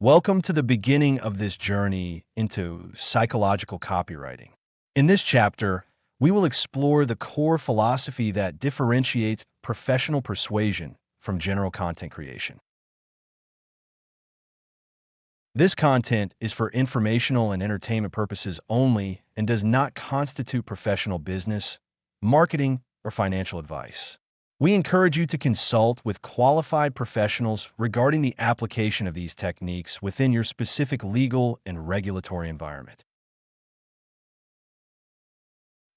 Welcome to the beginning of this journey into psychological copywriting. In this chapter, we will explore the core philosophy that differentiates professional persuasion from general content creation. This content is for informational and entertainment purposes only and does not constitute professional business, marketing, or financial advice. We encourage you to consult with qualified professionals regarding the application of these techniques within your specific legal and regulatory environment.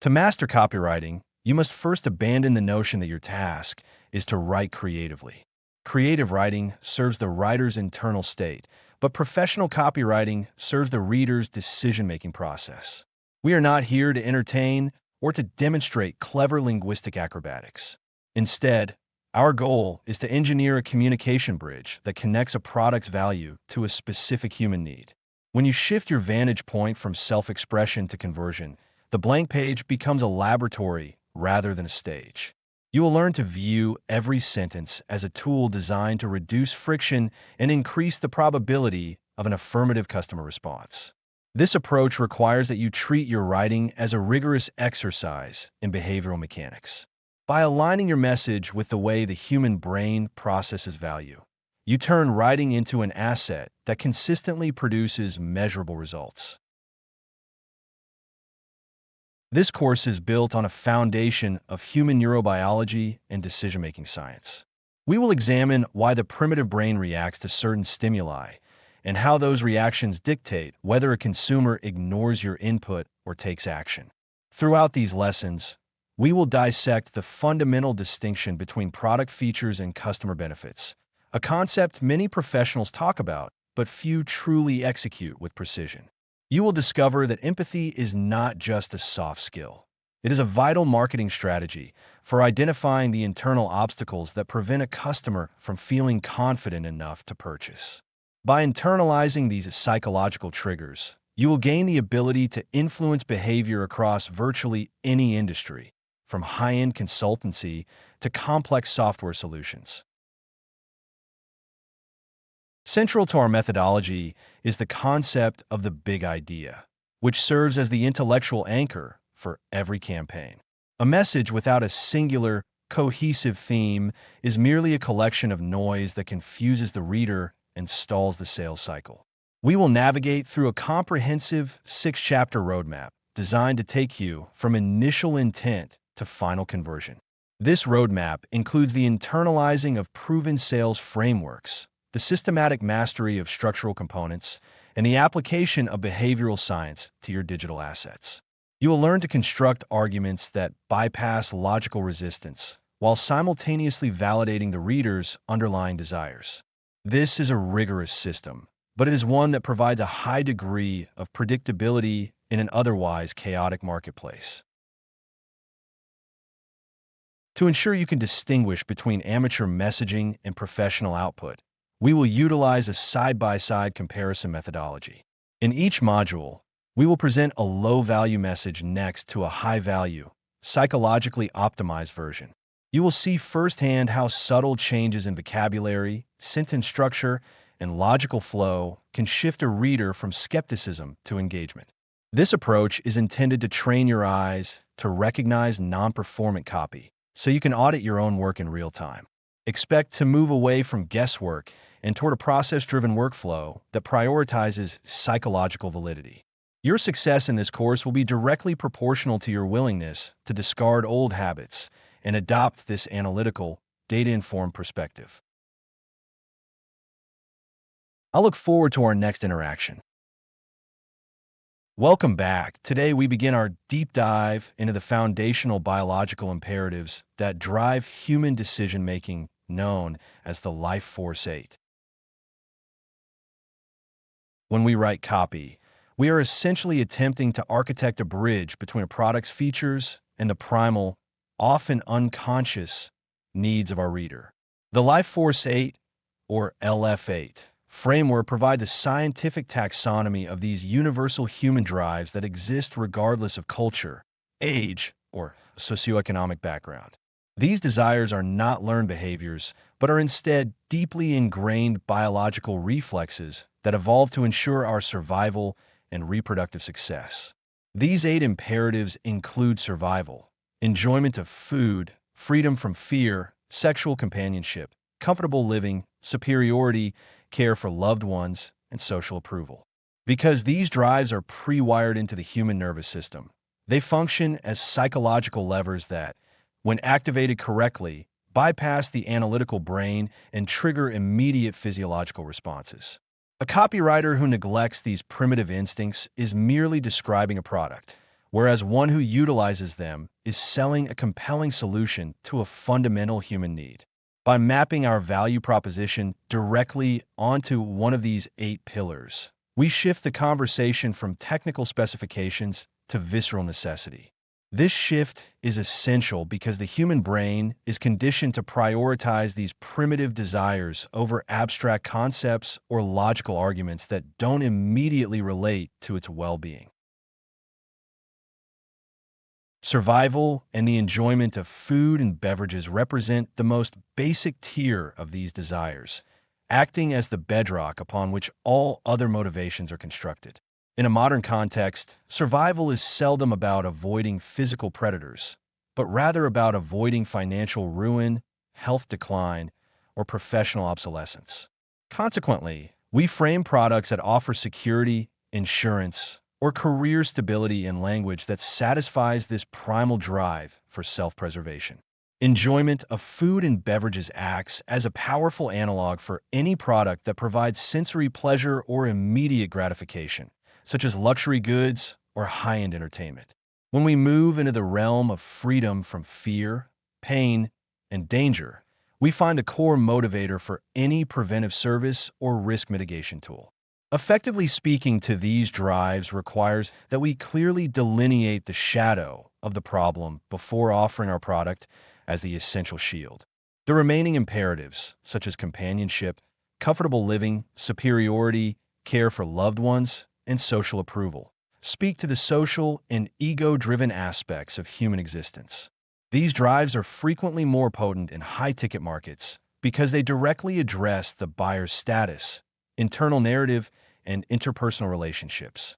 To master copywriting, you must first abandon the notion that your task is to write creatively. Creative writing serves the writer's internal state, but professional copywriting serves the reader's decision-making process. We are not here to entertain or to demonstrate clever linguistic acrobatics. Instead, our goal is to engineer a communication bridge that connects a product's value to a specific human need. When you shift your vantage point from self-expression to conversion, the blank page becomes a laboratory rather than a stage. You will learn to view every sentence as a tool designed to reduce friction and increase the probability of an affirmative customer response. This approach requires that you treat your writing as a rigorous exercise in behavioral mechanics. By aligning your message with the way the human brain processes value, you turn writing into an asset that consistently produces measurable results. This course is built on a foundation of human neurobiology and decision-making science. We will examine why the primitive brain reacts to certain stimuli and how those reactions dictate whether a consumer ignores your input or takes action. Throughout these lessons, we will dissect the fundamental distinction between product features and customer benefits, a concept many professionals talk about, but few truly execute with precision. You will discover that empathy is not just a soft skill. It is a vital marketing strategy for identifying the internal obstacles that prevent a customer from feeling confident enough to purchase. By internalizing these psychological triggers, you will gain the ability to influence behavior across virtually any industry, from high-end consultancy to complex software solutions. Central to our methodology is the concept of the big idea, which serves as the intellectual anchor for every campaign. A message without a singular, cohesive theme is merely a collection of noise that confuses the reader and stalls the sales cycle. We will navigate through a comprehensive 6-chapter roadmap designed to take you from initial intent to final conversion. This roadmap includes the internalizing of proven sales frameworks, the systematic mastery of structural components, and the application of behavioral science to your digital assets. You will learn to construct arguments that bypass logical resistance while simultaneously validating the reader's underlying desires. This is a rigorous system, but it is one that provides a high degree of predictability in an otherwise chaotic marketplace. To ensure you can distinguish between amateur messaging and professional output, we will utilize a side-by-side comparison methodology. In each module, we will present a low-value message next to a high-value, psychologically optimized version. You will see firsthand how subtle changes in vocabulary, sentence structure, and logical flow can shift a reader from skepticism to engagement. This approach is intended to train your eyes to recognize non-performant copy, so you can audit your own work in real time. Expect to move away from guesswork and toward a process-driven workflow that prioritizes psychological validity. Your success in this course will be directly proportional to your willingness to discard old habits and adopt this analytical, data-informed perspective. I look forward to our next interaction. Welcome back. Today we begin our deep dive into the foundational biological imperatives that drive human decision-making, known as the Life Force 8. When we write copy, we are essentially attempting to architect a bridge between a product's features and the primal, often unconscious, needs of our reader. The Life Force 8, or LF8, framework provides a scientific taxonomy of these universal human drives that exist regardless of culture, age, or socioeconomic background. These desires are not learned behaviors, but are instead deeply ingrained biological reflexes that evolve to ensure our survival and reproductive success. These 8 imperatives include survival, enjoyment of food, freedom from fear, sexual companionship, comfortable living, superiority, care for loved ones, and social approval. Because these drives are pre-wired into the human nervous system, they function as psychological levers that, when activated correctly, bypass the analytical brain and trigger immediate physiological responses. A copywriter who neglects these primitive instincts is merely describing a product, whereas one who utilizes them is selling a compelling solution to a fundamental human need. By mapping our value proposition directly onto one of these 8 pillars, we shift the conversation from technical specifications to visceral necessity. This shift is essential because the human brain is conditioned to prioritize these primitive desires over abstract concepts or logical arguments that don't immediately relate to its well-being. Survival and the enjoyment of food and beverages represent the most basic tier of these desires, acting as the bedrock upon which all other motivations are constructed. In a modern context, survival is seldom about avoiding physical predators, but rather about avoiding financial ruin, health decline, or professional obsolescence. Consequently, we frame products that offer security, insurance, or career stability in language that satisfies this primal drive for self-preservation. Enjoyment of food and beverages acts as a powerful analog for any product that provides sensory pleasure or immediate gratification, such as luxury goods or high-end entertainment. When we move into the realm of freedom from fear, pain, and danger, we find the core motivator for any preventive service or risk mitigation tool. Effectively speaking to these drives requires that we clearly delineate the shadow of the problem before offering our product as the essential shield. The remaining imperatives, such as companionship, comfortable living, superiority, care for loved ones, and social approval, speak to the social and ego-driven aspects of human existence. These drives are frequently more potent in high-ticket markets because they directly address the buyer's status, internal narrative, and interpersonal relationships.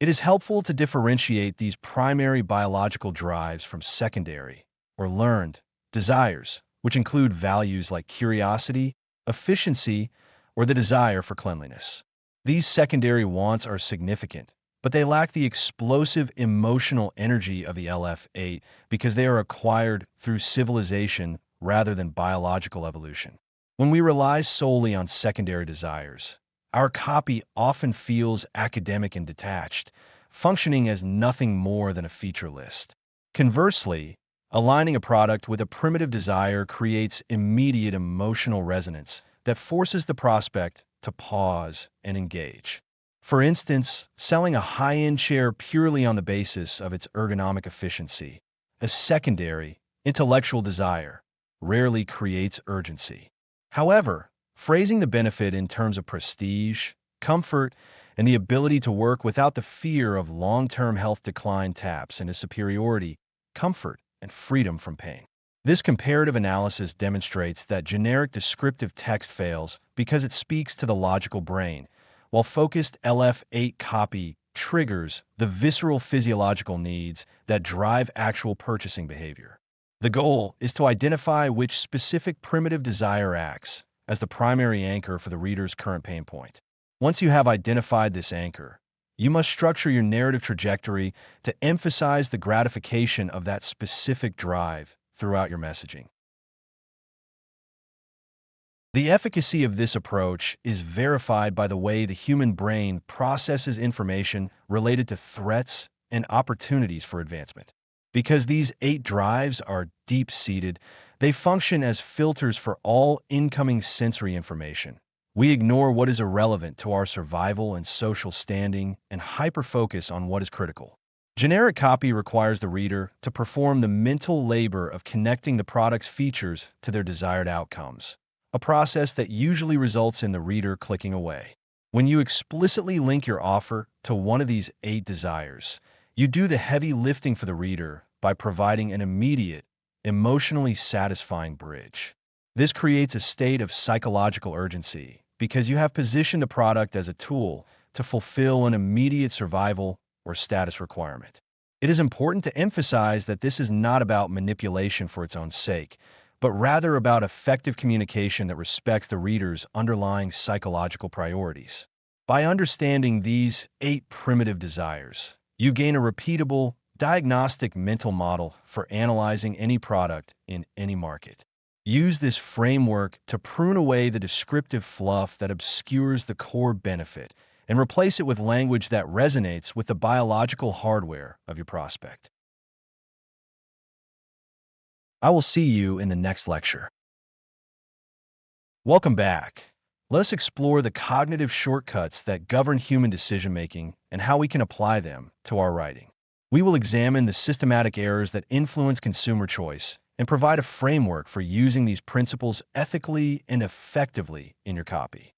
It is helpful to differentiate these primary biological drives from secondary, or learned, desires, which include values like curiosity, efficiency, or the desire for cleanliness. These secondary wants are significant, but they lack the explosive emotional energy of the LF8 because they are acquired through civilization rather than biological evolution. When we rely solely on secondary desires, our copy often feels academic and detached, functioning as nothing more than a feature list. Conversely, aligning a product with a primitive desire creates immediate emotional resonance that forces the prospect to pause and engage. For instance, selling a high-end chair purely on the basis of its ergonomic efficiency, a secondary, intellectual desire, rarely creates urgency. However, phrasing the benefit in terms of prestige, comfort, and the ability to work without the fear of long-term health decline taps into superiority, comfort, and freedom from pain. This comparative analysis demonstrates that generic descriptive text fails because it speaks to the logical brain, while focused LF8 copy triggers the visceral physiological needs that drive actual purchasing behavior. The goal is to identify which specific primitive desire acts as the primary anchor for the reader's current pain point. Once you have identified this anchor, you must structure your narrative trajectory to emphasize the gratification of that specific drive throughout your messaging. The efficacy of this approach is verified by the way the human brain processes information related to threats and opportunities for advancement. Because these 8 drives are deep-seated, they function as filters for all incoming sensory information. We ignore what is irrelevant to our survival and social standing and hyper-focus on what is critical. Generic copy requires the reader to perform the mental labor of connecting the product's features to their desired outcomes, a process that usually results in the reader clicking away. When you explicitly link your offer to one of these 8 desires, you do the heavy lifting for the reader by providing an immediate, emotionally satisfying bridge. This creates a state of psychological urgency because you have positioned the product as a tool to fulfill an immediate survival or status requirement. It is important to emphasize that this is not about manipulation for its own sake, but rather about effective communication that respects the reader's underlying psychological priorities. By understanding these 8 primitive desires, you gain a repeatable, diagnostic mental model for analyzing any product in any market. Use this framework to prune away the descriptive fluff that obscures the core benefit and replace it with language that resonates with the biological hardware of your prospect. I will see you in the next lecture. Welcome back. Let's explore the cognitive shortcuts that govern human decision-making and how we can apply them to our writing. We will examine the systematic errors that influence consumer choice and provide a framework for using these principles ethically and effectively in your copy.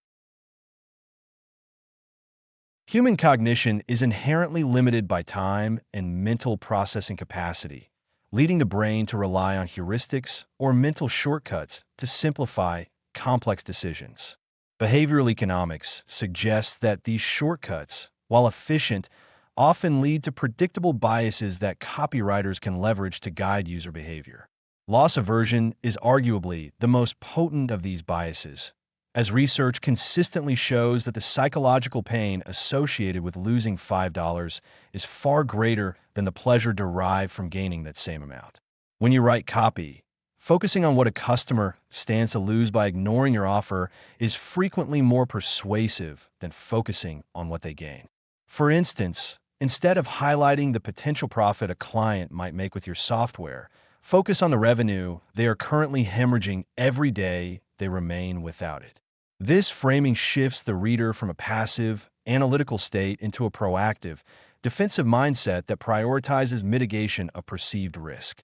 Human cognition is inherently limited by time and mental processing capacity, leading the brain to rely on heuristics or mental shortcuts to simplify complex decisions. Behavioral economics suggests that these shortcuts, while efficient, often lead to predictable biases that copywriters can leverage to guide user behavior. Loss aversion is arguably the most potent of these biases, as research consistently shows that the psychological pain associated with losing $5 is far greater than the pleasure derived from gaining that same amount. When you write copy, focusing on what a customer stands to lose by ignoring your offer is frequently more persuasive than focusing on what they gain. For instance, instead of highlighting the potential profit a client might make with your software, focus on the revenue they are currently hemorrhaging every day they remain without it. This framing shifts the reader from a passive, analytical state into a proactive, defensive mindset that prioritizes mitigation of perceived risk.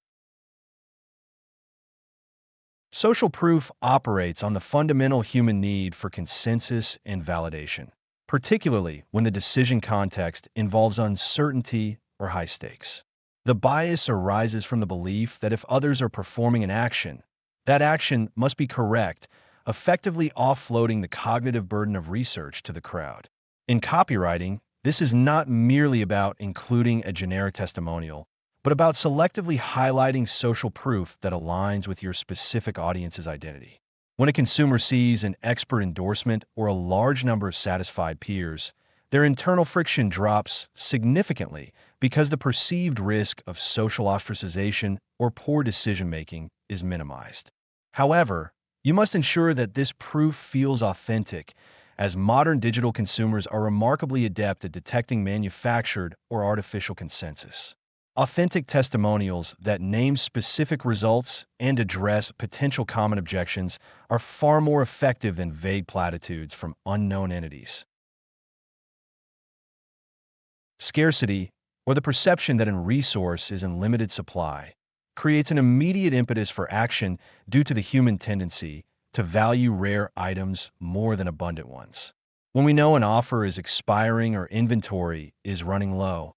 Social proof operates on the fundamental human need for consensus and validation, particularly when the decision context involves uncertainty or high stakes. The bias arises from the belief that if others are performing an action, that action must be correct, effectively offloading the cognitive burden of research to the crowd. In copywriting, this is not merely about including a generic testimonial, but about selectively highlighting social proof that aligns with your specific audience's identity. When a consumer sees an expert endorsement or a large number of satisfied peers, their internal friction drops significantly because the perceived risk of social ostracization or poor decision-making is minimized. However, you must ensure that this proof feels authentic, as modern digital consumers are remarkably adept at detecting manufactured or artificial consensus. Authentic testimonials that name specific results and address potential common objections are far more effective than vague platitudes from unknown entities. Scarcity, or the perception that a resource is in limited supply, creates an immediate impetus for action due to the human tendency to value rare items more than abundant ones. When we know an offer is expiring or inventory is running low,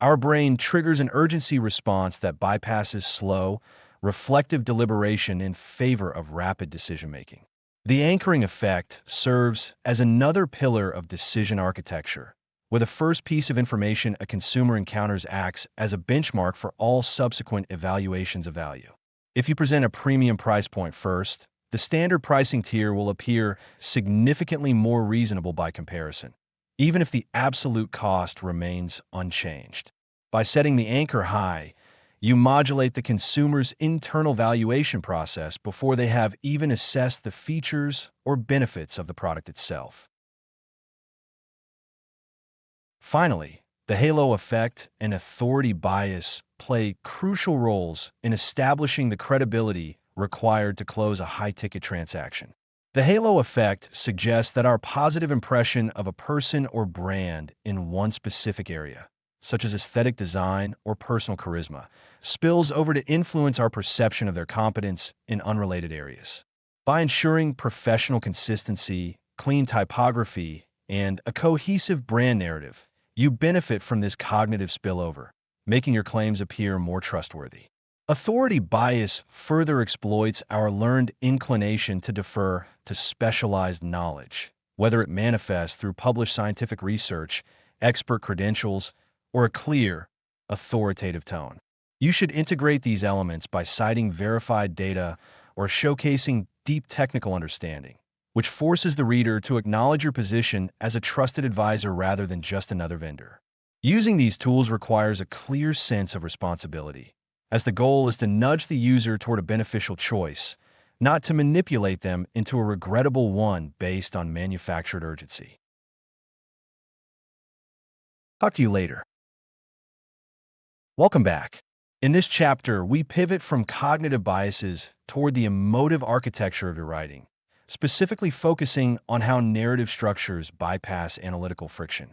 our brain triggers an urgency response that bypasses slow, reflective deliberation in favor of rapid decision-making. The anchoring effect serves as another pillar of decision architecture, where the first piece of information a consumer encounters acts as a benchmark for all subsequent evaluations of value. If you present a premium price point first, the standard pricing tier will appear significantly more reasonable by comparison, even if the absolute cost remains unchanged. By setting the anchor high, you modulate the consumer's internal valuation process before they have even assessed the features or benefits of the product itself. Finally, the halo effect and authority bias play crucial roles in establishing the credibility required to close a high-ticket transaction. The halo effect suggests that our positive impression of a person or brand in one specific area, such as aesthetic design or personal charisma, spills over to influence our perception of their competence in unrelated areas. By ensuring professional consistency, clean typography, and a cohesive brand narrative, you benefit from this cognitive spillover, making your claims appear more trustworthy. Authority bias further exploits our learned inclination to defer to specialized knowledge, whether it manifests through published scientific research, expert credentials, or a clear, authoritative tone. You should integrate these elements by citing verified data or showcasing deep technical understanding, which forces the reader to acknowledge your position as a trusted advisor rather than just another vendor. Using these tools requires a clear sense of responsibility, as the goal is to nudge the user toward a beneficial choice, not to manipulate them into a regrettable one based on manufactured urgency. Talk to you later. Welcome back. In this chapter, we pivot from cognitive biases toward the emotive architecture of your writing, specifically focusing on how narrative structures bypass analytical friction.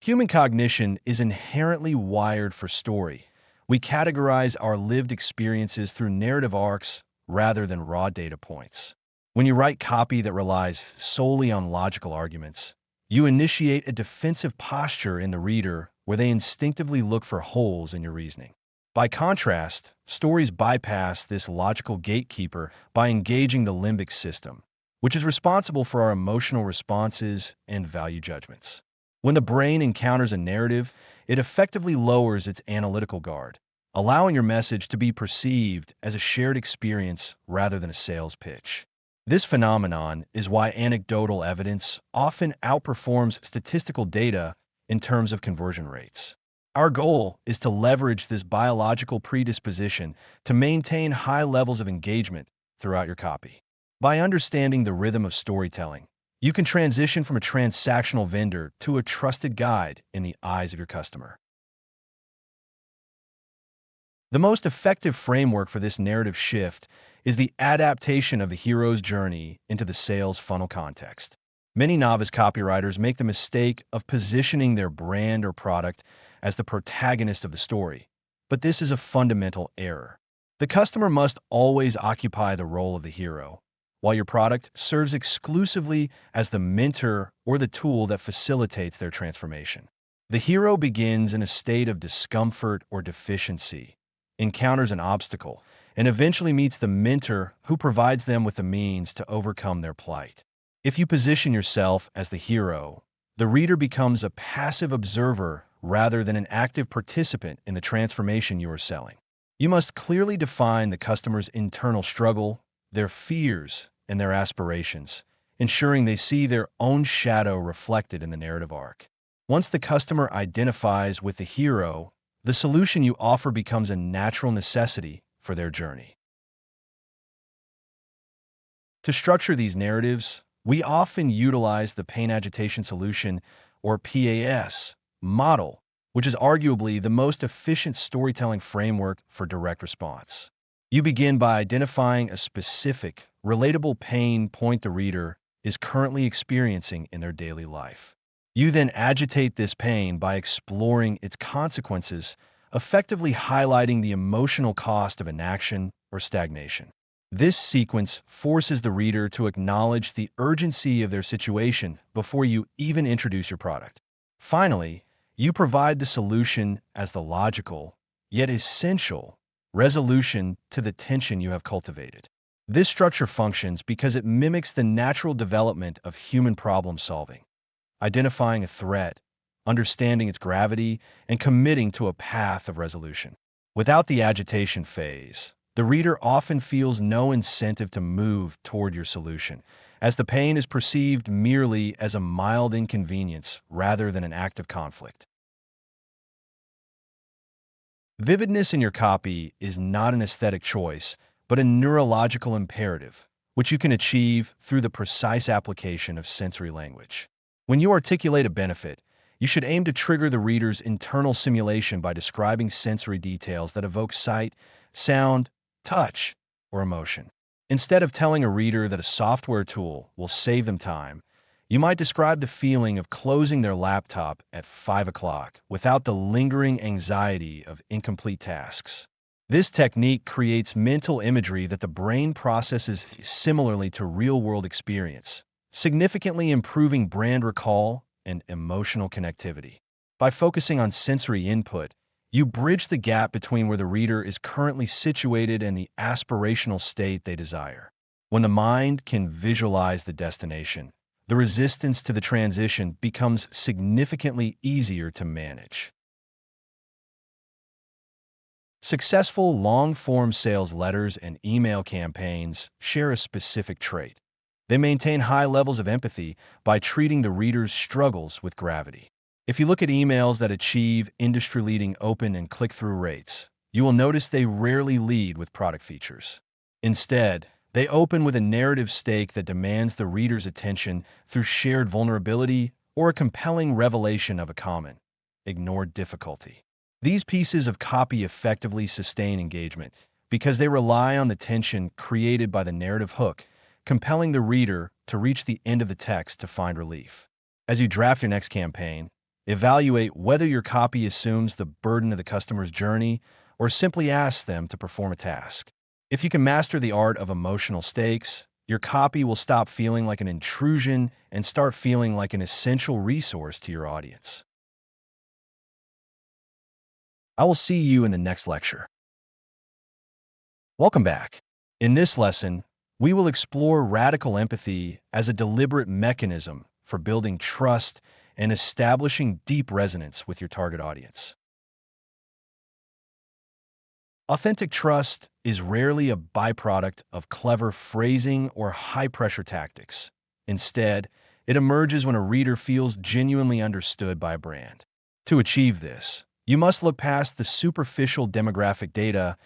Human cognition is inherently wired for story. We categorize our lived experiences through narrative arcs rather than raw data points. When you write copy that relies solely on logical arguments, you initiate a defensive posture in the reader where they instinctively look for holes in your reasoning. By contrast, stories bypass this logical gatekeeper by engaging the limbic system, which is responsible for our emotional responses and value judgments. When the brain encounters a narrative, it effectively lowers its analytical guard, allowing your message to be perceived as a shared experience rather than a sales pitch. This phenomenon is why anecdotal evidence often outperforms statistical data in terms of conversion rates. Our goal is to leverage this biological predisposition to maintain high levels of engagement throughout your copy. By understanding the rhythm of storytelling, you can transition from a transactional vendor to a trusted guide in the eyes of your customer. The most effective framework for this narrative shift is the adaptation of the hero's journey into the sales funnel context. Many novice copywriters make the mistake of positioning their brand or product as the protagonist of the story, but this is a fundamental error. The customer must always occupy the role of the hero, while your product serves exclusively as the mentor or the tool that facilitates their transformation. The hero begins in a state of discomfort or deficiency, encounters an obstacle, and eventually meets the mentor who provides them with the means to overcome their plight. If you position yourself as the hero, the reader becomes a passive observer rather than an active participant in the transformation you are selling. You must clearly define the customer's internal struggle, their fears, and their aspirations, ensuring they see their own shadow reflected in the narrative arc. Once the customer identifies with the hero, the solution you offer becomes a natural necessity for their journey. To structure these narratives, we often utilize the pain agitation solution, or PAS, model, which is arguably the most efficient storytelling framework for direct response. You begin by identifying a specific, relatable pain point the reader is currently experiencing in their daily life. You then agitate this pain by exploring its consequences, effectively highlighting the emotional cost of inaction or stagnation. This sequence forces the reader to acknowledge the urgency of their situation before you even introduce your product. Finally, you provide the solution as the logical, yet essential, resolution to the tension you have cultivated. This structure functions because it mimics the natural development of human problem solving, identifying a threat, understanding its gravity, and committing to a path of resolution. Without the agitation phase, the reader often feels no incentive to move toward your solution, as the pain is perceived merely as a mild inconvenience rather than an act of conflict. Vividness in your copy is not an aesthetic choice, but a neurological imperative, which you can achieve through the precise application of sensory language. When you articulate a benefit, you should aim to trigger the reader's internal simulation by describing sensory details that evoke sight, sound, touch, or emotion. Instead of telling a reader that a software tool will save them time, you might describe the feeling of closing their laptop at 5 o'clock without the lingering anxiety of incomplete tasks. This technique creates mental imagery that the brain processes similarly to real-world experience, significantly improving brand recall and emotional connectivity. By focusing on sensory input, you bridge the gap between where the reader is currently situated and the aspirational state they desire. When the mind can visualize the destination, the resistance to the transition becomes significantly easier to manage. Successful long-form sales letters and email campaigns share a specific trait. They maintain high levels of empathy by treating the reader's struggles with gravity. If you look at emails that achieve industry-leading open and click-through rates, you will notice they rarely lead with product features. Instead, they open with a narrative stake that demands the reader's attention through shared vulnerability or a compelling revelation of a common, ignored difficulty. These pieces of copy effectively sustain engagement because they rely on the tension created by the narrative hook, compelling the reader to reach the end of the text to find relief. As you draft your next campaign, evaluate whether your copy assumes the burden of the customer's journey or simply asks them to perform a task. If you can master the art of emotional stakes, your copy will stop feeling like an intrusion and start feeling like an essential resource to your audience. I will see you in the next lecture. Welcome back. In this lesson, we will explore radical empathy as a deliberate mechanism for building trust and establishing deep resonance with your target audience. Authentic trust is rarely a byproduct of clever phrasing or high-pressure tactics. Instead, it emerges when a reader feels genuinely understood by a brand. To achieve this, you must look past the superficial demographic data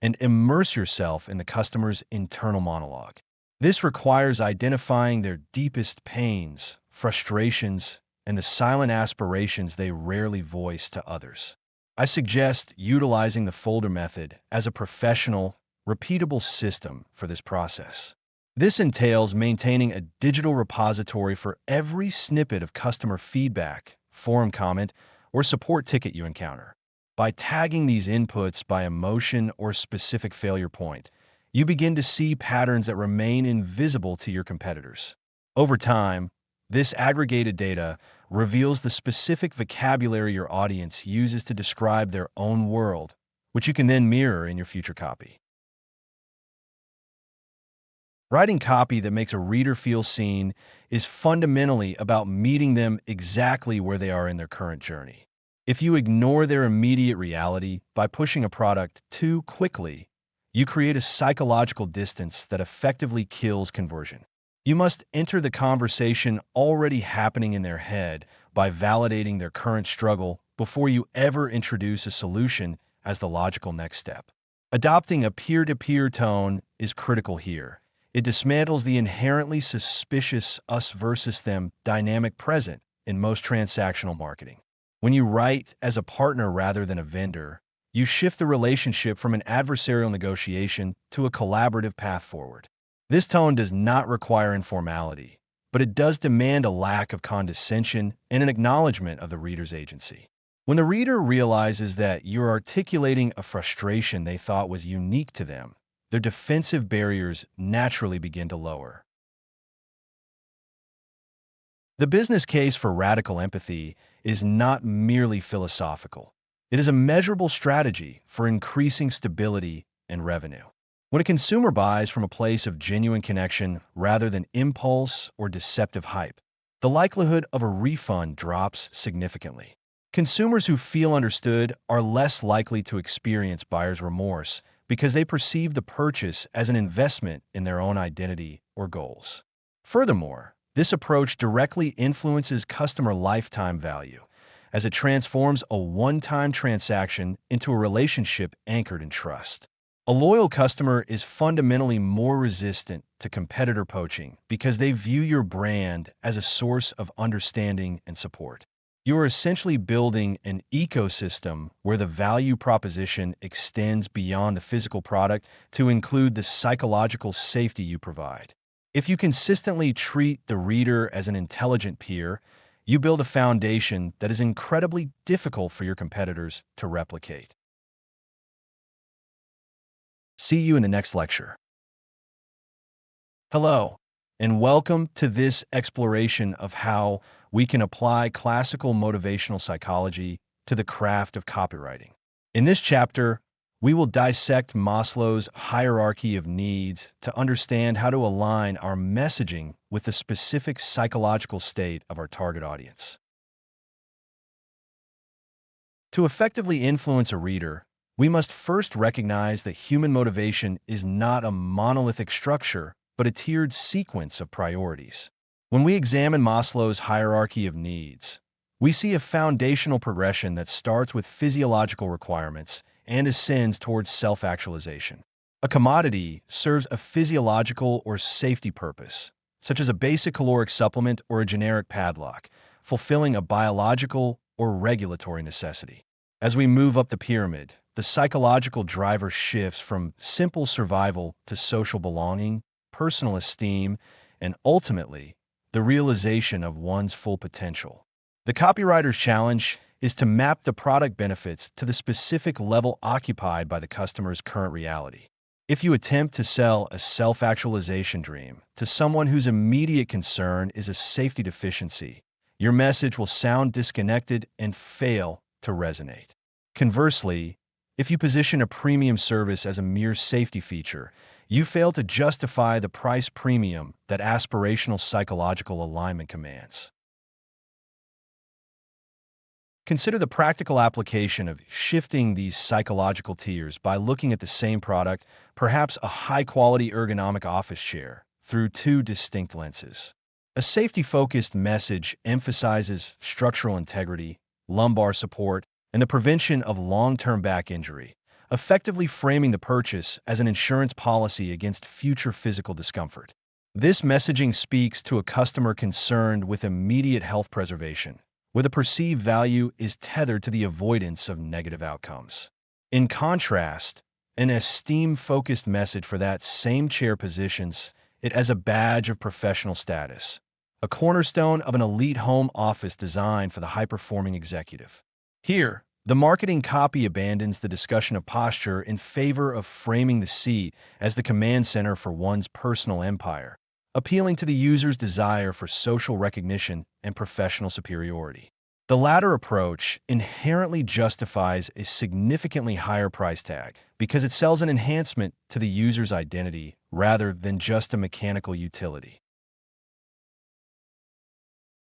and immerse yourself in the customer's internal monologue. This requires identifying their deepest pains, frustrations, and the silent aspirations they rarely voice to others. I suggest utilizing the folder method as a professional, repeatable system for this process. This entails maintaining a digital repository for every snippet of customer feedback, forum comment, or support ticket you encounter. By tagging these inputs by emotion or specific failure point, you begin to see patterns that remain invisible to your competitors. Over time, this aggregated data reveals the specific vocabulary your audience uses to describe their own world, which you can then mirror in your future copy. Writing copy that makes a reader feel seen is fundamentally about meeting them exactly where they are in their current journey. If you ignore their immediate reality by pushing a product too quickly, you create a psychological distance that effectively kills conversion. You must enter the conversation already happening in their head by validating their current struggle before you ever introduce a solution as the logical next step. Adopting a peer-to-peer tone is critical here. It dismantles the inherently suspicious us versus them dynamic present in most transactional marketing. When you write as a partner rather than a vendor, you shift the relationship from an adversarial negotiation to a collaborative path forward. This tone does not require informality, but it does demand a lack of condescension and an acknowledgement of the reader's agency. When the reader realizes that you're articulating a frustration they thought was unique to them, their defensive barriers naturally begin to lower. The business case for radical empathy is not merely philosophical. It is a measurable strategy for increasing stability and revenue. When a consumer buys from a place of genuine connection rather than impulse or deceptive hype, the likelihood of a refund drops significantly. Consumers who feel understood are less likely to experience buyer's remorse because they perceive the purchase as an investment in their own identity or goals. Furthermore, this approach directly influences customer lifetime value, as it transforms a one-time transaction into a relationship anchored in trust. A loyal customer is fundamentally more resistant to competitor poaching because they view your brand as a source of understanding and support. You are essentially building an ecosystem where the value proposition extends beyond the physical product to include the psychological safety you provide. If you consistently treat the reader as an intelligent peer, you build a foundation that is incredibly difficult for your competitors to replicate. See you in the next lecture. Hello. and welcome to this exploration of how we can apply classical motivational psychology to the craft of copywriting. In this chapter, we will dissect Maslow's hierarchy of needs to understand how to align our messaging with the specific psychological state of our target audience. To effectively influence a reader, we must first recognize that human motivation is not a monolithic structure, but a tiered sequence of priorities. When we examine Maslow's hierarchy of needs, we see a foundational progression that starts with physiological requirements and ascends towards self-actualization. A commodity serves a physiological or safety purpose, such as a basic caloric supplement or a generic padlock, fulfilling a biological or regulatory necessity. As we move up the pyramid, the psychological driver shifts from simple survival to social belonging, personal esteem, and ultimately, the realization of one's full potential. The copywriter's challenge is to map the product benefits to the specific level occupied by the customer's current reality. If you attempt to sell a self-actualization dream to someone whose immediate concern is a safety deficiency, your message will sound disconnected and fail to resonate. Conversely, if you position a premium service as a mere safety feature, you fail to justify the price premium that aspirational psychological alignment commands. Consider the practical application of shifting these psychological tiers by looking at the same product, perhaps a high-quality ergonomic office chair, through two distinct lenses. A safety-focused message emphasizes structural integrity, lumbar support, and the prevention of long-term back injury, effectively framing the purchase as an insurance policy against future physical discomfort. This messaging speaks to a customer concerned with immediate health preservation, where the perceived value is tethered to the avoidance of negative outcomes. In contrast, an esteem-focused message for that same chair positions it as a badge of professional status, a cornerstone of an elite home office designed for the high-performing executive. Here, the marketing copy abandons the discussion of posture in favor of framing the seat as the command center for one's personal empire, appealing to the user's desire for social recognition and professional superiority. The latter approach inherently justifies a significantly higher price tag because it sells an enhancement to the user's identity rather than just a mechanical utility.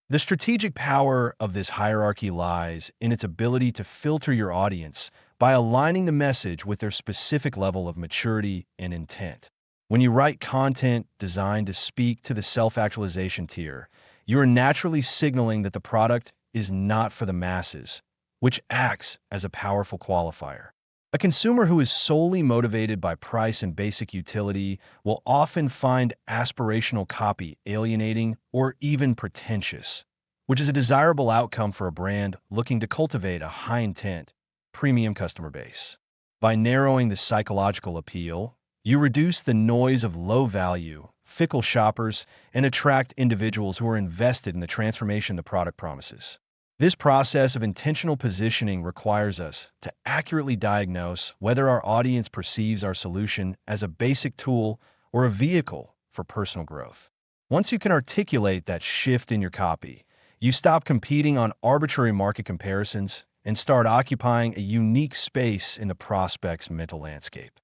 The strategic power of this hierarchy lies in its ability to filter your audience by aligning the message with their specific level of maturity and intent. When you write content designed to speak to the self-actualization tier, you are naturally signaling that the product is not for the masses, which acts as a powerful qualifier. A consumer who is solely motivated by price and basic utility will often find aspirational copy alienating or even pretentious, which is a desirable outcome for a brand looking to cultivate a high-intent, premium customer base. By narrowing the psychological appeal, you reduce the noise of low-value, fickle shoppers and attract individuals who are invested in the transformation the product promises. This process of intentional positioning requires us to accurately diagnose whether our audience perceives our solution as a basic tool or a vehicle for personal growth. Once you can articulate that shift in your copy, you stop competing on arbitrary market comparisons and start occupying a unique space in the prospect's mental landscape.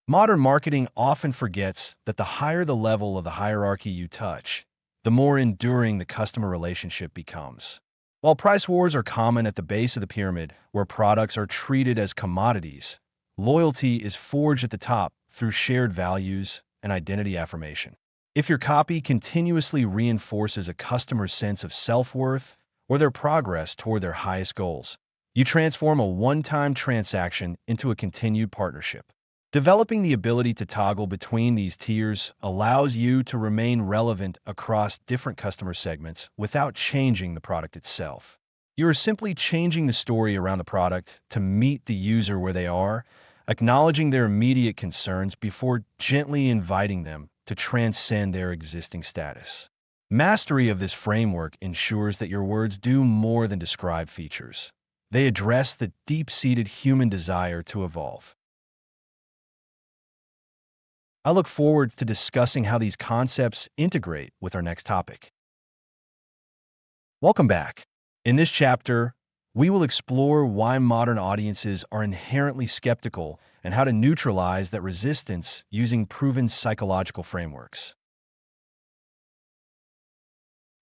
Modern marketing often forgets that the higher the level of the hierarchy you touch, the more enduring the customer relationship becomes. While price wars are common at the base of the pyramid, where products are treated as commodities, loyalty is forged at the top through shared values and identity affirmation. If your copy continuously reinforces a customer's sense of self-worth or their progress toward their highest goals, you transform a one-time transaction into a continued partnership. Developing the ability to toggle between these tiers allows you to remain relevant across different customer segments without changing the product itself. You are simply changing the story around the product to meet the user where they are, acknowledging their immediate concerns before gently inviting them to transcend their existing status. Mastery of this framework ensures that your words do more than describe features. They address the deep-seated human desire to evolve. I look forward to discussing how these concepts integrate with our next topic. Welcome back. In this chapter, we will explore why modern audiences are inherently skeptical and how to neutralize that resistance using proven psychological frameworks.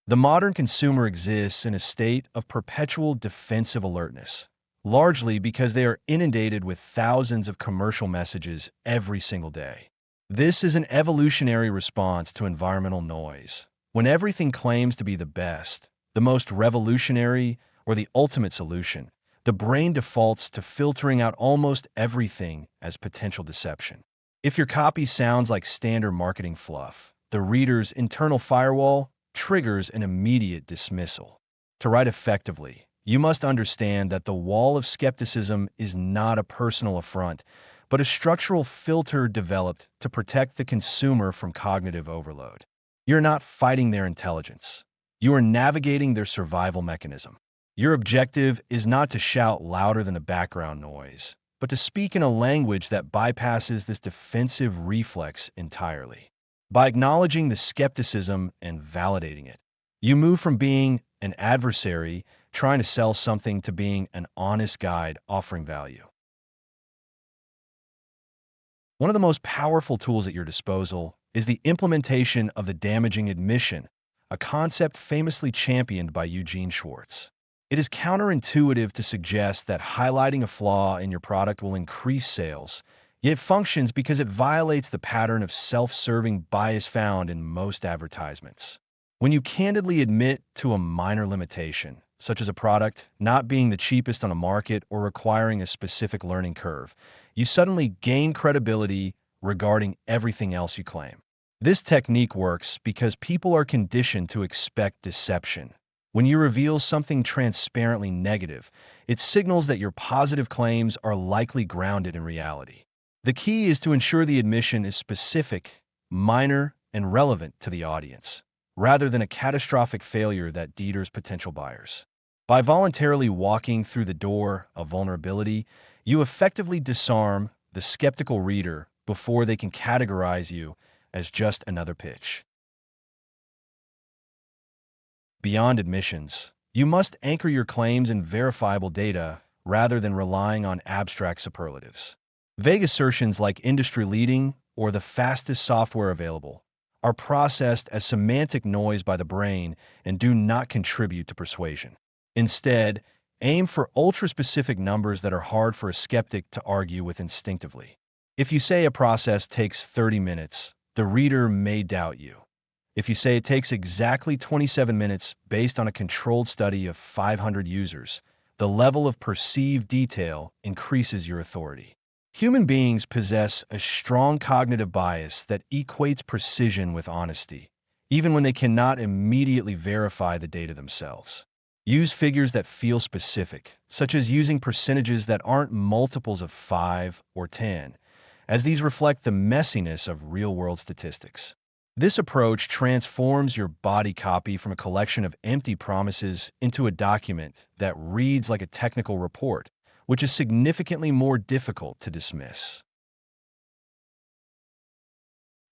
The modern consumer exists in a state of perpetual defensive alertness, largely because they are inundated with thousands of commercial messages every single day. This is an evolutionary response to environmental noise. When everything claims to be the best, the most revolutionary, or the ultimate solution, the brain defaults to filtering out almost everything as potential deception. If your copy sounds like standard marketing fluff, the reader's internal firewall triggers an immediate dismissal. To write effectively, you must understand that the wall of skepticism is not a personal affront, but a structural filter developed to protect the consumer from cognitive overload. You're not fighting their intelligence. You are navigating their survival mechanism. Your objective is not to shout louder than the background noise, but to speak in a language that bypasses this defensive reflex entirely. By acknowledging the skepticism and validating it, you move from being an adversary trying to sell something to being an honest guide offering value. One of the most powerful tools at your disposal is the implementation of the damaging admission, a concept famously championed by Eugene Schwartz. It is counterintuitive to suggest that highlighting a flaw in your product will increase sales, yet it functions because it violates the pattern of self-serving bias found in most advertisements. When you candidly admit to a minor limitation, such as a product not being the cheapest on a market or requiring a specific learning curve, you suddenly gain credibility regarding everything else you claim. This technique works because people are conditioned to expect deception. When you reveal something transparently negative, it signals that your positive claims are likely grounded in reality. The key is to ensure the admission is specific, minor, and relevant to the audience, rather than a catastrophic failure that deters potential buyers. By voluntarily walking through the door of vulnerability, you effectively disarm the skeptical reader before they can categorize you as just another pitch. Beyond admissions, you must anchor your claims in verifiable data rather than relying on abstract superlatives. Vague assertions like industry-leading or the fastest software available are processed as semantic noise by the brain and do not contribute to persuasion. Instead, aim for ultra-specific numbers that are hard for a skeptic to argue with instinctively. If you say a process takes 30 minutes, the reader may doubt you. If you say it takes exactly 27 minutes based on a controlled study of 500 users, the level of perceived detail increases your authority. Human beings possess a strong cognitive bias that equates precision with honesty, even when they cannot immediately verify the data themselves. Use figures that feel specific, such as using percentages that aren't multiples of 5 or 10, as these reflect the messiness of real-world statistics. This approach transforms your body copy from a collection of empty promises into a document that reads like a technical report, which is significantly more difficult to dismiss.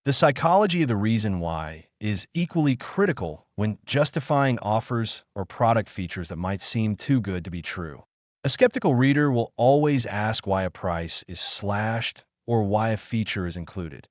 The psychology of the reason why is equally critical when justifying offers or product features that might seem too good to be true. A skeptical reader will always ask why a price is slashed or why a feature is included.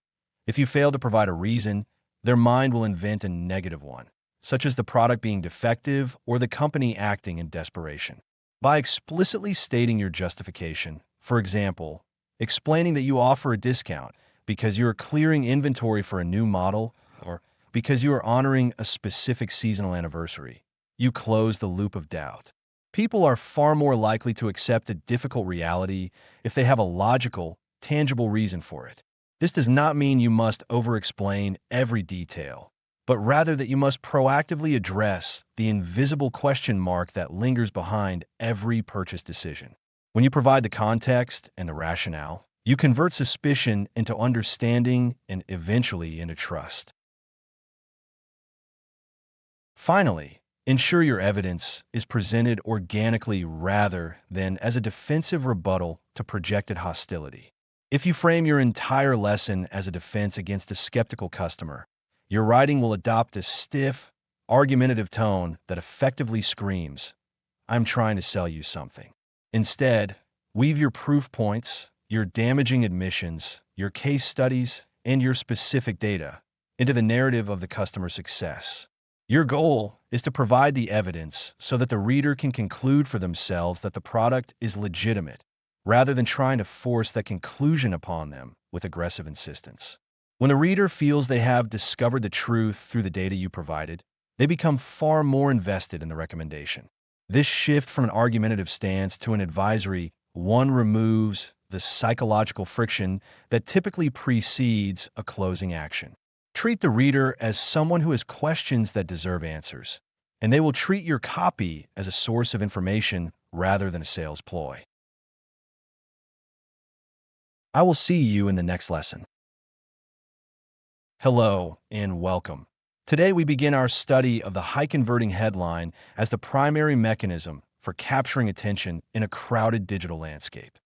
If you fail to provide a reason, their mind will invent a negative one, such as the product being defective or the company acting in desperation. By explicitly stating your justification, for example, explaining that you offer a discount because you are clearing inventory for a new model or because you are honoring a specific seasonal anniversary, you close the loop of doubt. People are far more likely to accept a difficult reality if they have a logical, tangible reason for it. This does not mean you must over-explain every detail, but rather that you must proactively address the invisible question mark that lingers behind every purchase decision. When you provide the context and the rationale, you convert suspicion into understanding and eventually into trust. Finally, ensure your evidence is presented organically rather than as a defensive rebuttal to projected hostility. If you frame your entire lesson as a defense against a skeptical customer, your writing will adopt a stiff, argumentative tone that effectively screams, "I'm trying to sell you something." Instead, weave your proof points, your damaging admissions, your case studies, and your specific data into the narrative of the customer success. Your goal is to provide the evidence so that the reader can conclude for themselves that the product is legitimate, rather than trying to force that conclusion upon them with aggressive insistence. When the reader feels they have discovered the truth through the data you provided, they become far more invested in the recommendation. This shift from an argumentative stance to an advisory one removes the psychological friction that typically precedes a closing action. Treat the reader as someone who has questions that deserve answers, and they will treat your copy as a source of information rather than a sales ploy. I will see you in the next lesson. Hello and welcome. Today we begin our study of the high-converting headline as the primary mechanism for capturing attention in a crowded digital landscape.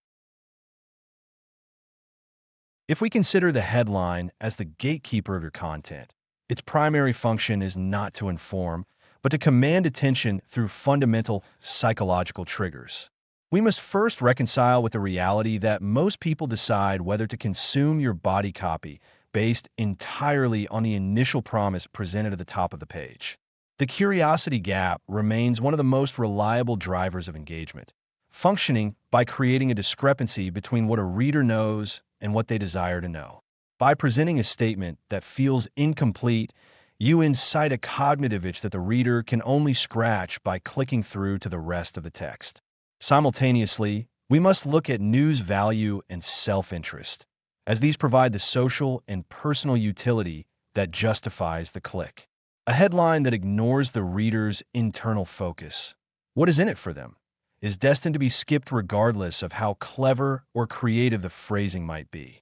If we consider the headline as the gatekeeper of your content, its primary function is not to inform, but to command attention through fundamental psychological triggers. We must first reconcile with the reality that most people decide whether to consume your body copy based entirely on the initial promise presented at the top of the page. The curiosity gap remains one of the most reliable drivers of engagement, functioning by creating a discrepancy between what a reader knows and what they desire to know. By presenting a statement that feels incomplete, you incite a cognitive itch that the reader can only scratch by clicking through to the rest of the text. Simultaneously, we must look at news value and self-interest, as these provide the social and personal utility that justifies the click. A headline that ignores the reader's internal focus, what is in it for them, is destined to be skipped regardless of how clever or creative the phrasing might be.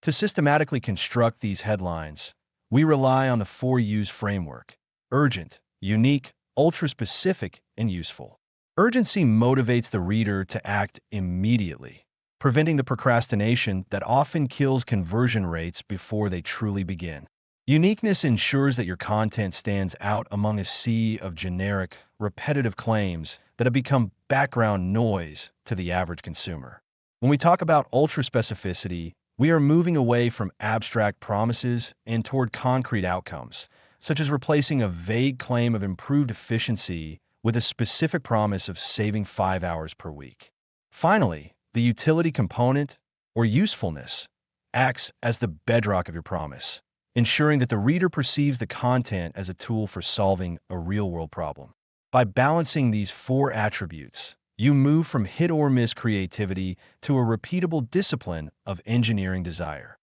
To systematically construct these headlines, we rely on the 4 U's framework: urgent, unique, ultra-specific, and useful. Urgency motivates the reader to act immediately, preventing the procrastination that often kills conversion rates before they truly begin. Uniqueness ensures that your content stands out among a sea of generic, repetitive claims that have become background noise to the average consumer. When we talk about ultra-specificity, we are moving away from abstract promises and toward concrete outcomes, such as replacing a vague claim of improved efficiency with a specific promise of saving 5 hours per week. Finally, the utility component, or usefulness, acts as the bedrock of your promise, ensuring that the reader perceives the content as a tool for solving a real-world problem. By balancing these 4 attributes, you move from hit-or-miss creativity to a repeatable discipline of engineering desire.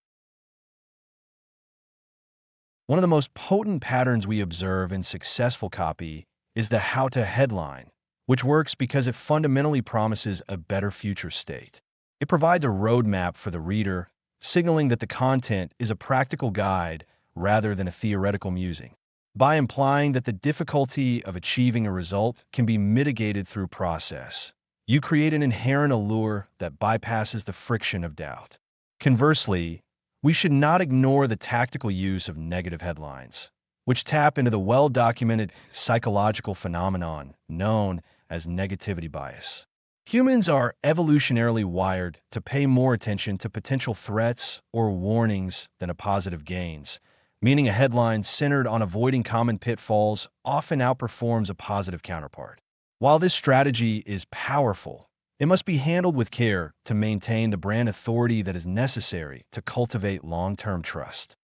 One of the most potent patterns we observe in successful copy is the how-to headline, which works because it fundamentally promises a better future state. It provides a roadmap for the reader, signaling that the content is a practical guide rather than a theoretical musing. By implying that the difficulty of achieving a result can be mitigated through process, you create an inherent allure that bypasses the friction of doubt. Conversely, we should not ignore the tactical use of negative headlines, which tap into the well-documented psychological phenomenon known as negativity bias. Humans are evolutionarily wired to pay more attention to potential threats or warnings than to positive gains, meaning a headline centered on avoiding common pitfalls often outperforms a positive counterpart. While this strategy is powerful, it must be handled with care to maintain the brand authority that is necessary to cultivate long-term trust.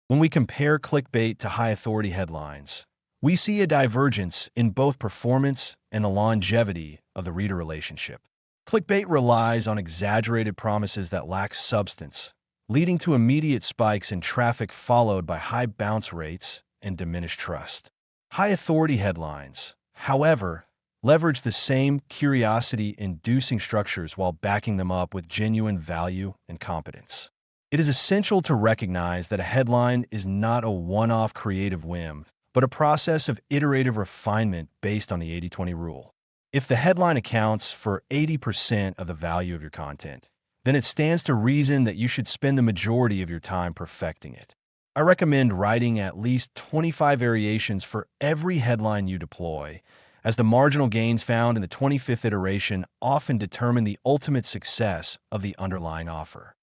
When we compare clickbait to high-authority headlines, we see a divergence in both performance and the longevity of the reader relationship. Clickbait relies on exaggerated promises that lack substance, leading to immediate spikes in traffic followed by high bounce rates and diminished trust. High-authority headlines, however, leverage the same curiosity-inducing structures while backing them up with genuine value and competence. It is essential to recognize that a headline is not a one-off creative whim, but a process of iterative refinement based on the 80-20 rule. If the headline accounts for 80% of the value of your content, then it stands to reason that you should spend the majority of your time perfecting it. I recommend writing at least 25 variations for every headline you deploy, as the marginal gains found in the 25th iteration often determine the ultimate success of the underlying offer.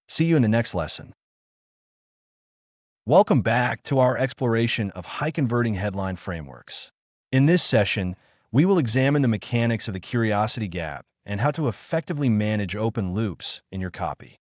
See you in the next lesson. Welcome back to our exploration of high-converting headline frameworks. In this session, we will examine the mechanics of the curiosity gap and how to effectively manage open loops in your copy.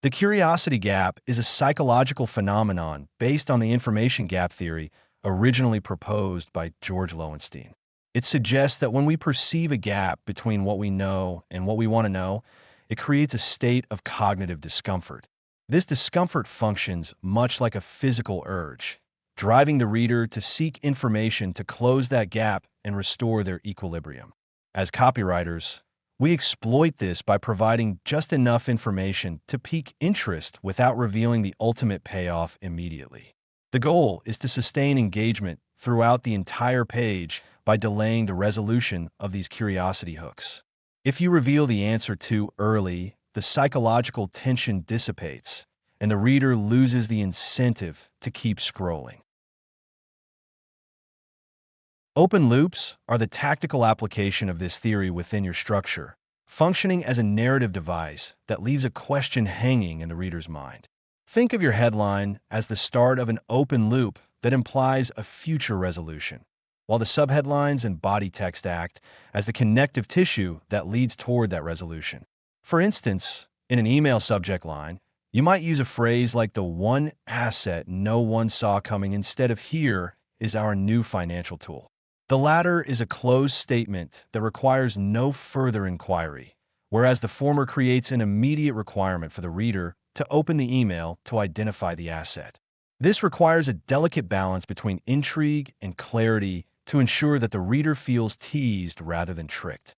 The curiosity gap is a psychological phenomenon based on the information gap theory originally proposed by George Lowenstein. It suggests that when we perceive a gap between what we know and what we want to know, it creates a state of cognitive discomfort. This discomfort functions much like a physical urge, driving the reader to seek information to close that gap and restore their equilibrium. As copywriters, we exploit this by providing just enough information to pique interest without revealing the ultimate payoff immediately. The goal is to sustain engagement throughout the entire page by delaying the resolution of these curiosity hooks. If you reveal the answer too early, the psychological tension dissipates, and the reader loses the incentive to keep scrolling. Open loops are the tactical application of this theory within your structure, functioning as a narrative device that leaves a question hanging in the reader's mind. Think of your headline as the start of an open loop that implies a future resolution, while the subheadlines and body text act as the connective tissue that leads toward that resolution. For instance, in an email subject line, you might use a phrase like the one asset no one saw coming instead of "here is our new financial tool." The latter is a closed statement that requires no further inquiry, whereas the former creates an immediate requirement for the reader to open the email to identify the asset. This requires a delicate balance between intrigue and clarity to ensure that the reader feels teased rather than tricked.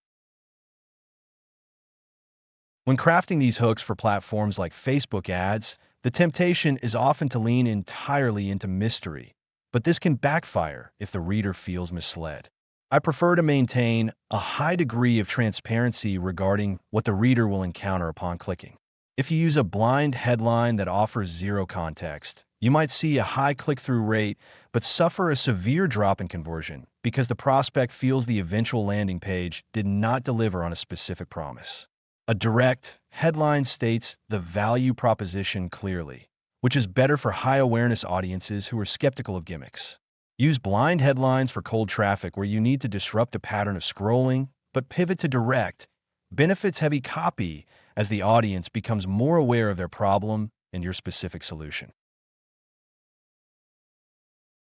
When crafting these hooks for platforms like Facebook ads, the temptation is often to lean entirely into mystery, but this can backfire if the reader feels misled. I prefer to maintain a high degree of transparency regarding what the reader will encounter upon clicking. If you use a blind headline that offers zero context, you might see a high click-through rate but suffer a severe drop in conversion because the prospect feels the eventual landing page did not deliver on a specific promise. A direct headline states the value proposition clearly, which is better for high-awareness audiences who are skeptical of gimmicks. Use blind headlines for cold traffic where you need to disrupt a pattern of scrolling, but pivot to direct, benefits-heavy copy as the audience becomes more aware of their problem and your specific solution.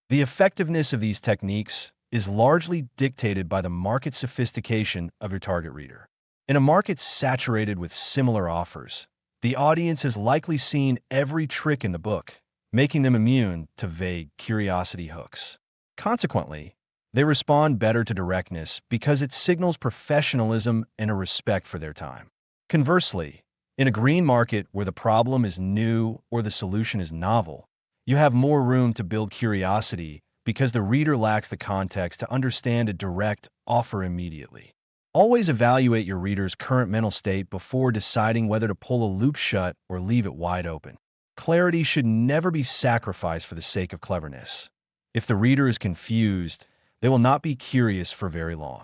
The effectiveness of these techniques is largely dictated by the market sophistication of your target reader. In a market saturated with similar offers, the audience has likely seen every trick in the book, making them immune to vague curiosity hooks. Consequently, they respond better to directness because it signals professionalism and a respect for their time. Conversely, in a green market where the problem is new or the solution is novel, you have more room to build curiosity because the reader lacks the context to understand a direct offer immediately. Always evaluate your reader's current mental state before deciding whether to pull a loop shut or leave it wide open. Clarity should never be sacrificed for the sake of cleverness. If the reader is confused, they will not be curious for very long.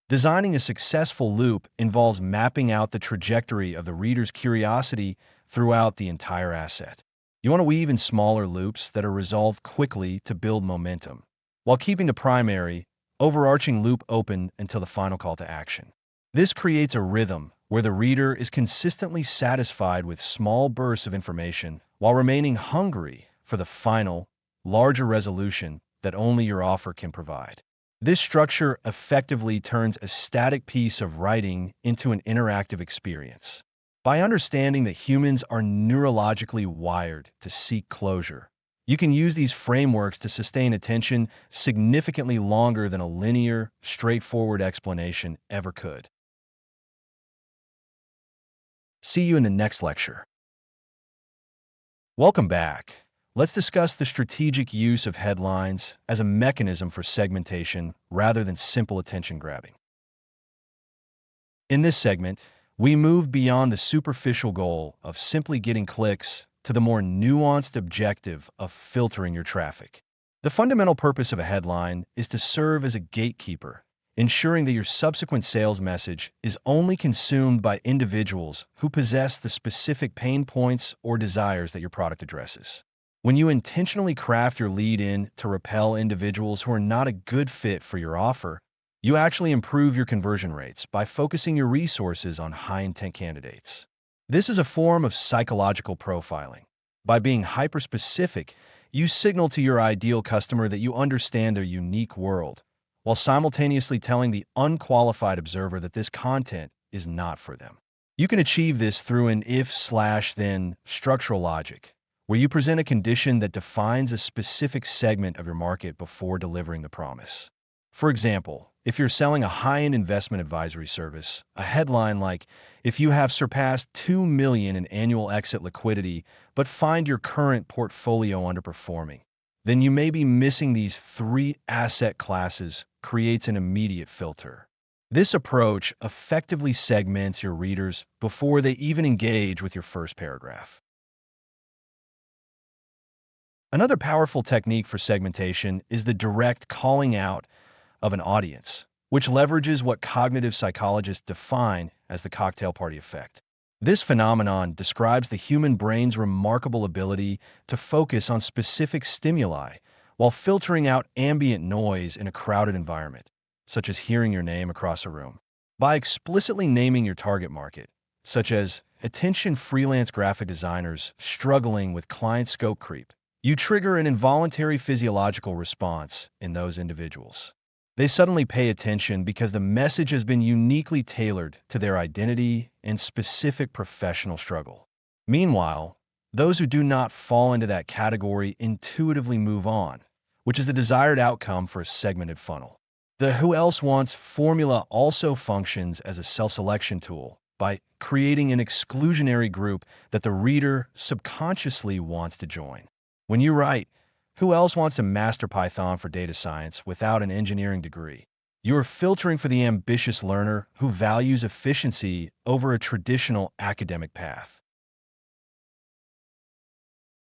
Designing a successful loop involves mapping out the trajectory of the reader's curiosity throughout the entire asset. You want to weave in smaller loops that are resolved quickly to build momentum, while keeping the primary, overarching loop open until the final call to action. This creates a rhythm where the reader is consistently satisfied with small bursts of information while remaining hungry for the final, larger resolution that only your offer can provide. This structure effectively turns a static piece of writing into an interactive experience. By understanding that humans are neurologically wired to seek closure, you can use these frameworks to sustain attention significantly longer than a linear, straightforward explanation ever could. See you in the next lecture. Welcome back. let's discuss the strategic use of headlines as a mechanism for segmentation rather than simple attention grabbing. In this segment, we move beyond the superficial goal of simply getting clicks to the more nuanced objective of filtering your traffic. The fundamental purpose of a headline is to serve as a gatekeeper, ensuring that your subsequent sales message is only consumed by individuals who possess the specific pain points or desires that your product addresses. When you intentionally craft your lead in to repel individuals who are not a good fit for your offer, you actually improve your conversion rates by focusing your resources on high-intent candidates. This is a form of psychological profiling. By being hyper-specific, you signal to your ideal customer that you understand their unique world, while simultaneously telling the unqualified observer that this content is not for them. You can achieve this through an if/then structural logic, where you present a condition that defines a specific segment of your market before delivering the promise. For example, if you're selling a high-end investment advisory service, a headline like, "If you have surpassed $2 million in annual exit liquidity, but find your current portfolio underperforming," then you may be missing these 3 asset classes, creates an immediate filter. This approach effectively segments your readers before they even engage with your first paragraph. Another powerful technique for segmentation is the direct calling out of an audience, which leverages what cognitive psychologists define as the cocktail party effect. This phenomenon describes the human brain's remarkable ability to focus on specific stimuli while filtering out ambient noise in a crowded environment, such as hearing your name across a room. By explicitly naming your target market, such as "attention freelance graphic designers struggling with client scope creep," you trigger an involuntary physiological response in those individuals. They suddenly pay attention because the message has been uniquely tailored to their identity and specific professional struggle. Meanwhile, those who do not fall into that category intuitively move on, which is the desired outcome for a segmented funnel. The "who else wants" formula also functions as a self-selection tool by creating an exclusionary group that the reader subconsciously wants to join. When you write, "Who else wants to master Python for data science without an engineering degree?" you are filtering for the ambitious learner who values efficiency over a traditional academic path.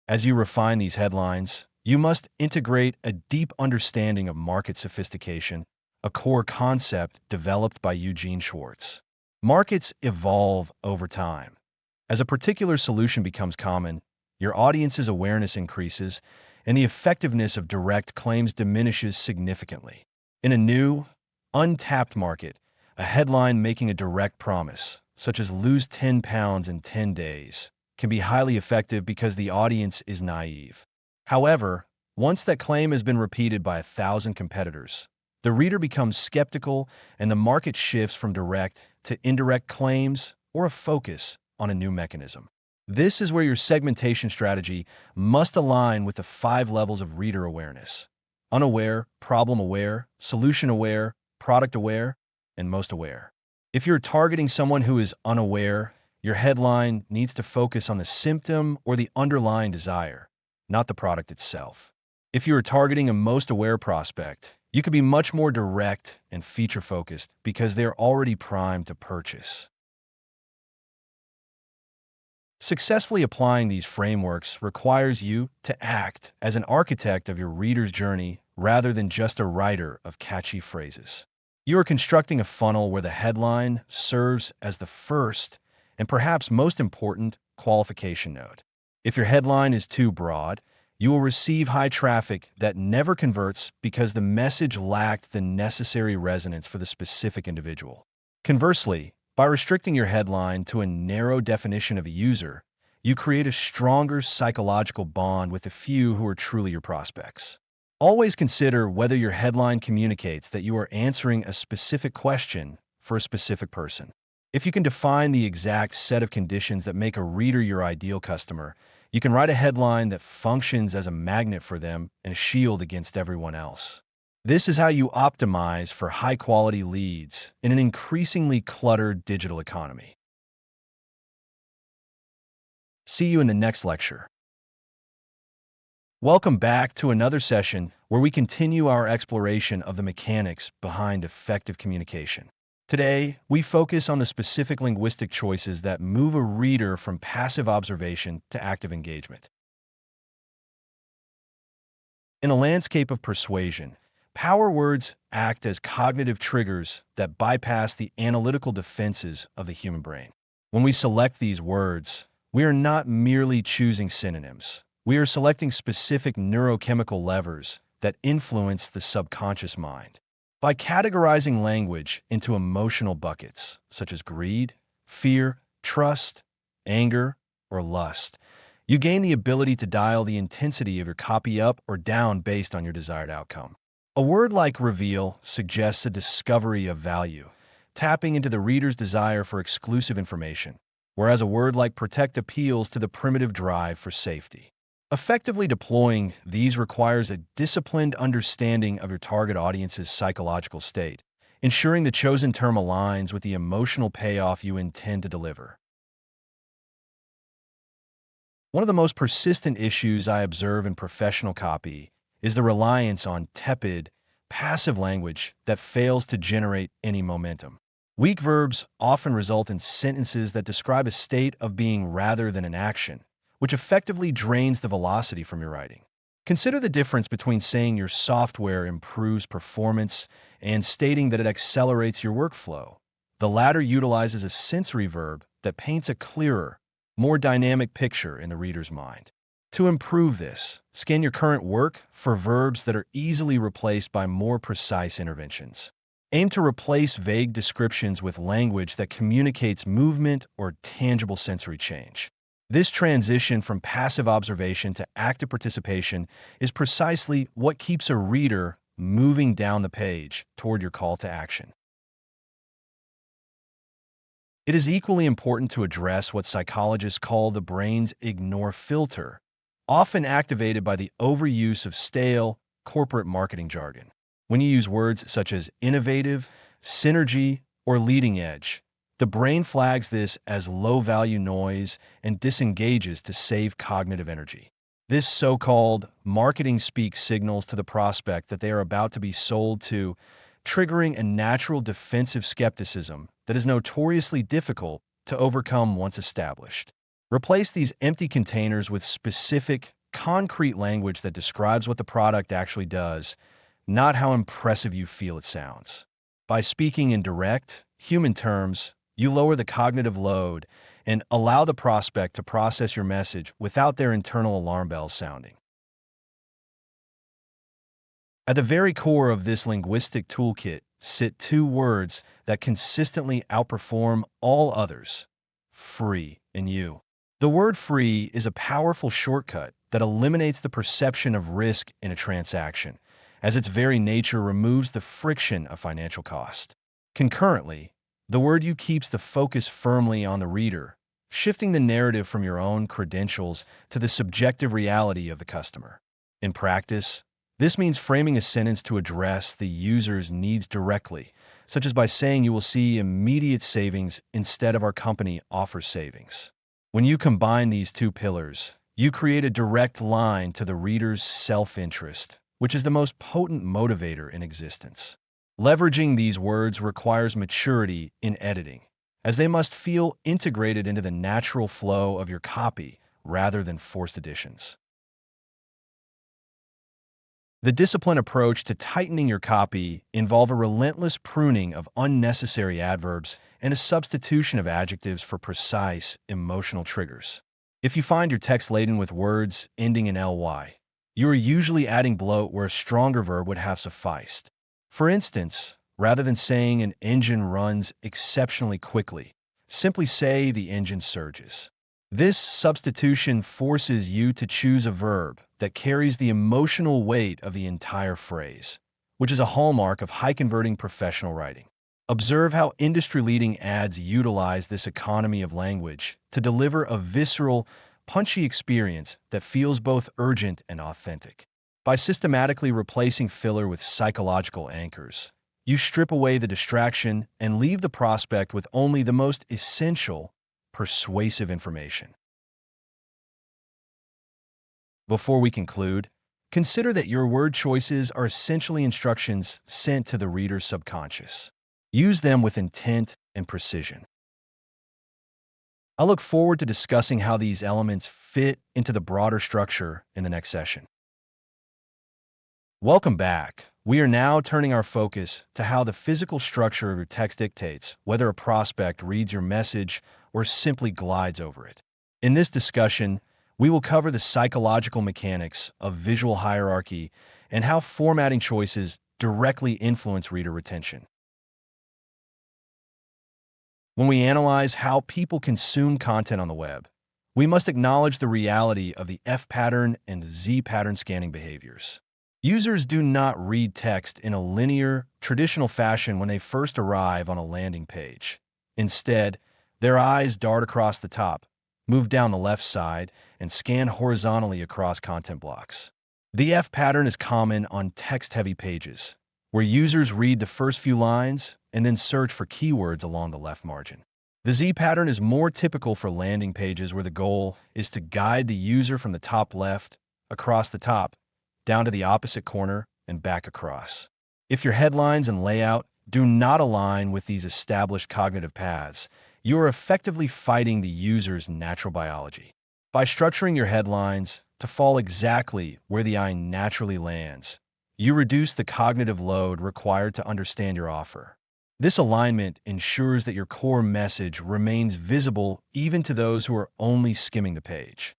As you refine these headlines, you must integrate a deep understanding of market sophistication, a core concept developed by Eugene Schwartz. Markets evolve over time. As a particular solution becomes common, your audience's awareness increases, and the effectiveness of direct claims diminishes significantly. In a new, untapped market, a headline making a direct promise, such as "lose 10 pounds in 10 days," can be highly effective because the audience is naive. However, once that claim has been repeated by 1,000 competitors, the reader becomes skeptical and the market shifts from direct to indirect claims or a focus on a new mechanism. This is where your segmentation strategy must align with the 5 levels of reader awareness: unaware, problem-aware, solution-aware, product-aware, and most aware. If you're targeting someone who is unaware, your headline needs to focus on the symptom or the underlying desire, not the product itself. If you are targeting a most aware prospect, you could be much more direct and feature-focused because they're already primed to purchase. Successfully applying these frameworks requires you to act as an architect of your reader's journey rather than just a writer of catchy phrases. You are constructing a funnel where the headline serves as the first and perhaps most important qualification node. If your headline is too broad, you will receive high traffic that never converts because the message lacked the necessary resonance for the specific individual. Conversely, by restricting your headline to a narrow definition of a user, you create a stronger psychological bond with the few who are truly your prospects. Always consider whether your headline communicates that you are answering a specific question for a specific person. If you can define the exact set of conditions that make a reader your ideal customer, you can write a headline that functions as a magnet for them and a shield against everyone else. This is how you optimize for high-quality leads in an increasingly cluttered digital economy. See you in the next lecture. Welcome back to another session where we continue our exploration of the mechanics behind effective communication. Today, we focus on the specific linguistic choices that move a reader from passive observation to active engagement. In a landscape of persuasion, power words act as cognitive triggers that bypass the analytical defenses of the human brain. When we select these words, we are not merely choosing synonyms. We are selecting specific neurochemical levers that influence the subconscious mind. By categorizing language into emotional buckets, such as greed, fear, trust, anger, or lust, you gain the ability to dial the intensity of your copy up or down based on your desired outcome. A word like reveal suggests a discovery of value, tapping into the reader's desire for exclusive information, whereas a word like protect appeals to the primitive drive for safety. Effectively deploying these requires a disciplined understanding of your target audience's psychological state, ensuring the chosen term aligns with the emotional payoff you intend to deliver. One of the most persistent issues I observe in professional copy is the reliance on tepid, passive language that fails to generate any momentum. Weak verbs often result in sentences that describe a state of being rather than an action, which effectively drains the velocity from your writing. Consider the difference between saying your software improves performance and stating that it accelerates your workflow. The latter utilizes a sensory verb that paints a clearer, more dynamic picture in the reader's mind. To improve this, scan your current work for verbs that are easily replaced by more precise interventions. Aim to replace vague descriptions with language that communicates movement or tangible sensory change. This transition from passive observation to active participation is precisely what keeps a reader moving down the page toward your call to action. It is equally important to address what psychologists call the brain's ignore filter, often activated by the overuse of stale, corporate marketing jargon. When you use words such as innovative, synergy, or leading edge, the brain flags this as low-value noise and disengages to save cognitive energy. This so-called marketing speak signals to the prospect that they are about to be sold to, triggering a natural defensive skepticism that is notoriously difficult to overcome once established. Replace these empty containers with specific, concrete language that describes what the product actually does, not how impressive you feel it sounds. By speaking in direct, human terms, you lower the cognitive load and allow the prospect to process your message without their internal alarm bells sounding. At the very core of this linguistic toolkit sit two words that consistently outperform all others: free and you. The word free is a powerful shortcut that eliminates the perception of risk in a transaction, as its very nature removes the friction of financial cost. Concurrently, the word you keeps the focus firmly on the reader, shifting the narrative from your own credentials to the subjective reality of the customer. In practice, this means framing a sentence to address the user's needs directly, such as by saying you will see immediate savings instead of our company offers savings. When you combine these two pillars, you create a direct line to the reader's self-interest, which is the most potent motivator in existence. Leveraging these words requires maturity in editing, as they must feel integrated into the natural flow of your copy rather than forced additions. The disciplined approach to tightening your copy involves a relentless pruning of unnecessary adverbs and a substitution of adjectives for precise, emotional triggers. If you find your text laden with words ending in ly, you are usually adding bloat where a stronger verb would have sufficed. For instance, rather than saying an engine runs exceptionally quickly, simply say the engine surges. This substitution forces you to choose a verb that carries the emotional weight of the entire phrase, which is a hallmark of high-converting professional writing. Observe how industry-leading ads utilize this economy of language to deliver a visceral, punchy experience that feels both urgent and authentic. By systematically replacing filler with psychological anchors, you strip away the distraction and leave the prospect with only the most essential, persuasive information. Before we conclude, consider that your word choices are essentially instructions sent to the reader's subconscious. Use them with intent and precision. I look forward to discussing how these elements fit into the broader structure in the next session. Welcome back. We are now turning our focus to how the physical structure of your text dictates whether a prospect reads your message or simply glides over it. In this discussion, we will cover the psychological mechanics of visual hierarchy and how formatting choices directly influence reader retention. When we analyze how people consume content on the web, we must acknowledge the reality of the F pattern and Z pattern scanning behaviors. Users do not read text in a linear, traditional fashion when they first arrive on a landing page. Instead, their eyes dart across the top, move down the left side, and scan horizontally across content blocks. The F pattern is common on text-heavy pages, where users read the first few lines and then search for keywords along the left margin. The Z pattern is more typical for landing pages where the goal is to guide the user from the top left, across the top, down to the opposite corner, and back across. If your headlines and layout do not align with these established cognitive paths, you are effectively fighting the user's natural biology. By structuring your headlines to fall exactly where the eye naturally lands, you reduce the cognitive load required to understand your offer. This alignment ensures that your core message remains visible even to those who are only skimming the page.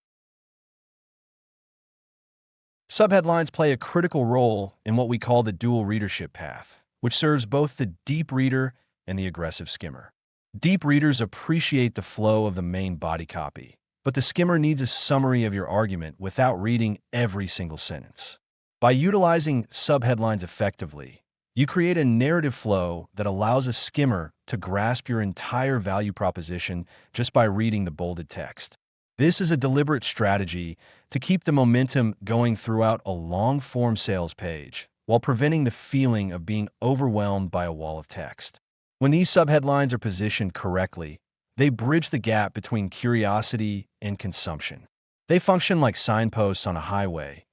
Subheadlines play a critical role in what we call the dual readership path, which serves both the deep reader and the aggressive skimmer. Deep readers appreciate the flow of the main body copy, but the skimmer needs a summary of your argument without reading every single sentence. By utilizing subheadlines effectively, you create a narrative flow that allows a skimmer to grasp your entire value proposition just by reading the bolded text. This is a deliberate strategy to keep the momentum going throughout a long-form sales page, while preventing the feeling of being overwhelmed by a wall of text. When these subheadlines are positioned correctly, they bridge the gap between curiosity and consumption. They function like signposts on a highway,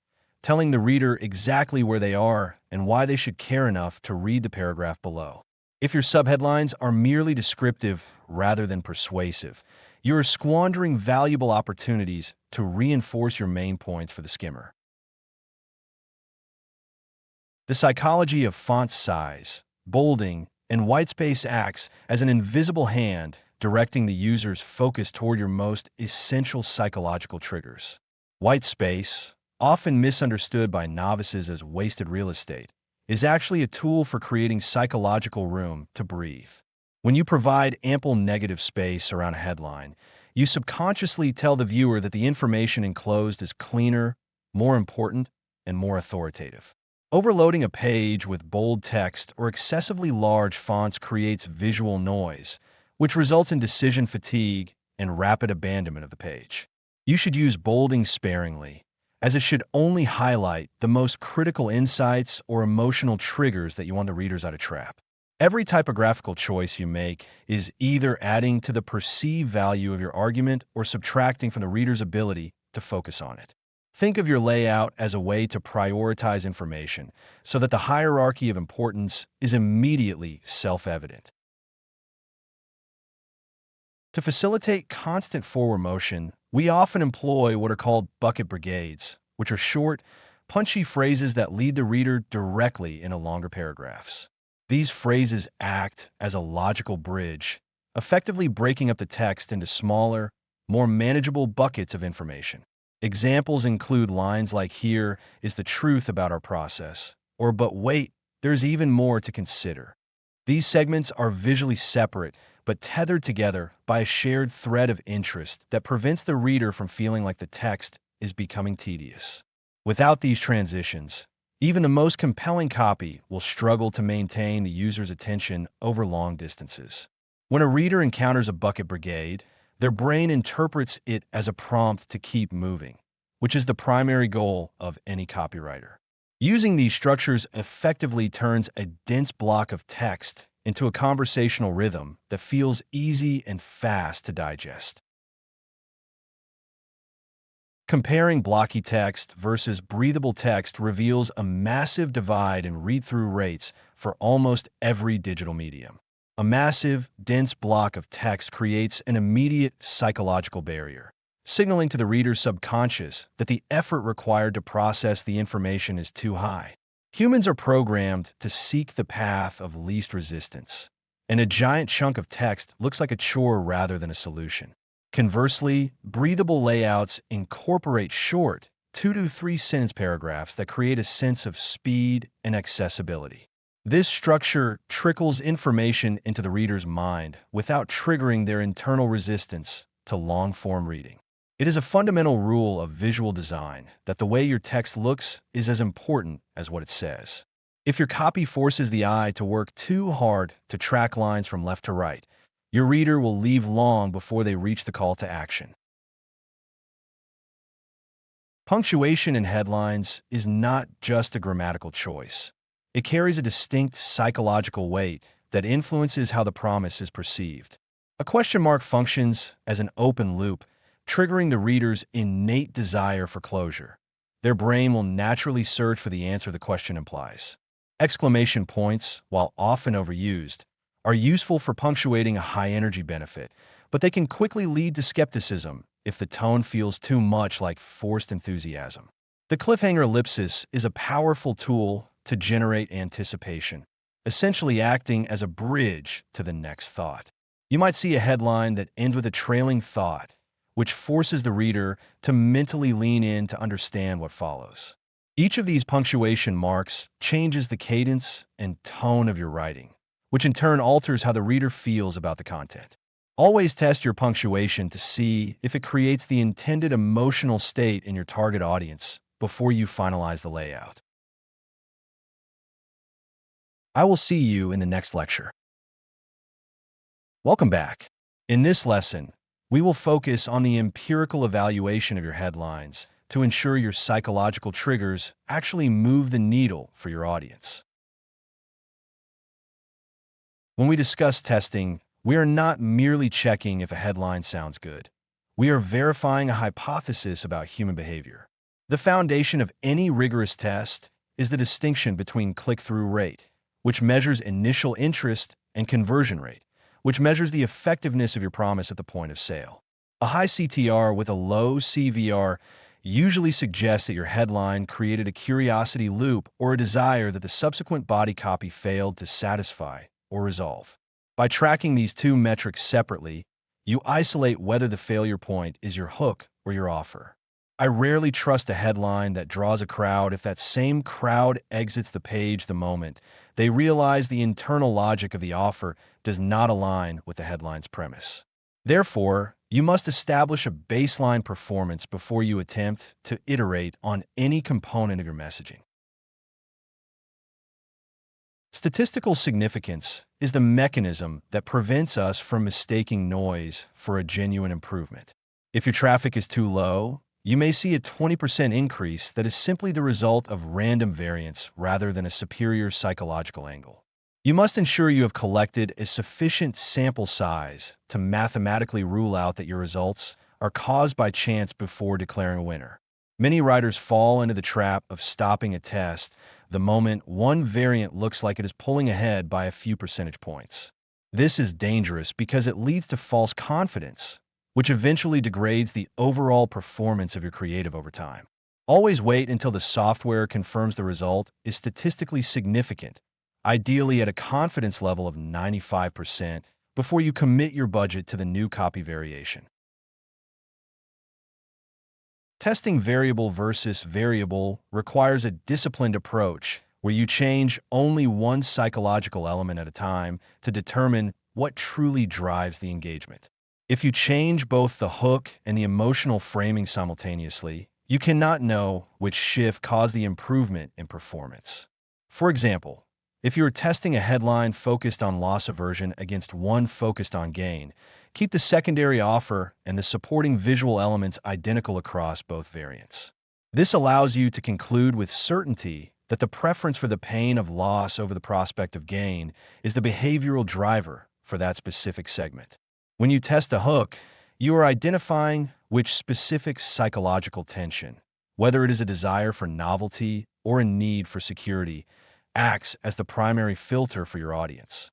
telling the reader exactly where they are and why they should care enough to read the paragraph below. If your subheadlines are merely descriptive rather than persuasive, you are squandering valuable opportunities to reinforce your main points for the skimmer. The psychology of font size, bolding, and whitespace acts as an invisible hand directing the user's focus toward your most essential psychological triggers. Whitespace, often misunderstood by novices as wasted real estate, is actually a tool for creating psychological room to breathe. When you provide ample negative space around a headline, you subconsciously tell the viewer that the information enclosed is cleaner, more important, and more authoritative. Overloading a page with bold text or excessively large fonts creates visual noise, which results in decision fatigue and rapid abandonment of the page. You should use bolding sparingly, as it should only highlight the most critical insights or emotional triggers that you want the readers out of trap. Every typographical choice you make is either adding to the perceived value of your argument or subtracting from the reader's ability to focus on it. Think of your layout as a way to prioritize information so that the hierarchy of importance is immediately self-evident. To facilitate constant forward motion, we often employ what are called bucket brigades, which are short, punchy phrases that lead the reader directly into longer paragraphs. These phrases act as a logical bridge, effectively breaking up the text into smaller, more manageable buckets of information. Examples include lines like "Here is the truth about our process," or "But wait, there's even more to consider." These segments are visually separate, but tethered together by a shared thread of interest that prevents the reader from feeling like the text is becoming tedious. Without these transitions, even the most compelling copy will struggle to maintain the user's attention over long distances. When a reader encounters a bucket brigade, their brain interprets it as a prompt to keep moving, which is the primary goal of any copywriter. Using these structures effectively turns a dense block of text into a conversational rhythm that feels easy and fast to digest. Comparing blocky text versus breathable text reveals a massive divide in read-through rates for almost every digital medium. A massive, dense block of text creates an immediate psychological barrier, signaling to the reader's subconscious that the effort required to process the information is too high. Humans are programmed to seek the path of least resistance, and a giant chunk of text looks like a chore rather than a solution. Conversely, breathable layouts incorporate short, 2 to 3 sentence paragraphs that create a sense of speed and accessibility. This structure trickles information into the reader's mind without triggering their internal resistance to long-form reading. It is a fundamental rule of visual design that the way your text looks is as important as what it says. If your copy forces the eye to work too hard to track lines from left to right, your reader will leave long before they reach the call to action. Punctuation in headlines is not just a grammatical choice. It carries a distinct psychological weight that influences how the promise is perceived. A question mark functions as an open loop, triggering the reader's innate desire for closure. Their brain will naturally search for the answer the question implies. Exclamation points, while often overused, are useful for punctuating a high-energy benefit, but they can quickly lead to skepticism if the tone feels too much like forced enthusiasm. The cliffhanger ellipsis is a powerful tool to generate anticipation, essentially acting as a bridge to the next thought. You might see a headline that ends with a trailing thought, which forces the reader to mentally lean in to understand what follows. Each of these punctuation marks changes the cadence and tone of your writing, which in turn alters how the reader feels about the content. Always test your punctuation to see if it creates the intended emotional state in your target audience before you finalize the layout. I will see you in the next lecture. Welcome back. In this lesson, we will focus on the empirical evaluation of your headlines to ensure your psychological triggers actually move the needle for your audience. When we discuss testing, we are not merely checking if a headline sounds good. We are verifying a hypothesis about human behavior. The foundation of any rigorous test is the distinction between click-through rate, which measures initial interest, and conversion rate, which measures the effectiveness of your promise at the point of sale. A high CTR with a low CVR usually suggests that your headline created a curiosity loop or a desire that the subsequent body copy failed to satisfy or resolve. By tracking these two metrics separately, you isolate whether the failure point is your hook or your offer. I rarely trust a headline that draws a crowd if that same crowd exits the page the moment they realize the internal logic of the offer does not align with the headline's premise. Therefore, you must establish a baseline performance before you attempt to iterate on any component of your messaging. Statistical significance is the mechanism that prevents us from mistaking noise for a genuine improvement. If your traffic is too low, you may see a 20% increase that is simply the result of random variance rather than a superior psychological angle. You must ensure you have collected a sufficient sample size to mathematically rule out that your results are caused by chance before declaring a winner. Many writers fall into the trap of stopping a test the moment one variant looks like it is pulling ahead by a few percentage points. This is dangerous because it leads to false confidence, which eventually degrades the overall performance of your creative over time. Always wait until the software confirms the result is statistically significant, ideally at a confidence level of 95%, before you commit your budget to the new copy variation. Testing variable versus variable requires a disciplined approach where you change only one psychological element at a time to determine what truly drives the engagement. If you change both the hook and the emotional framing simultaneously, you cannot know which shift caused the improvement in performance. For example, if you are testing a headline focused on loss aversion against one focused on gain, keep the secondary offer and the supporting visual elements identical across both variants. This allows you to conclude with certainty that the preference for the pain of loss over the prospect of gain is the behavioral driver for that specific segment. When you test a hook, You are identifying which specific psychological tension, whether it is a desire for novelty or a need for security, acts as the primary filter for your audience.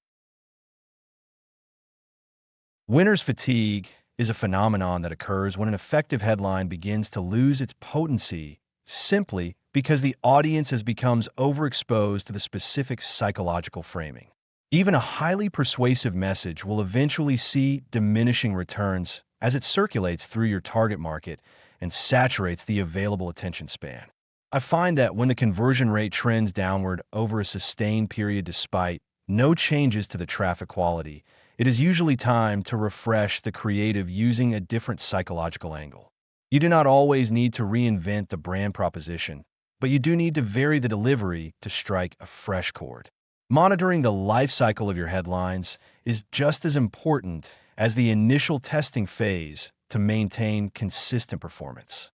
Winner's fatigue is a phenomenon that occurs when an effective headline begins to lose its potency simply because the audience has becomes overexposed to the specific psychological framing. Even a highly persuasive message will eventually see diminishing returns as it circulates through your target market and saturates the available attention span. I find that when the conversion rate trends downward over a sustained period despite no changes to the traffic quality, it is usually time to refresh the creative using a different psychological angle. You do not always need to reinvent the brand proposition, but you do need to vary the delivery to strike a fresh chord. Monitoring the life cycle of your headlines is just as important as the initial testing phase to maintain consistent performance.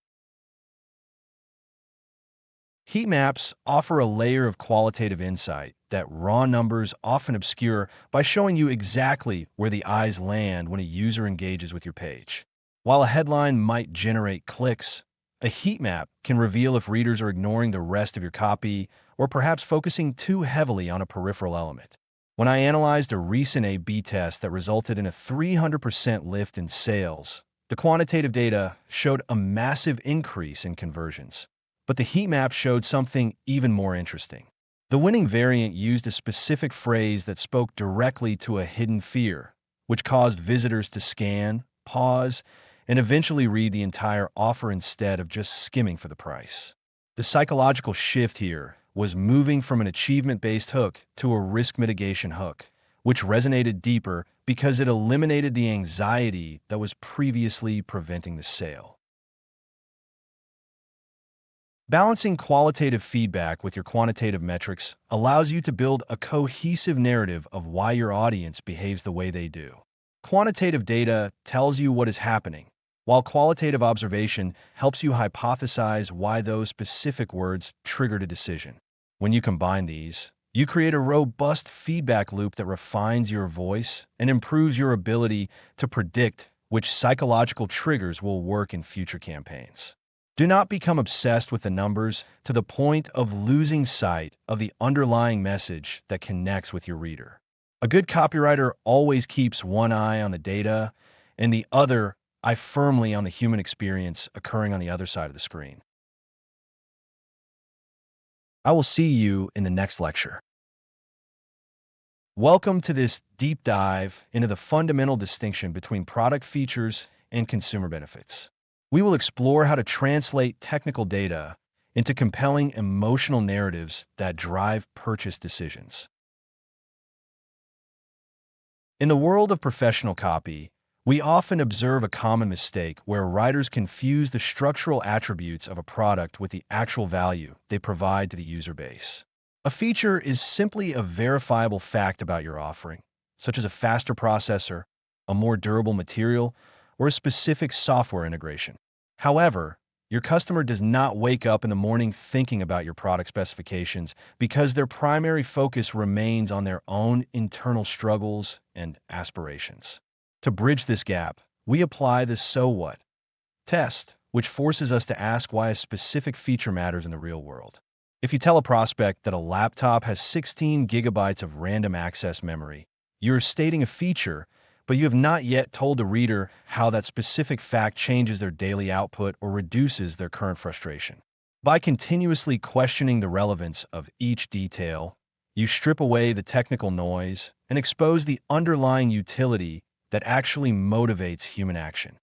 Heat maps offer a layer of qualitative insight that raw numbers often obscure by showing you exactly where the eyes land when a user engages with your page. While a headline might generate clicks, a heat map can reveal if readers are ignoring the rest of your copy or perhaps focusing too heavily on a peripheral element. When I analyzed a recent A/B test that resulted in a 300% lift in sales, the quantitative data showed a massive increase in conversions. But the heat map showed something even more interesting. The winning variant used a specific phrase that spoke directly to a hidden fear, which caused visitors to scan, pause, and eventually read the entire offer instead of just skimming for the price. The psychological shift here was moving from an achievement-based hook to a risk mitigation hook, which resonated deeper because it eliminated the anxiety that was previously preventing the sale. Balancing qualitative feedback with your quantitative metrics allows you to build a cohesive narrative of why your audience behaves the way they do. Quantitative data tells you what is happening, while qualitative observation helps you hypothesize why those specific words triggered a decision. When you combine these, you create a robust feedback loop that refines your voice and improves your ability to predict which psychological triggers will work in future campaigns. Do not become obsessed with the numbers to the point of losing sight of the underlying message that connects with your reader. A good copywriter always keeps one eye on the data and the other eye firmly on the human experience occurring on the other side of the screen. I will see you in the next lecture. Welcome to this deep dive into the fundamental distinction between product features and consumer benefits. We will explore how to translate technical data into compelling emotional narratives that drive purchase decisions. In the world of professional copy, we often observe a common mistake where writers confuse the structural attributes of a product with the actual value they provide to the user base. A feature is simply a verifiable fact about your offering, such as a faster processor, a more durable material, or a specific software integration. However, your customer does not wake up in the morning thinking about your product specifications because their primary focus remains on their own internal struggles and aspirations. To bridge this gap, we apply the "so what" test, which forces us to ask why a specific feature matters in the real world. If you tell a prospect that a laptop has 16 gigabytes of random access memory, you're stating a feature, but you have not yet told the reader how that specific fact changes their daily output or reduces their current frustration. By continuously questioning the relevance of each detail, you strip away the technical noise and expose the underlying utility that actually motivates human action.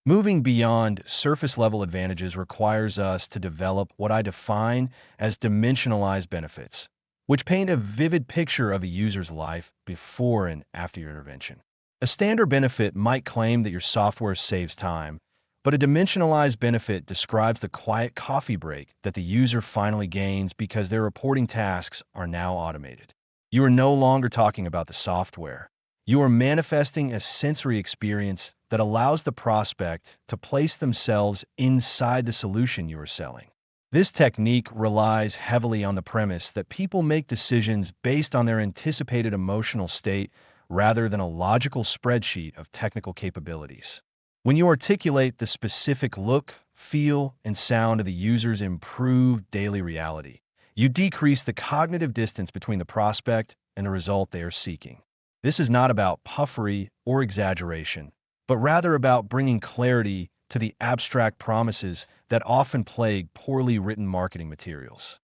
Moving beyond surface-level advantages requires us to develop what I define as dimensionalized benefits, which paint a vivid picture of a user's life before and after your intervention. A standard benefit might claim that your software saves time, but a dimensionalized benefit describes the quiet coffee break that the user finally gains because their reporting tasks are now automated. You are no longer talking about the software. You are manifesting a sensory experience that allows the prospect to place themselves inside the solution you are selling. This technique relies heavily on the premise that people make decisions based on their anticipated emotional state rather than a logical spreadsheet of technical capabilities. When you articulate the specific look, feel, and sound of the user's improved daily reality, you decrease the cognitive distance between the prospect and the result they are seeking. This is not about puffery or exaggeration, but rather about bringing clarity to the abstract promises that often plague poorly written marketing materials.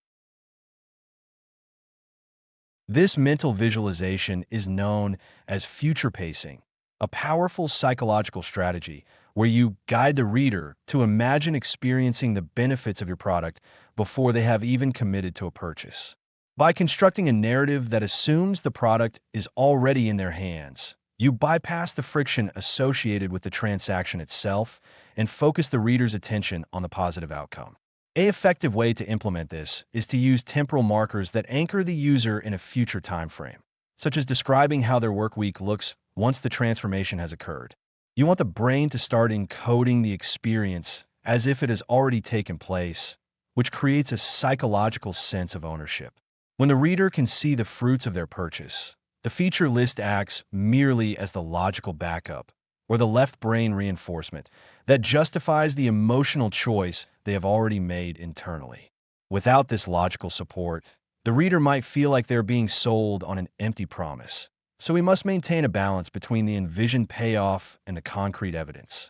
This mental visualization is known as future pacing, a powerful psychological strategy where you guide the reader to imagine experiencing the benefits of your product before they have even committed to a purchase. By constructing a narrative that assumes the product is already in their hands, you bypass the friction associated with the transaction itself and focus the reader's attention on the positive outcome. An effective way to implement this is to use temporal markers that anchor the user in a future time frame, such as describing how their work week looks once the transformation has occurred. You want the brain to start encoding the experience as if it has already taken place, which creates a psychological sense of ownership. When the reader can see the fruits of their purchase, the feature list acts merely as the logical backup, or the left brain reinforcement, that justifies the emotional choice they have already made internally. Without this logical support, the reader might feel like they're being sold on an empty promise. So we must maintain a balance between the envisioned payoff and the concrete evidence.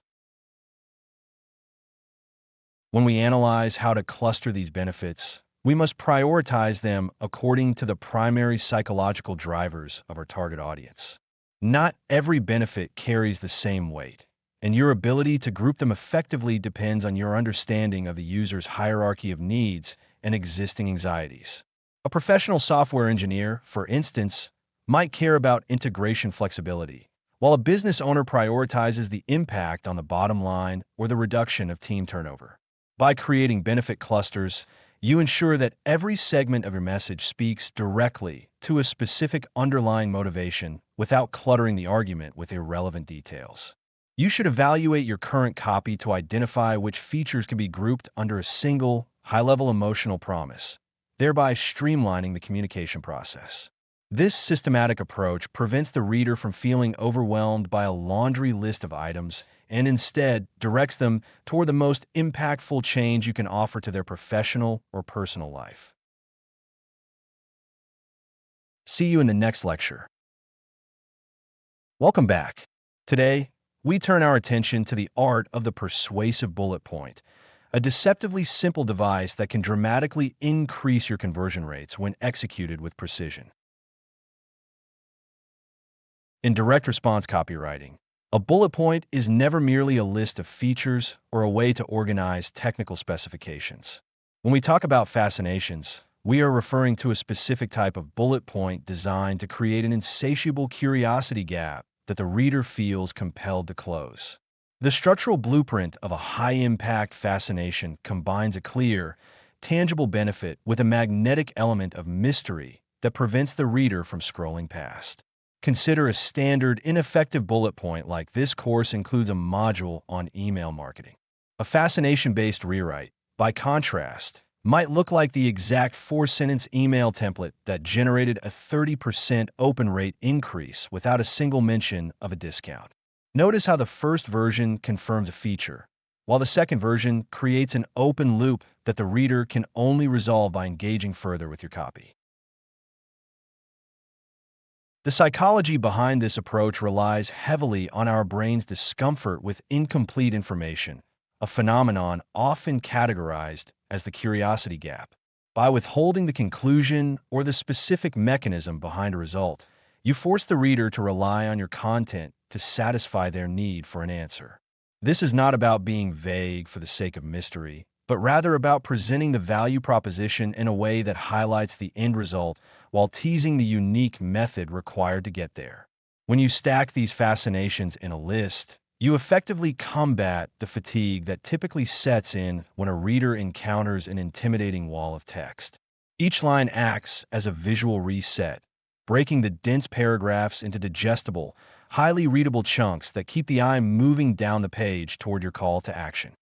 When we analyze how to cluster these benefits, we must prioritize them according to the primary psychological drivers of our target audience. Not every benefit carries the same weight, and your ability to group them effectively depends on your understanding of the user's hierarchy of needs and existing anxieties. A professional software engineer, for instance, might care about integration flexibility, while a business owner prioritizes the impact on the bottom line or the reduction of team turnover. By creating benefit clusters, you ensure that every segment of your message speaks directly to a specific underlying motivation without cluttering the argument with irrelevant details. You should evaluate your current copy to identify which features can be grouped under a single, high-level emotional promise, thereby streamlining the communication process. This systematic approach prevents the reader from feeling overwhelmed by a laundry list of items and instead directs them toward the most impactful change you can offer to their professional or personal life. See you in the next lecture. Welcome back. Today, we turn our attention to the art of the persuasive bullet point, a deceptively simple device that can dramatically increase your conversion rates when executed with precision. In direct response copywriting, a bullet point is never merely a list of features or a way to organize technical specifications. When we talk about fascinations, we are referring to a specific type of bullet point designed to create an insatiable curiosity gap that the reader feels compelled to close. The structural blueprint of a high-impact fascination combines a clear, tangible benefit with a magnetic element of mystery that prevents the reader from scrolling past. Consider a standard, ineffective bullet point like this course includes a module on email marketing. A fascination-based rewrite, by contrast, might look like the exact 4-sentence email template that generated a 30% open rate increase without a single mention of a discount. Notice how the first version confirms a feature, while the second version creates an open loop that the reader can only resolve by engaging further with your copy. The psychology behind this approach relies heavily on our brain's discomfort with incomplete information, a phenomenon often categorized as the curiosity gap. By withholding the conclusion or the specific mechanism behind a result, you force the reader to rely on your content to satisfy their need for an answer. This is not about being vague for the sake of mystery, but rather about presenting the value proposition in a way that highlights the end result while teasing the unique method required to get there. When you stack these fascinations in a list, you effectively combat the fatigue that typically sets in when a reader encounters an intimidating wall of text. Each line acts as a visual reset, breaking the dense paragraphs into digestible, highly readable chunks that keep the eye moving down the page toward your call to action.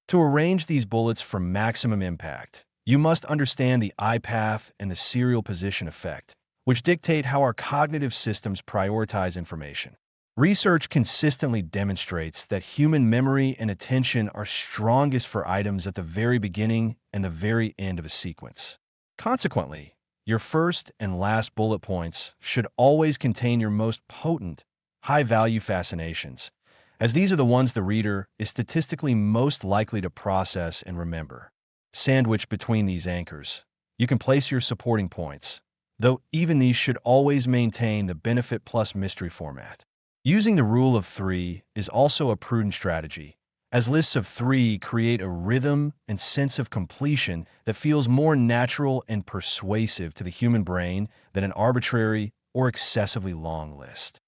To arrange these bullets for maximum impact, you must understand the eye path and the serial position effect, which dictate how our cognitive systems prioritize information. Research consistently demonstrates that human memory and attention are strongest for items at the very beginning and the very end of a sequence. Consequently, your first and last bullet points should always contain your most potent, high-value fascinations, as these are the ones the reader is statistically most likely to process and remember. Sandwiched between these anchors, you can place your supporting points, though even these should always maintain the benefit plus mystery format. Using the rule of three is also a prudent strategy, as lists of three create a rhythm and sense of completion that feels more natural and persuasive to the human brain than an arbitrary or excessively long list.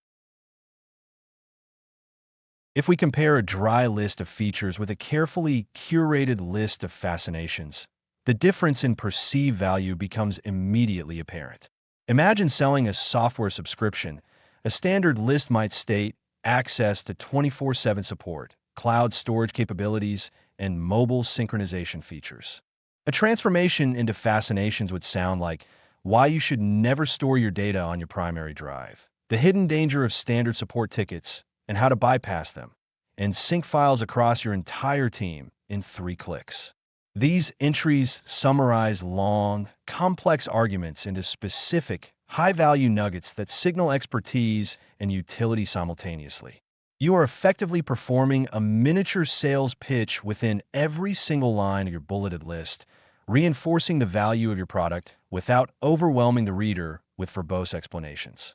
If we compare a dry list of features with a carefully curated list of fascinations, the difference in perceived value becomes immediately apparent. Imagine selling a software subscription. A standard list might state access to 24/7 support, cloud storage capabilities, and mobile synchronization features. A transformation into fascinations would sound like why you should never store your data on your primary drive, the hidden danger of standard support tickets, and how to bypass them, and sync files across your entire team in 3 clicks. These entries summarize long, complex arguments into specific, high-value nuggets that signal expertise and utility simultaneously. You are effectively performing a miniature sales pitch within every single line of your bulleted list, reinforcing the value of your product without overwhelming the reader with verbose explanations.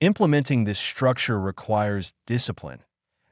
Implementing this structure requires discipline,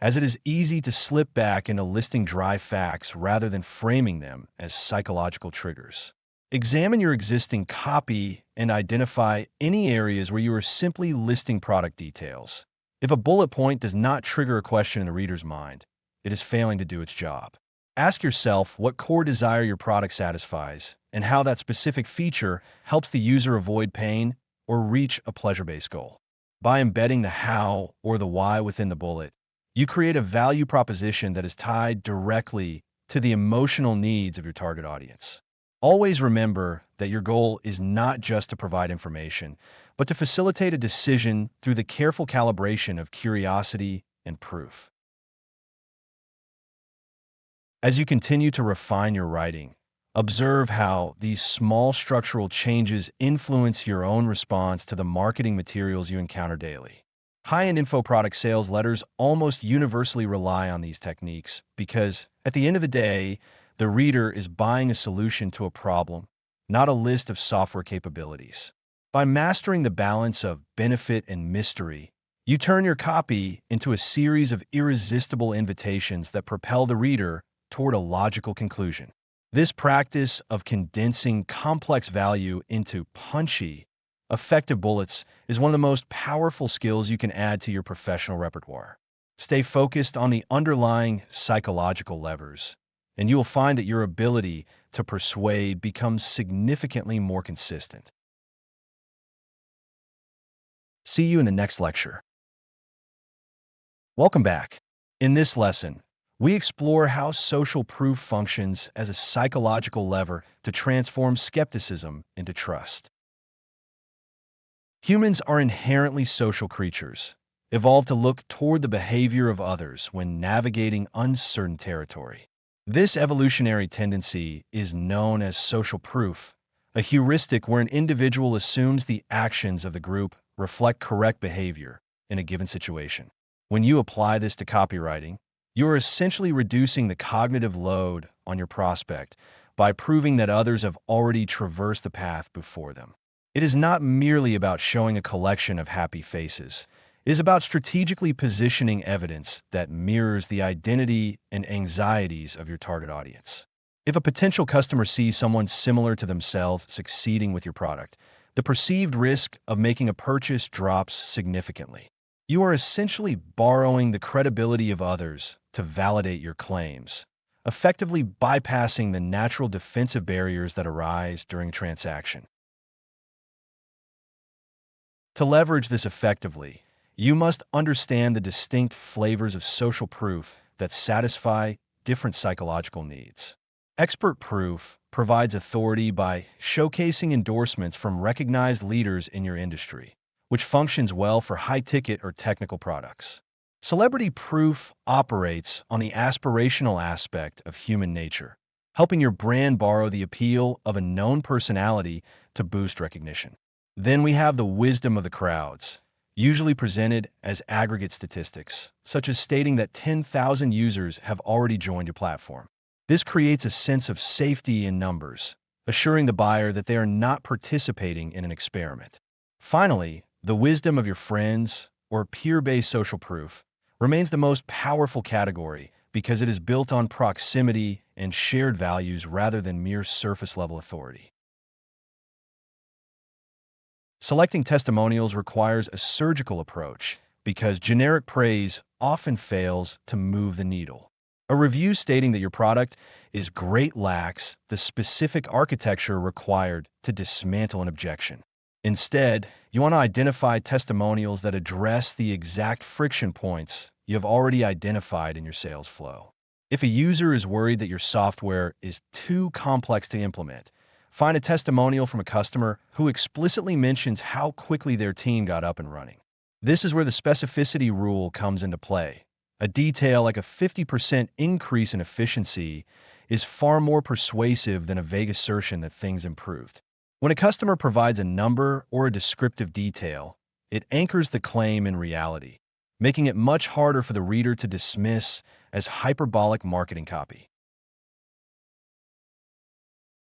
as it is easy to slip back into listing dry facts rather than framing them as psychological triggers. Examine your existing copy and identify any areas where you are simply listing product details. If a bullet point does not trigger a question in the reader's mind, it is failing to do its job. Ask yourself what core desire your product satisfies and how that specific feature helps the user avoid pain or reach a pleasure-based goal. By embedding the how or the why within the bullet, you create a value proposition that is tied directly to the emotional needs of your target audience. Always remember that your goal is not just to provide information, but to facilitate a decision through the careful calibration of curiosity and proof. As you continue to refine your writing, observe how these small structural changes influence your own response to the marketing materials you encounter daily. High-end info product sales letters almost universally rely on these techniques because, at the end of the day, the reader is buying a solution to a problem, not a list of software capabilities. By mastering the balance of benefit and mystery, you turn your copy into a series of irresistible invitations that propel the reader toward a logical conclusion. This practice of condensing complex value into punchy, effective bullets is one of the most powerful skills you can add to your professional repertoire. Stay focused on the underlying psychological levers, and you will find that your ability to persuade becomes significantly more consistent. See you in the next lecture. Welcome back. In this lesson, we explore how social proof functions as a psychological lever to transform skepticism into trust. Humans are inherently social creatures, evolved to look toward the behavior of others when navigating uncertain territory. This evolutionary tendency is known as social proof, a heuristic where an individual assumes the actions of the group reflect correct behavior in a given situation. When you apply this to copywriting, you are essentially reducing the cognitive load on your prospect by proving that others have already traversed the path before them. It is not merely about showing a collection of happy faces. It is about strategically positioning evidence that mirrors the identity and anxieties of your target audience. If a potential customer sees someone similar to themselves succeeding with your product, the perceived risk of making a purchase drops significantly. You are essentially borrowing the credibility of others to validate your claims, effectively bypassing the natural defensive barriers that arise during a transaction. To leverage this effectively, you must understand the distinct flavors of social proof that satisfy different psychological needs. Expert proof provides authority by showcasing endorsements from recognized leaders in your industry, which functions well for high-ticket or technical products. Celebrity proof operates on the aspirational aspect of human nature, helping your brand borrow the appeal of a known personality to boost recognition. Then we have the wisdom of the crowds, usually presented as aggregate statistics, such as stating that 10,000 users have already joined your platform. This creates a sense of safety in numbers, assuring the buyer that they are not participating in an experiment. Finally, the wisdom of your friends or peer-based social proof remains the most powerful category because it is built on proximity and shared values rather than mere surface-level authority. Selecting testimonials requires a surgical approach because generic praise often fails to move the needle. A review stating that your product is great lacks the specific architecture required to dismantle an objection. Instead, you want to identify testimonials that address the exact friction points you have already identified in your sales flow. If a user is worried that your software is too complex to implement, find a testimonial from a customer who explicitly mentions how quickly their team got up and running. This is where the specificity rule comes into play. A detail like a 50% increase in efficiency is far more persuasive than a vague assertion that things improved. When a customer provides a number or a descriptive detail, it anchors the claim in reality, making it much harder for the reader to dismiss as hyperbolic marketing copy.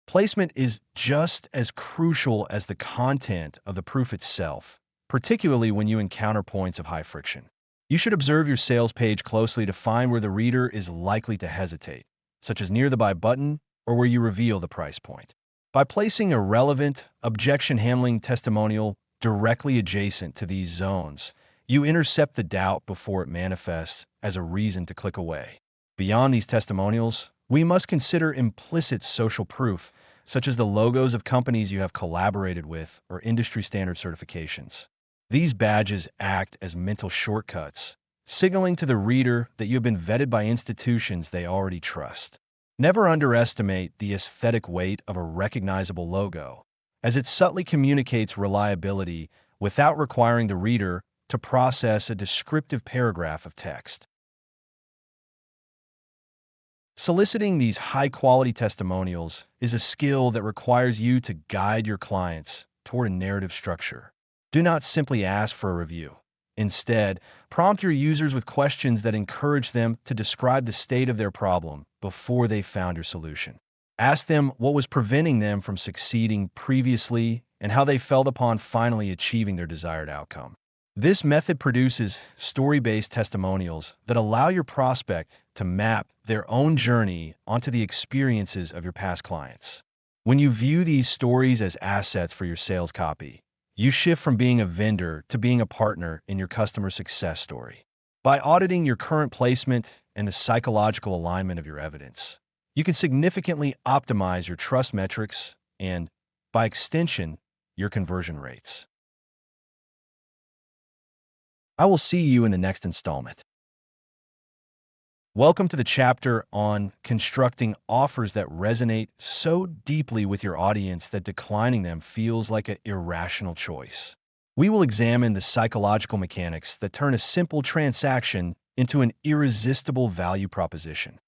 Placement is just as crucial as the content of the proof itself, particularly when you encounter points of high friction. You should observe your sales page closely to find where the reader is likely to hesitate, such as near the buy button or where you reveal the price point. By placing a relevant, objection-handling testimonial directly adjacent to these zones, you intercept the doubt before it manifests as a reason to click away. Beyond these testimonials, we must consider implicit social proof, such as the logos of companies you have collaborated with or industry-standard certifications. These badges act as mental shortcuts, signaling to the reader that you have been vetted by institutions they already trust. Never underestimate the aesthetic weight of a recognizable logo, as it subtly communicates reliability without requiring the reader to process a descriptive paragraph of text. Soliciting these high-quality testimonials is a skill that requires you to guide your clients toward a narrative structure. Do not simply ask for a review. Instead, prompt your users with questions that encourage them to describe the state of their problem before they found your solution. Ask them what was preventing them from succeeding previously and how they felt upon finally achieving their desired outcome. This method produces story-based testimonials that allow your prospect to map their own journey onto the experiences of your past clients. When you view these stories as assets for your sales copy, you shift from being a vendor to being a partner in your customer success story. By auditing your current placement and the psychological alignment of your evidence, you can significantly optimize your trust metrics and, by extension, your conversion rates. I will see you in the next installment. Welcome to the chapter on constructing offers that resonate so deeply with your audience that declining them feels like an irrational choice. We will examine the psychological mechanics that turn a simple transaction into an irresistible value proposition.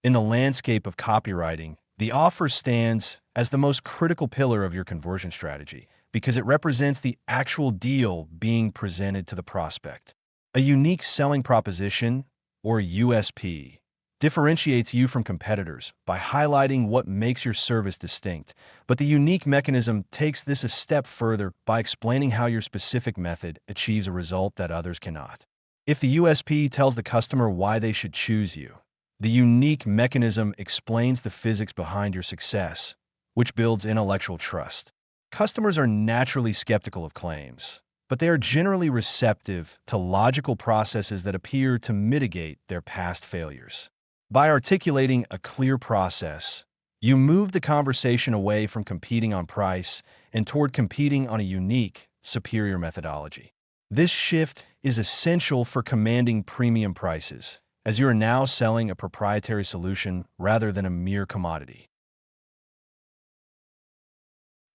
In the landscape of copywriting, the offer stands as the most critical pillar of your conversion strategy because it represents the actual deal being presented to the prospect. A unique selling proposition, or USP, differentiates you from competitors by highlighting what makes your service distinct, but the unique mechanism takes this a step further by explaining how your specific method achieves a result that others cannot. If the USP tells the customer why they should choose you, the unique mechanism explains the physics behind your success, which builds intellectual trust. Customers are naturally skeptical of claims, but they are generally receptive to logical processes that appear to mitigate their past failures. By articulating a clear process, you move the conversation away from competing on price and toward competing on a unique, superior methodology. This shift is essential for commanding premium prices, as you are now selling a proprietary solution rather than a mere commodity.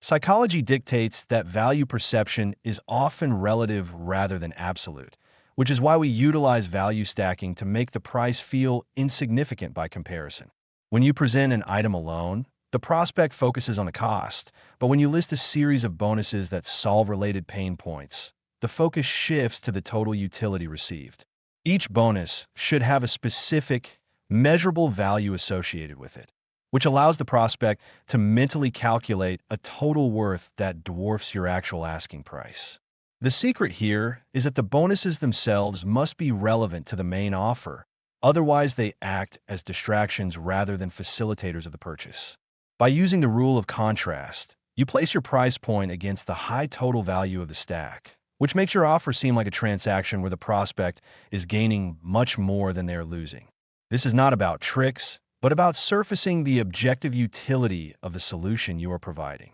Psychology dictates that value perception is often relative rather than absolute, which is why we utilize value stacking to make the price feel insignificant by comparison. When you present an item alone, the prospect focuses on the cost, but when you list a series of bonuses that solve related pain points, the focus shifts to the total utility received. Each bonus should have a specific, measurable value associated with it, which allows the prospect to mentally calculate a total worth that dwarfs your actual asking price. The secret here is that the bonuses themselves must be relevant to the main offer, otherwise they act as distractions rather than facilitators of the purchase. By using the rule of contrast, you place your price point against the high total value of the stack, which makes your offer seem like a transaction where the prospect is gaining much more than they're losing. This is not about tricks, but about surfacing the objective utility of the solution you are providing.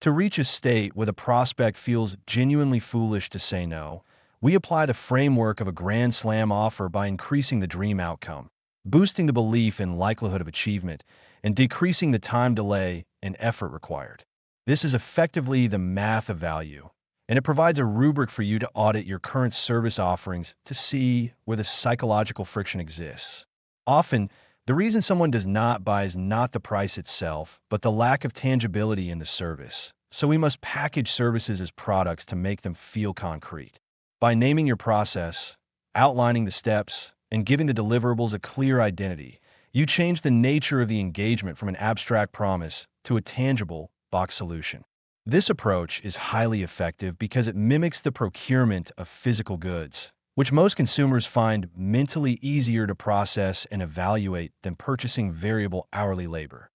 To reach a state where the prospect feels genuinely foolish to say no, we apply the framework of a grand slam offer by increasing the dream outcome, boosting the belief in likelihood of achievement, and decreasing the time delay and effort required. This is effectively the math of value, and it provides a rubric for you to audit your current service offerings to see where the psychological friction exists. Often, the reason someone does not buy is not the price itself, but the lack of tangibility in the service. So we must package services as products to make them feel concrete. By naming your process, outlining the steps, and giving the deliverables a clear identity, you change the nature of the engagement from an abstract promise to a tangible box solution. This approach is highly effective because it mimics the procurement of physical goods, which most consumers find mentally easier to process and evaluate than purchasing variable hourly labor.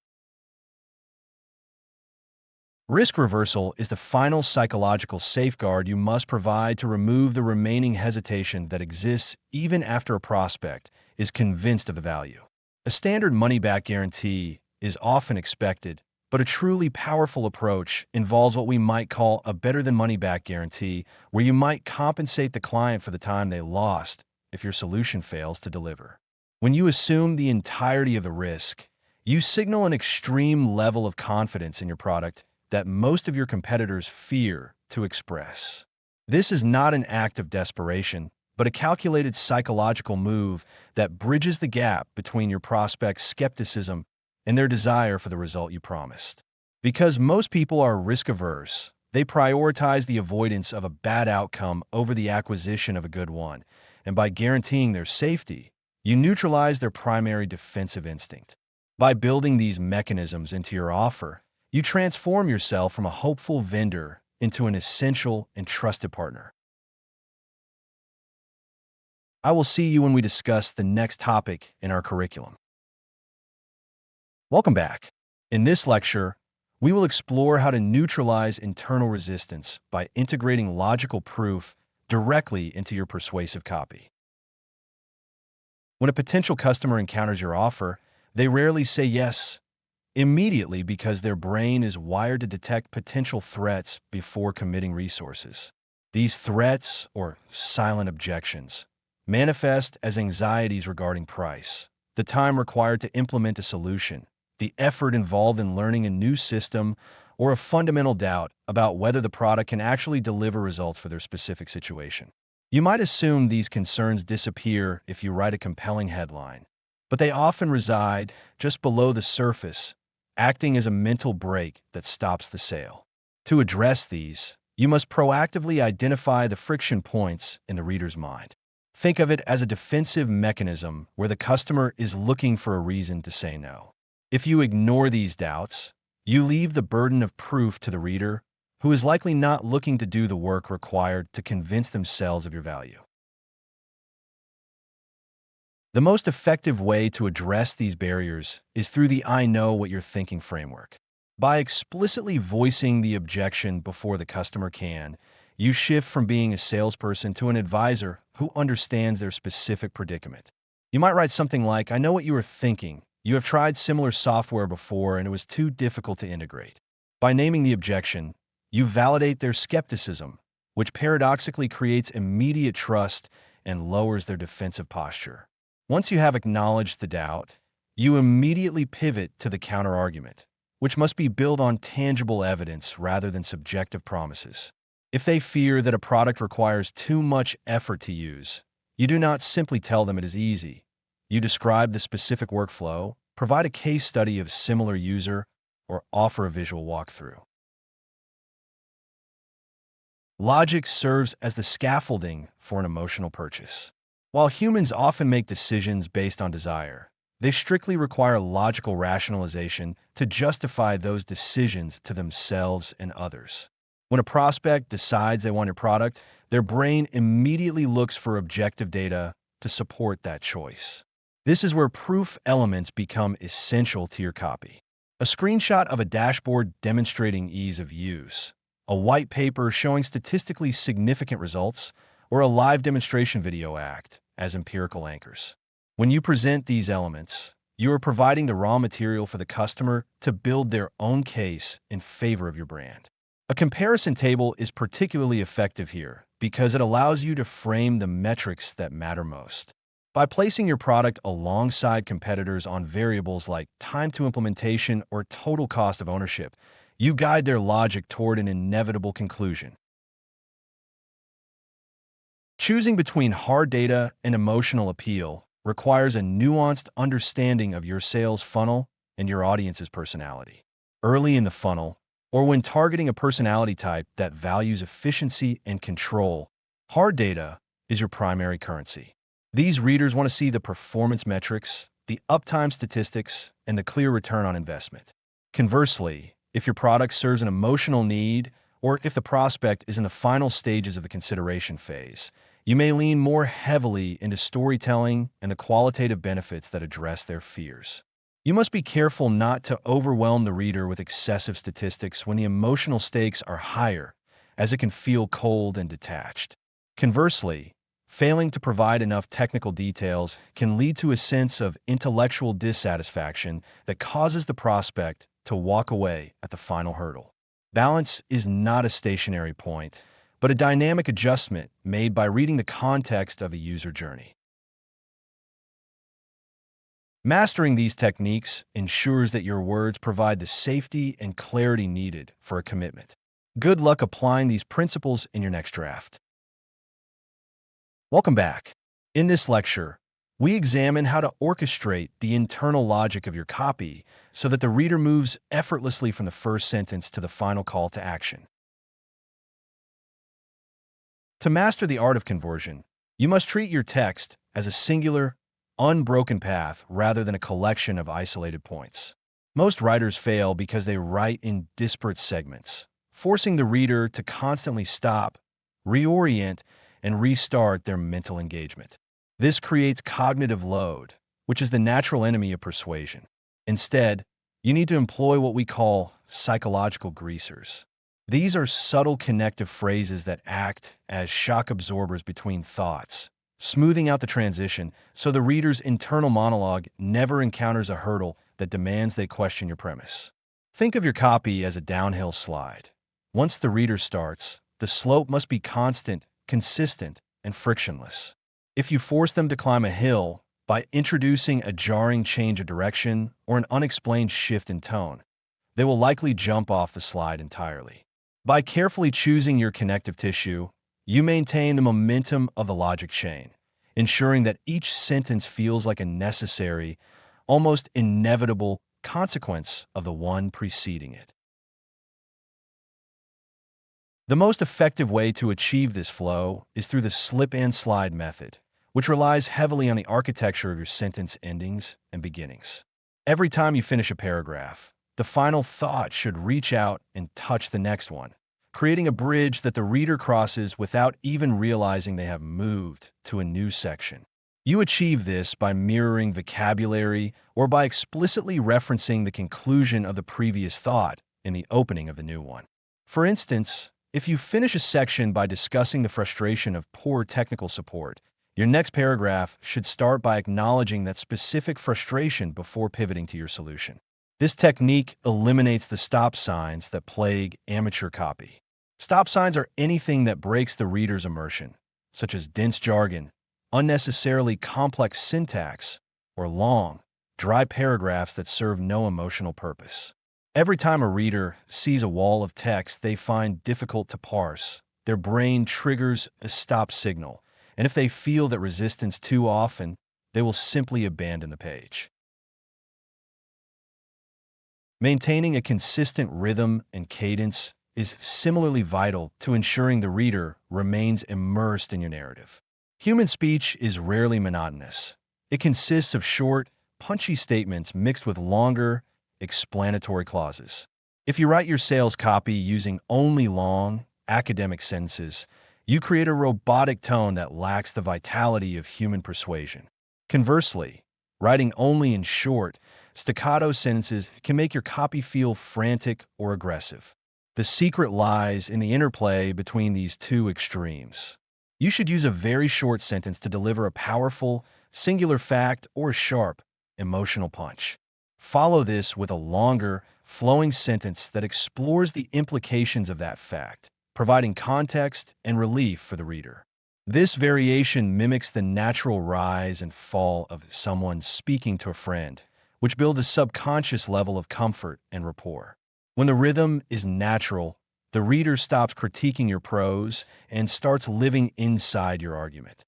Risk reversal is the final psychological safeguard you must provide to remove the remaining hesitation that exists even after a prospect is convinced of the value. A standard money-back guarantee is often expected, but a truly powerful approach involves what we might call a better-than-money-back guarantee, where you might compensate the client for the time they lost if your solution fails to deliver. When you assume the entirety of the risk, you signal an extreme level of confidence in your product that most of your competitors fear to express. This is not an act of desperation, but a calculated psychological move that bridges the gap between your prospect's skepticism and their desire for the result you promised. Because most people are risk-averse, they prioritize the avoidance of a bad outcome over the acquisition of a good one, and by guaranteeing their safety, you neutralize their primary defensive instinct. By building these mechanisms into your offer, you transform yourself from a hopeful vendor into an essential and trusted partner. I will see you when we discuss the next topic in our curriculum. Welcome back. In this lecture, we will explore how to neutralize internal resistance by integrating logical proof directly into your persuasive copy. When a potential customer encounters your offer, they rarely say yes immediately because their brain is wired to detect potential threats before committing resources. These threats, or silent objections, manifest as anxieties regarding price, the time required to implement a solution, the effort involved in learning a new system, or a fundamental doubt about whether the product can actually deliver results for their specific situation. You might assume these concerns disappear if you write a compelling headline, but they often reside just below the surface, acting as a mental brake that stops the sale. To address these, you must proactively identify the friction points in the reader's mind. Think of it as a defensive mechanism where the customer is looking for a reason to say no. If you ignore these doubts, you leave the burden of proof to the reader, who is likely not looking to do the work required to convince themselves of your value. The most effective way to address these barriers is through the I know what you're thinking framework. By explicitly voicing the objection before the customer can, you shift from being a salesperson to an advisor who understands their specific predicament. You might write something like, I know what you are thinking. You have tried similar software before and it was too difficult to integrate. By naming the objection, you validate their skepticism, which paradoxically creates immediate trust and lowers their defensive posture. Once you have acknowledged the doubt, you immediately pivot to the counterargument, which must be built on tangible evidence rather than subjective promises. If they fear that a product requires too much effort to use, you do not simply tell them it is easy. You describe the specific workflow, provide a case study of similar user, or offer a visual walkthrough. Logic serves as the scaffolding for an emotional purchase. While humans often make decisions based on desire, they strictly require logical rationalization to justify those decisions to themselves and others. When a prospect decides they want your product, their brain immediately looks for objective data to support that choice. This is where proof elements become essential to your copy. A screenshot of a dashboard demonstrating ease of use, a white paper showing statistically significant results, or a live demonstration video act as empirical anchors. When you present these elements, you are providing the raw material for the customer to build their own case in favor of your brand. A comparison table is particularly effective here because it allows you to frame the metrics that matter most. By placing your product alongside competitors on variables like time to implementation or total cost of ownership, you guide their logic toward an inevitable conclusion. Choosing between hard data and emotional appeal requires a nuanced understanding of your sales funnel and your audience's personality. Early in the funnel, or when targeting a personality type that values efficiency and control, hard data is your primary currency. These readers want to see the performance metrics, the uptime statistics, and the clear return on investment. Conversely, if your product serves an emotional need, or if the prospect is in the final stages of the consideration phase, you may lean more heavily into storytelling and the qualitative benefits that address their fears. You must be careful not to overwhelm the reader with excessive statistics when the emotional stakes are higher, as it can feel cold and detached. Conversely, failing to provide enough technical details can lead to a sense of intellectual dissatisfaction that causes the prospect to walk away at the final hurdle. Balance is not a stationary point, but a dynamic adjustment made by reading the context of a user journey. Mastering these techniques ensures that your words provide the safety and clarity needed for a commitment. Good luck applying these principles in your next draft. Welcome back. In this lecture, we examine how to orchestrate the internal logic of your copy so that the reader moves effortlessly from the first sentence to the final call to action. To master the art of conversion, you must treat your text as a singular, unbroken path rather than a collection of isolated points. Most writers fail because they write in disparate segments, forcing the reader to constantly stop, reorient, and restart their mental engagement. This creates cognitive load, which is the natural enemy of persuasion. Instead, you need to employ what we call psychological greasers. These are subtle connective phrases that act as shock absorbers between thoughts, smoothing out the transition so the reader's internal monologue never encounters a hurdle that demands they question your premise. Think of your copy as a downhill slide. Once the reader starts, the slope must be constant, consistent, and frictionless. If you force them to climb a hill by introducing a jarring change of direction or an unexplained shift in tone, they will likely jump off the slide entirely. By carefully choosing your connective tissue, you maintain the momentum of the logic chain, ensuring that each sentence feels like a necessary, almost inevitable consequence of the one preceding it. The most effective way to achieve this flow is through the slip and slide method, which relies heavily on the architecture of your sentence endings and beginnings. Every time you finish a paragraph, the final thought should reach out and touch the next one, creating a bridge that the reader crosses without even realizing they have moved to a new section. You achieve this by mirroring vocabulary or by explicitly referencing the conclusion of the previous thought in the opening of the new one. For instance, if you finish a section by discussing the frustration of poor technical support, your next paragraph should start by acknowledging that specific frustration before pivoting to your solution. This technique eliminates the stop signs that plague amateur copy. Stop signs are anything that breaks the reader's immersion, such as dense jargon, unnecessarily complex syntax, or long, dry paragraphs that serve no emotional purpose. Every time a reader sees a wall of text they find difficult to parse, their brain triggers a stop signal, and if they feel that resistance too often, they will simply abandon the page. Maintaining a consistent rhythm and cadence is similarly vital to ensuring the reader remains immersed in your narrative. Human speech is rarely monotonous. It consists of short, punchy statements mixed with longer, explanatory clauses. If you write your sales copy using only long, academic sentences, you create a robotic tone that lacks the vitality of human persuasion. Conversely, writing only in short, staccato sentences can make your copy feel frantic or aggressive. The secret lies in the interplay between these two extremes. You should use a very short sentence to deliver a powerful, singular fact or sharp, emotional punch. Follow this with a longer, flowing sentence that explores the implications of that fact, providing context and relief for the reader. This variation mimics the natural rise and fall of someone speaking to a friend, which builds a subconscious level of comfort and rapport. When the rhythm is natural, the reader stops critiquing your prose and starts living inside your argument.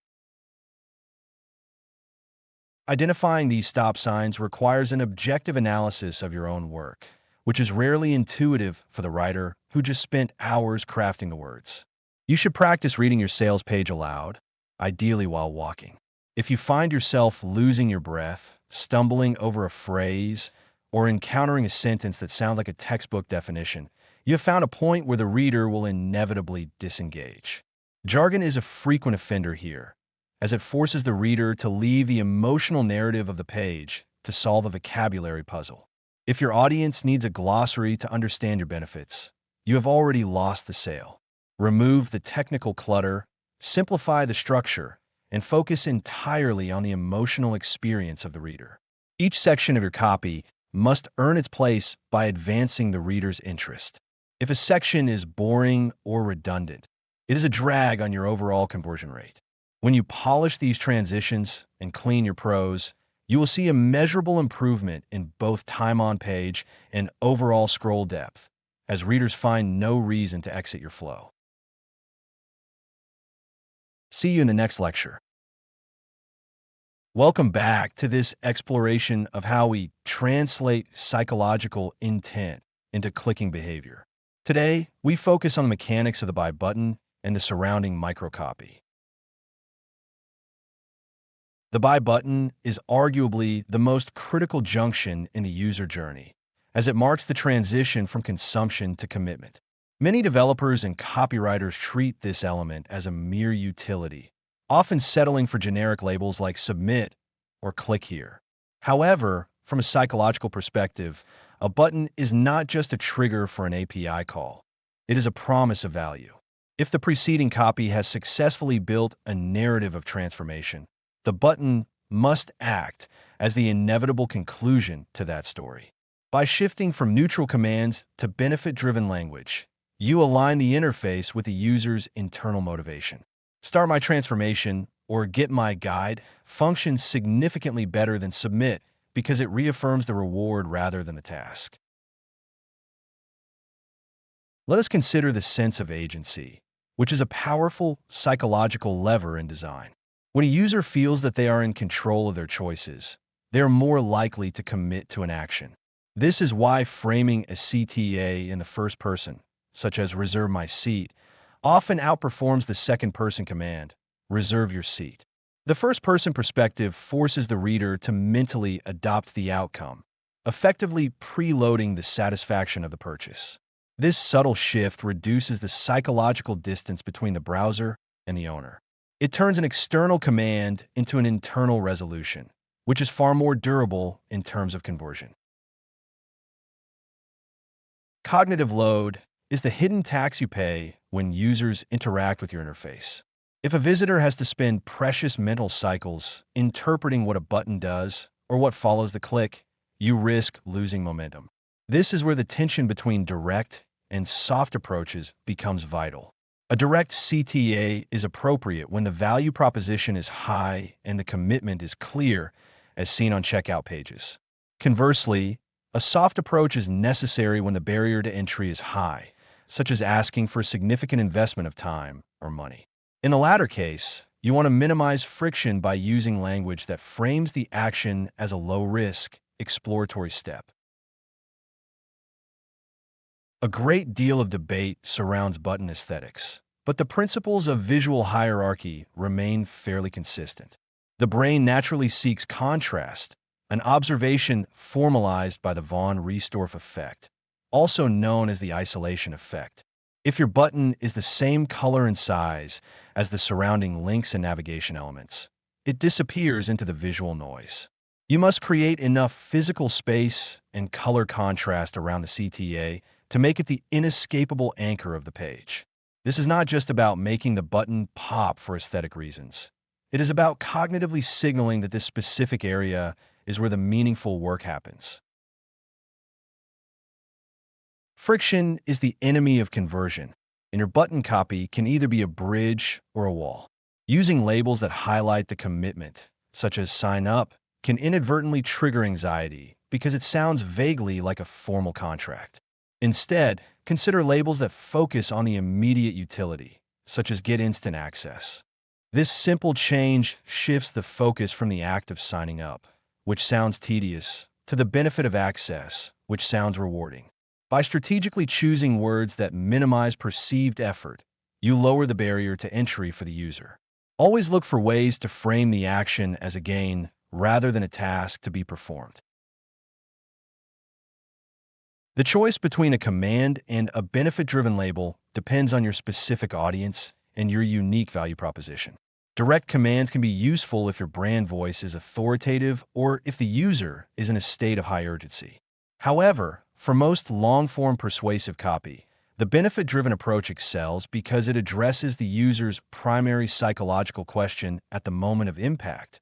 Identifying these stop signs requires an objective analysis of your own work, which is rarely intuitive for the writer who just spent hours crafting the words. You should practice reading your sales page aloud, ideally while walking. If you find yourself losing your breath, stumbling over a phrase, or encountering a sentence that sounds like a textbook definition, you have found a point where the reader will inevitably disengage. Jargon is a frequent offender here, as it forces the reader to leave the emotional narrative of the page to solve a vocabulary puzzle. If your audience needs a glossary to understand your benefits, you have already lost the sale. Remove the technical clutter, simplify the structure, and focus entirely on the emotional experience of the reader. Each section of your copy must earn its place by advancing the reader's interest. If a section is boring or redundant, it is a drag on your overall conversion rate. When you polish these transitions and clean your prose, you will see a measurable improvement in both time on page and overall scroll depth, as readers find no reason to exit your flow. See you in the next lecture. Welcome back to this exploration of how we translate psychological intent into clicking behavior. Today, we focus on the mechanics of the buy button and the surrounding microcopy. The buy button is arguably the most critical junction in the user journey, as it marks the transition from consumption to commitment. Many developers and copywriters treat this element as a mere utility, often settling for generic labels like submit or click here. However, from a psychological perspective, a button is not just a trigger for an API call. It is a promise of value. If the preceding copy has successfully built a narrative of transformation, the button must act as the inevitable conclusion to that story. By shifting from neutral commands to benefit-driven language, you align the interface with the user's internal motivation. Start My Transformation or Get My Guide functions significantly better than Submit because it reaffirms the reward rather than the task. Let us consider the sense of agency, which is a powerful psychological lever in design. When a user feels that they are in control of their choices, they are more likely to commit to an action. This is why framing a CTA in the first person, such as reserve my seat, often outperforms the second-person command, reserve your seat. The first-person perspective forces the reader to mentally adopt the outcome, effectively preloading the satisfaction of the purchase. This subtle shift reduces the psychological distance between the browser and the owner. It turns an external command into an internal resolution, which is far more durable in terms of conversion. Cognitive load is the hidden tax you pay when users interact with your interface. If a visitor has to spend precious mental cycles interpreting what a button does or what follows the click, you risk losing momentum. This is where the tension between direct and soft approaches becomes vital. A direct CTA is appropriate when the value proposition is high and the commitment is clear, as seen on checkout pages. Conversely, a soft approach is necessary when the barrier to entry is high, such as asking for a significant investment of time or money. In the latter case, you want to minimize friction by using language that frames the action as a low-risk, exploratory step. A great deal of debate surrounds button aesthetics, but the principles of visual hierarchy remain fairly consistent. The brain naturally seeks contrast, an observation formalized by the von Riesdorf effect, also known as the isolation effect. If your button is the same color and size as the surrounding links and navigation elements, it disappears into the visual noise. You must create enough physical space and color contrast around the CTA to make it the inescapable anchor of the page. This is not just about making the button pop for aesthetic reasons. It is about cognitively signaling that this specific area is where the meaningful work happens. Friction is the enemy of conversion, and your button copy can either be a bridge or a wall. Using labels that highlight the commitment, such as sign up, can inadvertently trigger anxiety because it sounds vaguely like a formal contract. Instead, consider labels that focus on the immediate utility, such as get instant access. This simple change shifts the focus from the act of signing up, which sounds tedious, to the benefit of access, which sounds rewarding. By strategically choosing words that minimize perceived effort, you lower the barrier to entry for the user. Always look for ways to frame the action as a gain rather than a task to be performed. The choice between a command and a benefit-driven label depends on your specific audience and your unique value proposition. Direct commands can be useful if your brand voice is authoritative or if the user is in a state of high urgency. However, for most long-form persuasive copy, the benefit-driven approach excels because it addresses the user's primary psychological question at the moment of impact.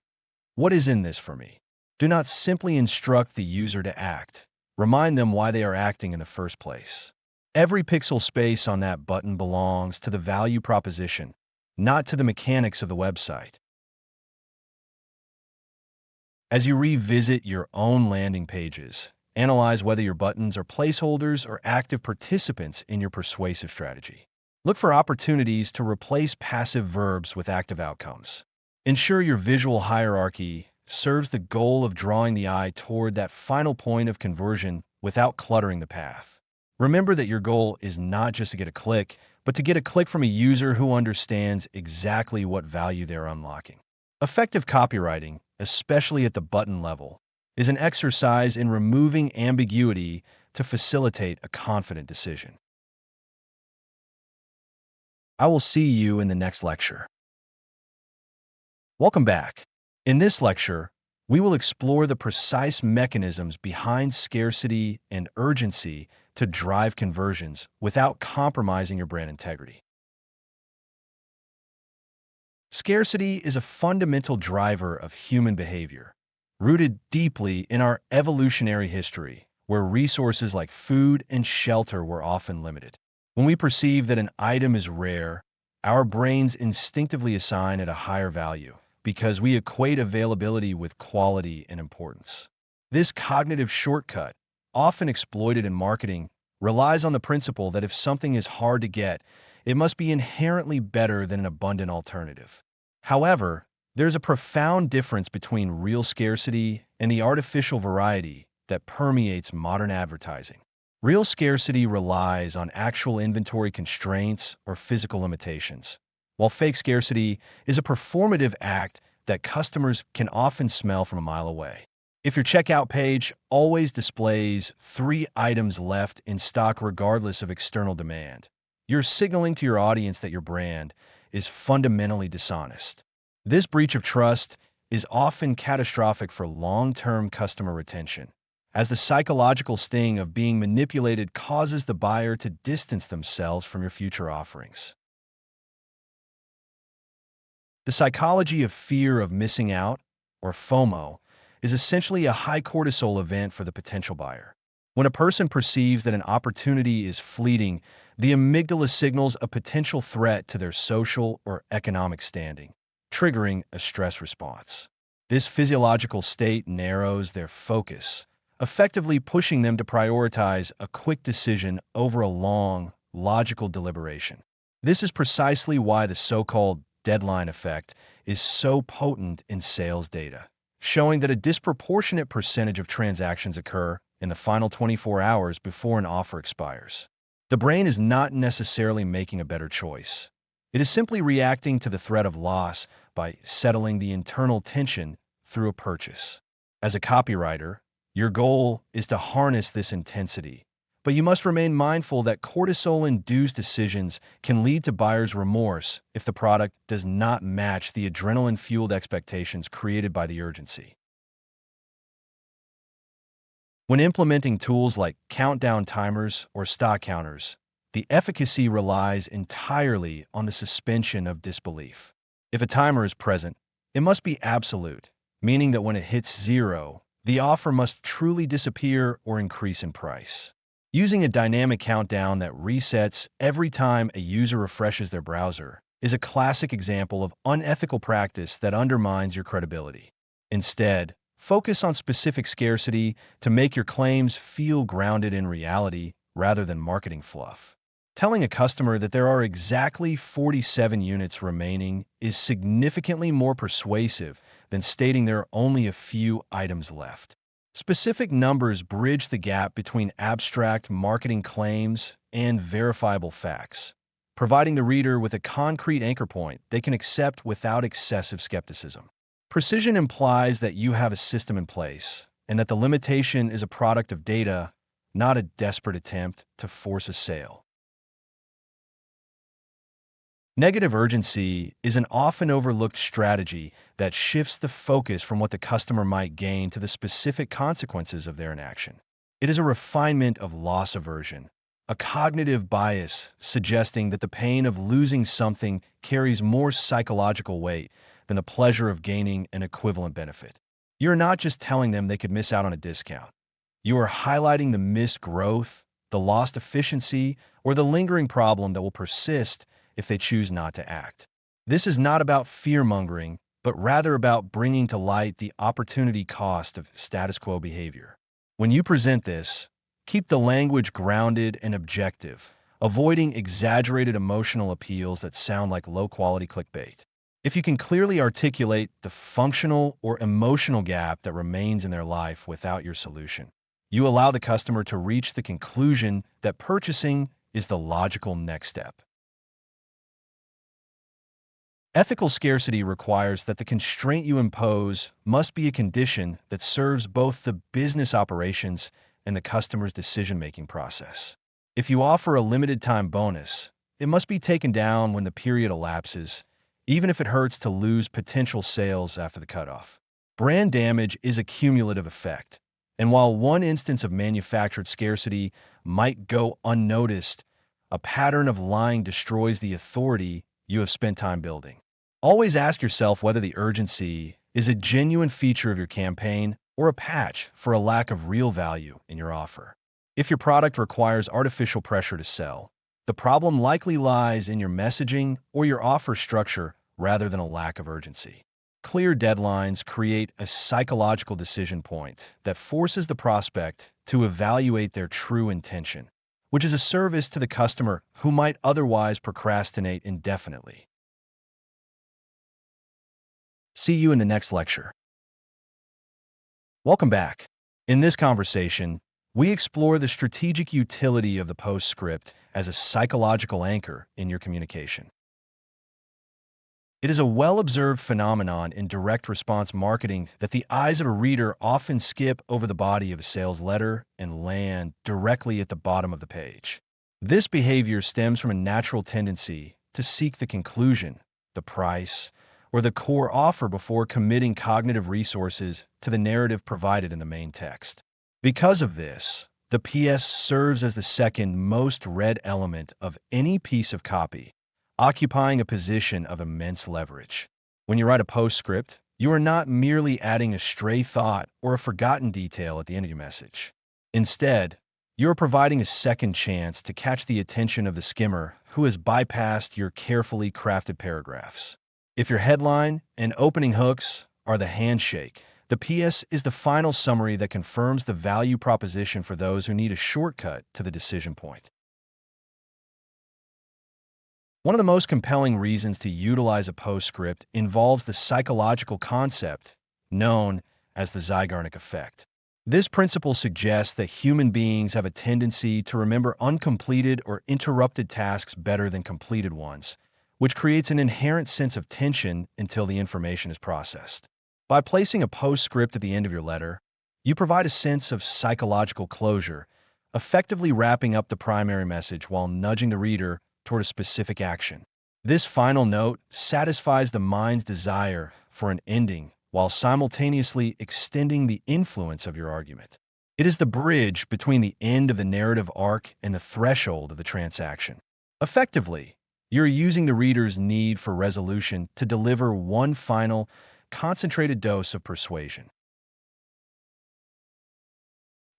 What is in this for me? Do not simply instruct the user to act. Remind them why they are acting in the first place. Every pixel space on that button belongs to the value proposition, not to the mechanics of the website. As you revisit your own landing pages, analyze whether your buttons are placeholders or active participants in your persuasive strategy. Look for opportunities to replace passive verbs with active outcomes. Ensure your visual hierarchy serves the goal of drawing the eye toward that final point of conversion without cluttering the path. Remember that your goal is not just to get a click, but to get a click from a user who understands exactly what value they're unlocking. Effective copywriting, especially at the button level, is an exercise in removing ambiguity to facilitate a confident decision. I will see you in the next lecture. Welcome back. In this lecture, we will explore the precise mechanisms behind scarcity and urgency to drive conversions without compromising your brand integrity. Scarcity is a fundamental driver of human behavior, rooted deeply in our evolutionary history, where resources like food and shelter were often limited. When we perceive that an item is rare, our brains instinctively assign it a higher value, because we equate availability with quality and importance. This cognitive shortcut, often exploited in marketing, relies on the principle that if something is hard to get, it must be inherently better than an abundant alternative. However, there's a profound difference between real scarcity and the artificial variety that permeates modern advertising. Real scarcity relies on actual inventory constraints or physical limitations, while fake scarcity is a performative act that customers can often smell from a mile away. If your checkout page always displays 3 items left in stock regardless of external demand, you're signaling to your audience that your brand is fundamentally dishonest. This breach of trust is often catastrophic for long-term customer retention, as the psychological sting of being manipulated causes the buyer to distance themselves from your future offerings. The psychology of fear of missing out, or FOMO, is essentially a high cortisol event for the potential buyer. When a person perceives that an opportunity is fleeting, the amygdala signals a potential threat to their social or economic standing, triggering a stress response. This physiological state narrows their focus, effectively pushing them to prioritize a quick decision over a long, logical deliberation. This is precisely why the so-called deadline effect is so potent in sales data, showing that a disproportionate percentage of transactions occur in the final 24 hours before an offer expires. The brain is not necessarily making a better choice. It is simply reacting to the threat of loss by settling the internal tension through a purchase. As a copywriter, your goal is to harness this intensity, but you must remain mindful that cortisol-induced decisions can lead to buyer's remorse if the product does not match the adrenaline-fueled expectations created by the urgency. When implementing tools like countdown timers or stock counters, the efficacy relies entirely on the suspension of disbelief. If a timer is present, it must be absolute, meaning that when it hits zero, the offer must truly disappear or increase in price. Using a dynamic countdown that resets every time a user refreshes their browser is a classic example of unethical practice that undermines your credibility. Instead, focus on specific scarcity to make your claims feel grounded in reality rather than marketing fluff. Telling a customer that there are exactly 47 units remaining is significantly more persuasive than stating there are only a few items left. Specific numbers bridge the gap between abstract marketing claims and verifiable facts, providing the reader with a concrete anchor point they can accept without excessive skepticism. Precision implies that you have a system in place, and that the limitation is a product of data, not a desperate attempt to force a sale. Negative urgency is an often overlooked strategy that shifts the focus from what the customer might gain to the specific consequences of their inaction. It is a refinement of loss aversion, a cognitive bias suggesting that the pain of losing something carries more psychological weight than the pleasure of gaining an equivalent benefit. You're not just telling them they could miss out on a discount. You are highlighting the missed growth, the lost efficiency, or the lingering problem that will persist if they choose not to act. This is not about fear-mongering, but rather about bringing to light the opportunity cost of status quo behavior. When you present this, keep the language grounded and objective, avoiding exaggerated emotional appeals that sound like low-quality clickbait. If you can clearly articulate the functional or emotional gap that remains in their life without your solution, you allow the customer to reach the conclusion that purchasing is the logical next step. Ethical scarcity requires that the constraint you impose must be a condition that serves both the business operations and the customer's decision-making process. If you offer a limited-time bonus, it must be taken down when the period elapses, even if it hurts to lose potential sales after the cutoff. Brand damage is a cumulative effect, and while one instance of manufactured scarcity might go unnoticed, a pattern of lying destroys the authority you have spent time building. Always ask yourself whether the urgency is a genuine feature of your campaign or a patch for a lack of real value in your offer. If your product requires artificial pressure to sell, the problem likely lies in your messaging or your offer structure rather than a lack of urgency. Clear deadlines create a psychological decision point that forces the prospect to evaluate their true intention, which is a service to the customer who might otherwise procrastinate indefinitely. See you in the next lecture. Welcome back. In this conversation, we explore the strategic utility of the postscript as a psychological anchor in your communication. It is a well-observed phenomenon in direct response marketing that the eyes of a reader often skip over the body of a sales letter and land directly at the bottom of the page. This behavior stems from a natural tendency to seek the conclusion, the price, or the core offer before committing cognitive resources to the narrative provided in the main text. Because of this, the PS serves as the second most read element of any piece of copy, occupying a position of immense leverage. When you write a postscript, you are not merely adding a stray thought or a forgotten detail at the end of your message. Instead, you're providing a second chance to catch the attention of the skimmer who has bypassed your carefully crafted paragraphs. If your headline and opening hooks are the handshake, the PS is the final summary that confirms the value proposition for those who need a shortcut to the decision point. One of the most compelling reasons to utilize a postscript involves the psychological concept known as the Zeigarnik effect. This principle suggests that human beings have a tendency to remember uncompleted or interrupted tasks better than completed ones, which creates an inherent sense of tension until the information is processed. By placing a postscript at the end of your letter, you provide a sense of psychological closure, effectively wrapping up the primary message while nudging the reader toward a specific action. This final note satisfies the mind's desire for an ending while simultaneously extending the influence of your argument. It is the bridge between the end of the narrative arc and the threshold of the transaction. Effectively, you're using the reader's need for resolution to deliver one final, concentrated dose of persuasion.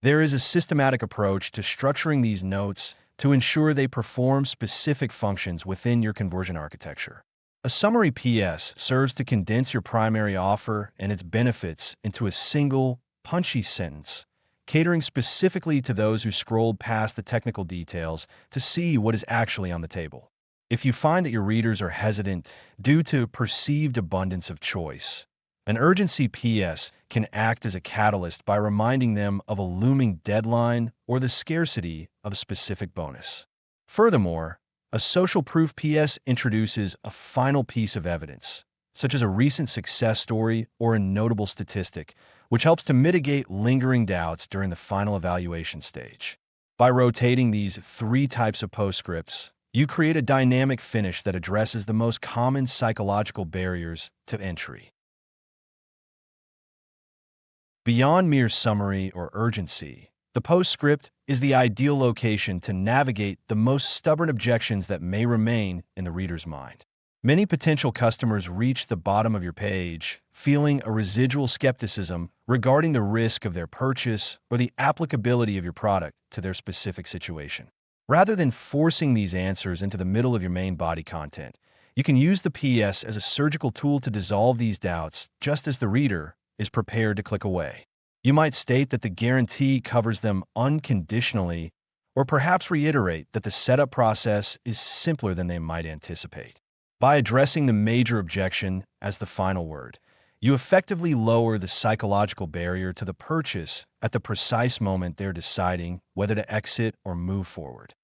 There is a systematic approach to structuring these notes to ensure they perform specific functions within your conversion architecture. A summary PS serves to condense your primary offer and its benefits into a single, punchy sentence, catering specifically to those who scrolled past the technical details to see what is actually on the table. If you find that your readers are hesitant due to perceived abundance of choice, an urgency PS can act as a catalyst by reminding them of a looming deadline or the scarcity of a specific bonus. Furthermore, a social proof PS introduces a final piece of evidence, such as a recent success story or a notable statistic, which helps to mitigate lingering doubts during the final evaluation stage. By rotating these three types of postscripts, you create a dynamic finish that addresses the most common psychological barriers to entry. Beyond mere summary or urgency, the postscript is the ideal location to navigate the most stubborn objections that may remain in the reader's mind. Many potential customers reach the bottom of your page feeling a residual skepticism regarding the risk of their purchase or the applicability of your product to their specific situation. Rather than forcing these answers into the middle of your main body content, you can use the PS as a surgical tool to dissolve these doubts just as the reader is prepared to click away. You might state that the guarantee covers them unconditionally, or perhaps reiterate that the setup process is simpler than they might anticipate. By addressing the major objection as the final word, you effectively lower the psychological barrier to the purchase at the precise moment they're deciding whether to exit or move forward.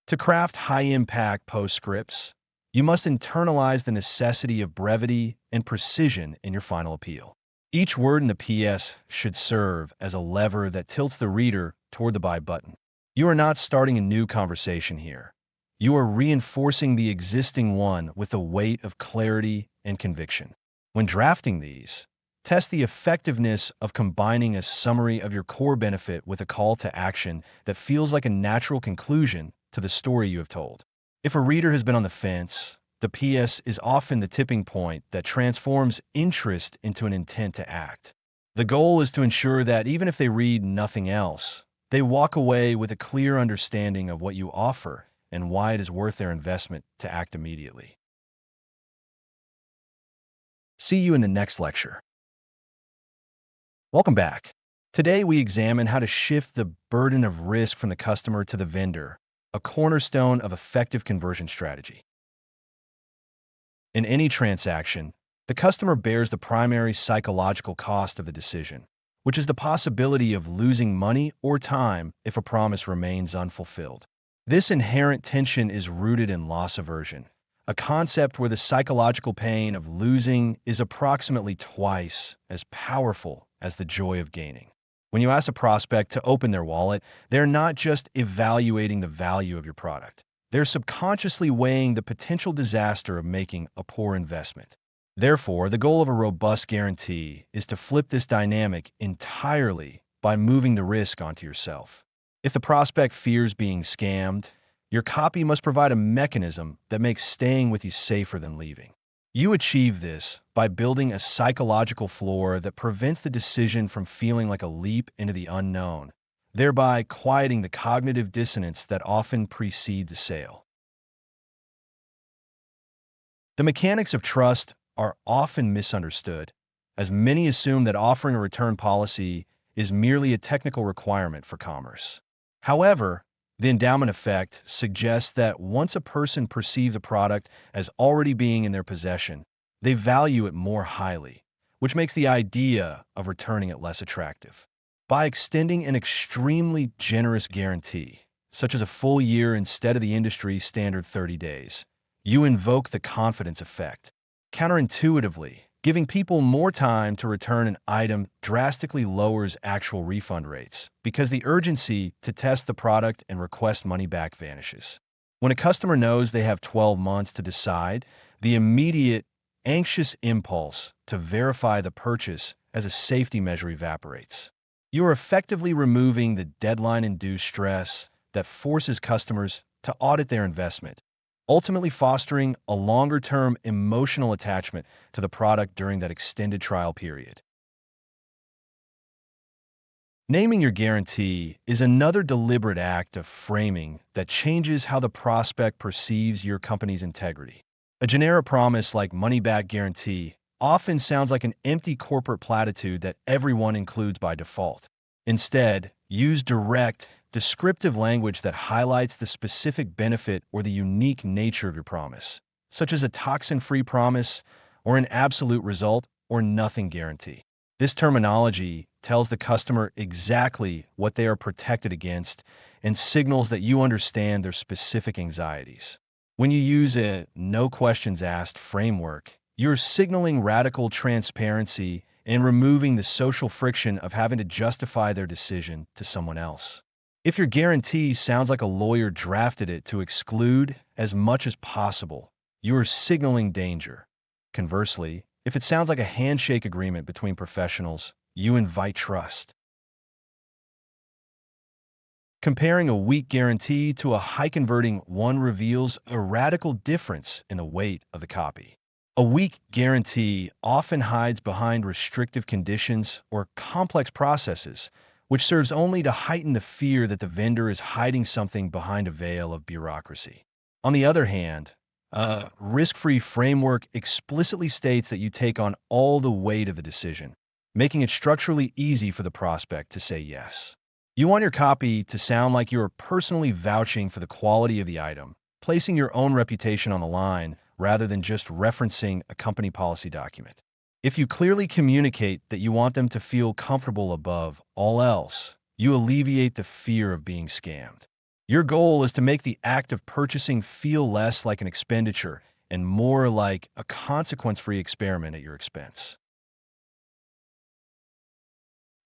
To craft high-impact postscripts, you must internalize the necessity of brevity and precision in your final appeal. Each word in the PS should serve as a lever that tilts the reader toward the buy button. You are not starting a new conversation here. You are reinforcing the existing one with a weight of clarity and conviction. When drafting these, test the effectiveness of combining a summary of your core benefit with a call to action that feels like a natural conclusion to the story you have told. If a reader has been on the fence, the PS is often the tipping point that transforms interest into an intent to act. The goal is to ensure that even if they read nothing else, they walk away with a clear understanding of what you offer and why it is worth their investment to act immediately. See you in the next lecture. Welcome back. Today we examine how to shift the burden of risk from the customer to the vendor, a cornerstone of effective conversion strategy. In any transaction, the customer bears the primary psychological cost of the decision, which is the possibility of losing money or time if a promise remains unfulfilled. This inherent tension is rooted in loss aversion, a concept where the psychological pain of losing is approximately twice as powerful as the joy of gaining. When you ask a prospect to open their wallet, they're not just evaluating the value of your product. They're subconsciously weighing the potential disaster of making a poor investment. Therefore, the goal of a robust guarantee is to flip this dynamic entirely by moving the risk onto yourself. If the prospect fears being scammed, your copy must provide a mechanism that makes staying with you safer than leaving. You achieve this by building a psychological floor that prevents the decision from feeling like a leap into the unknown, thereby quieting the cognitive dissonance that often precedes a sale. The mechanics of trust are often misunderstood, as many assume that offering a return policy is merely a technical requirement for commerce. However, the endowment effect suggests that once a person perceives a product as already being in their possession, they value it more highly, which makes the idea of returning it less attractive. By extending an extremely generous guarantee, such as a full year instead of the industry's standard 30 days, you invoke the confidence effect. Counterintuitively, giving people more time to return an item drastically lowers actual refund rates because the urgency to test the product and request money back vanishes. When a customer knows they have 12 months to decide, the immediate, anxious impulse to verify the purchase as a safety measure evaporates. You are effectively removing the deadline-induced stress that forces customers to audit their investment, ultimately fostering a longer-term emotional attachment to the product during that extended trial period. Naming your guarantee is another deliberate act of framing that changes how the prospect perceives your company's integrity. A generic promise like money-back guarantee often sounds like an empty corporate platitude that everyone includes by default. Instead, use direct, descriptive language that highlights the specific benefit or the unique nature of your promise, such as a toxin-free promise or an absolute result or nothing guarantee. This terminology tells the customer exactly what they are protected against and signals that you understand their specific anxieties. When you use a no questions asked framework, you're signaling radical transparency and removing the social friction of having to justify their decision to someone else. If your guarantee sounds like a lawyer drafted it to exclude as much as possible, you are signaling danger. Conversely, if it sounds like a handshake agreement between professionals, you invite trust. Comparing a weak guarantee to a high-converting one reveals a radical difference in the weight of the copy. A weak guarantee often hides behind restrictive conditions or complex processes, which serves only to heighten the fear that the vendor is hiding something behind a veil of bureaucracy. On the other hand, a risk-free framework explicitly states that you take on all the weight of the decision, making it structurally easy for the prospect to say yes. You want your copy to sound like you are personally vouching for the quality of the item, placing your own reputation on the line rather than just referencing a company policy document. If you clearly communicate that you want them to feel comfortable above all else, you alleviate the fear of being scammed. Your goal is to make the act of purchasing feel less like an expenditure and more like a consequence-free experiment at your expense.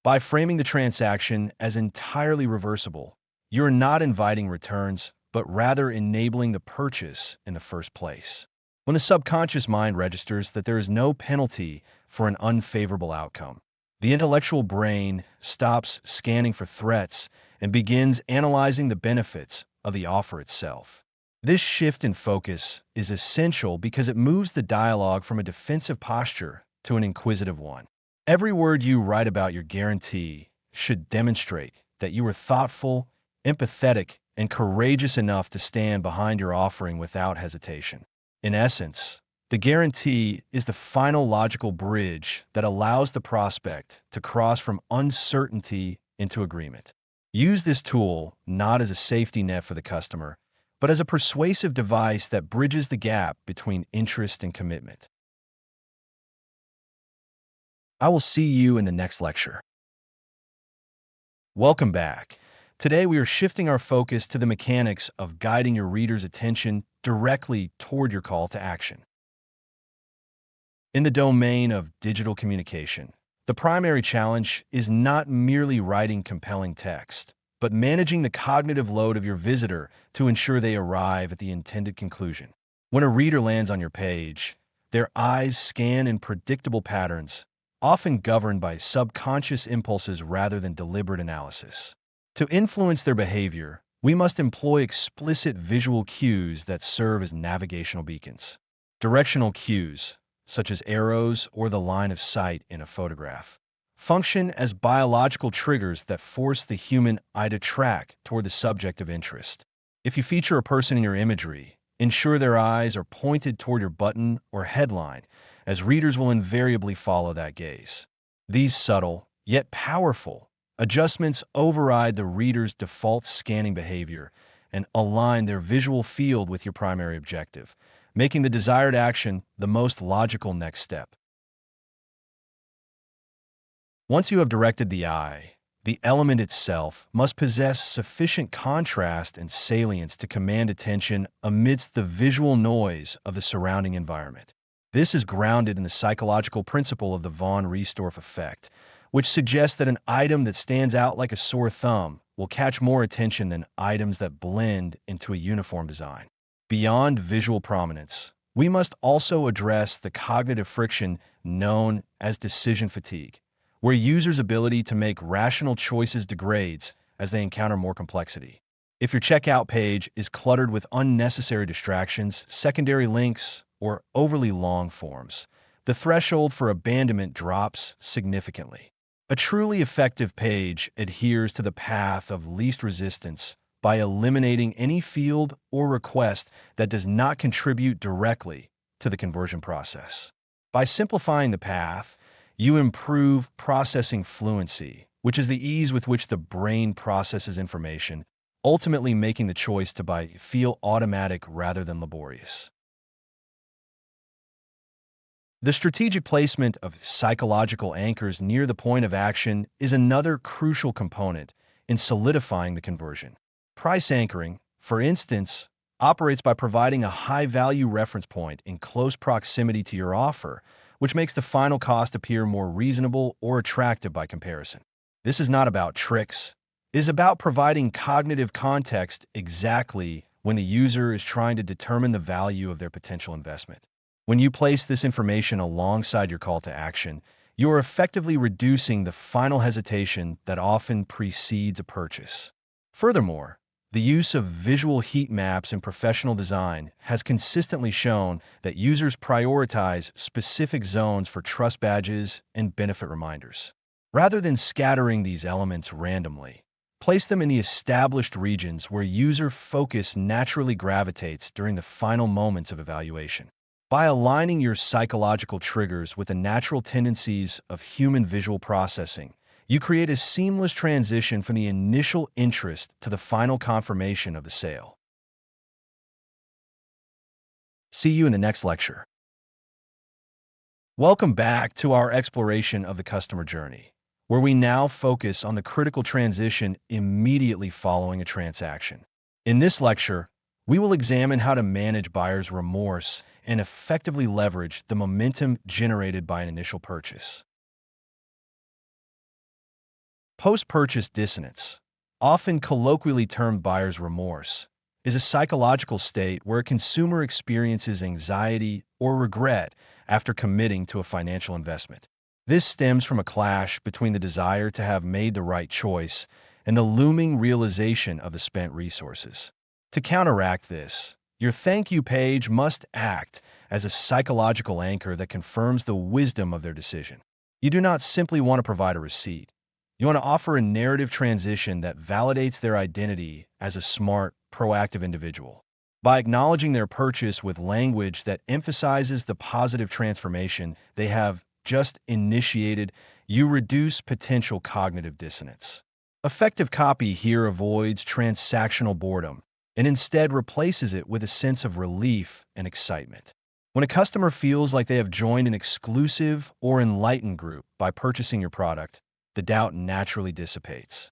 By framing the transaction as entirely reversible, you're not inviting returns, but rather enabling the purchase in the first place. When the subconscious mind registers that there is no penalty for an unfavorable outcome, the intellectual brain stops scanning for threats and begins analyzing the benefits of the offer itself. This shift in focus is essential because it moves the dialogue from a defensive posture to an inquisitive one. Every word you write about your guarantee should demonstrate that you are thoughtful, empathetic, and courageous enough to stand behind your offering without hesitation. In essence, the guarantee is the final logical bridge that allows the prospect to cross from uncertainty into agreement. Use this tool not as a safety net for the customer, but as a persuasive device that bridges the gap between interest and commitment. I will see you in the next lecture. Welcome back. Today we are shifting our focus to the mechanics of guiding your reader's attention directly toward your call to action. In the domain of digital communication, the primary challenge is not merely writing compelling text, but managing the cognitive load of your visitor to ensure they arrive at the intended conclusion. When a reader lands on your page, their eyes scan in predictable patterns, often governed by subconscious impulses rather than deliberate analysis. To influence their behavior, we must employ explicit visual cues that serve as navigational beacons. Directional cues, such as arrows or the line of sight in a photograph, function as biological triggers that force the human eye to track toward the subject of interest. If you feature a person in your imagery, ensure their eyes are pointed toward your button or headline, as readers will invariably follow that gaze. These subtle, yet powerful, adjustments override the reader's default scanning behavior and align their visual field with your primary objective, making the desired action the most logical next step. Once you have directed the eye, the element itself must possess sufficient contrast and salience to command attention amidst the visual noise of the surrounding environment. This is grounded in the psychological principle of the von Riestorff effect, which suggests that an item that stands out like a sore thumb will catch more attention than items that blend into a uniform design. Beyond visual prominence, we must also address the cognitive friction known as decision fatigue, where users' ability to make rational choices degrades as they encounter more complexity. If your checkout page is cluttered with unnecessary distractions, secondary links, or overly long forms, the threshold for abandonment drops significantly. A truly effective page adheres to the path of least resistance by eliminating any field or request that does not contribute directly to the conversion process. By simplifying the path, you improve processing fluency, which is the ease with which the brain processes information, ultimately making the choice to buy feel automatic rather than laborious. The strategic placement of psychological anchors near the point of action is another crucial component in solidifying the conversion. Price anchoring, for instance, operates by providing a high-value reference point in close proximity to your offer, which makes the final cost appear more reasonable or attractive by comparison. This is not about tricks. It is about providing cognitive context exactly when the user is trying to determine the value of their potential investment. When you place this information alongside your call to action, you are effectively reducing the final hesitation that often precedes a purchase. Furthermore, the use of visual heat maps in professional design has consistently shown that users prioritize specific zones for trust badges and benefit reminders. Rather than scattering these elements randomly, place them in the established regions where user focus naturally gravitates during the final moments of evaluation. By aligning your psychological triggers with the natural tendencies of human visual processing, you create a seamless transition from the initial interest to the final confirmation of the sale. See you in the next lecture. Welcome back to our exploration of the customer journey, where we now focus on the critical transition immediately following a transaction. In this lecture, we will examine how to manage buyer's remorse and effectively leverage the momentum generated by an initial purchase. Post-purchase dissonance, often colloquially termed buyer's remorse, is a psychological state where a consumer experiences anxiety or regret after committing to a financial investment. This stems from a clash between the desire to have made the right choice and the looming realization of the spent resources. To counteract this, your thank you page must act as a psychological anchor that confirms the wisdom of their decision. You do not simply want to provide a receipt. You want to offer a narrative transition that validates their identity as a smart, proactive individual. By acknowledging their purchase with language that emphasizes the positive transformation they have just initiated, you reduce potential cognitive dissonance. Effective copy here avoids transactional boredom and instead replaces it with a sense of relief and excitement. When a customer feels like they have joined an exclusive or enlightened group by purchasing your product, the doubt naturally dissipates.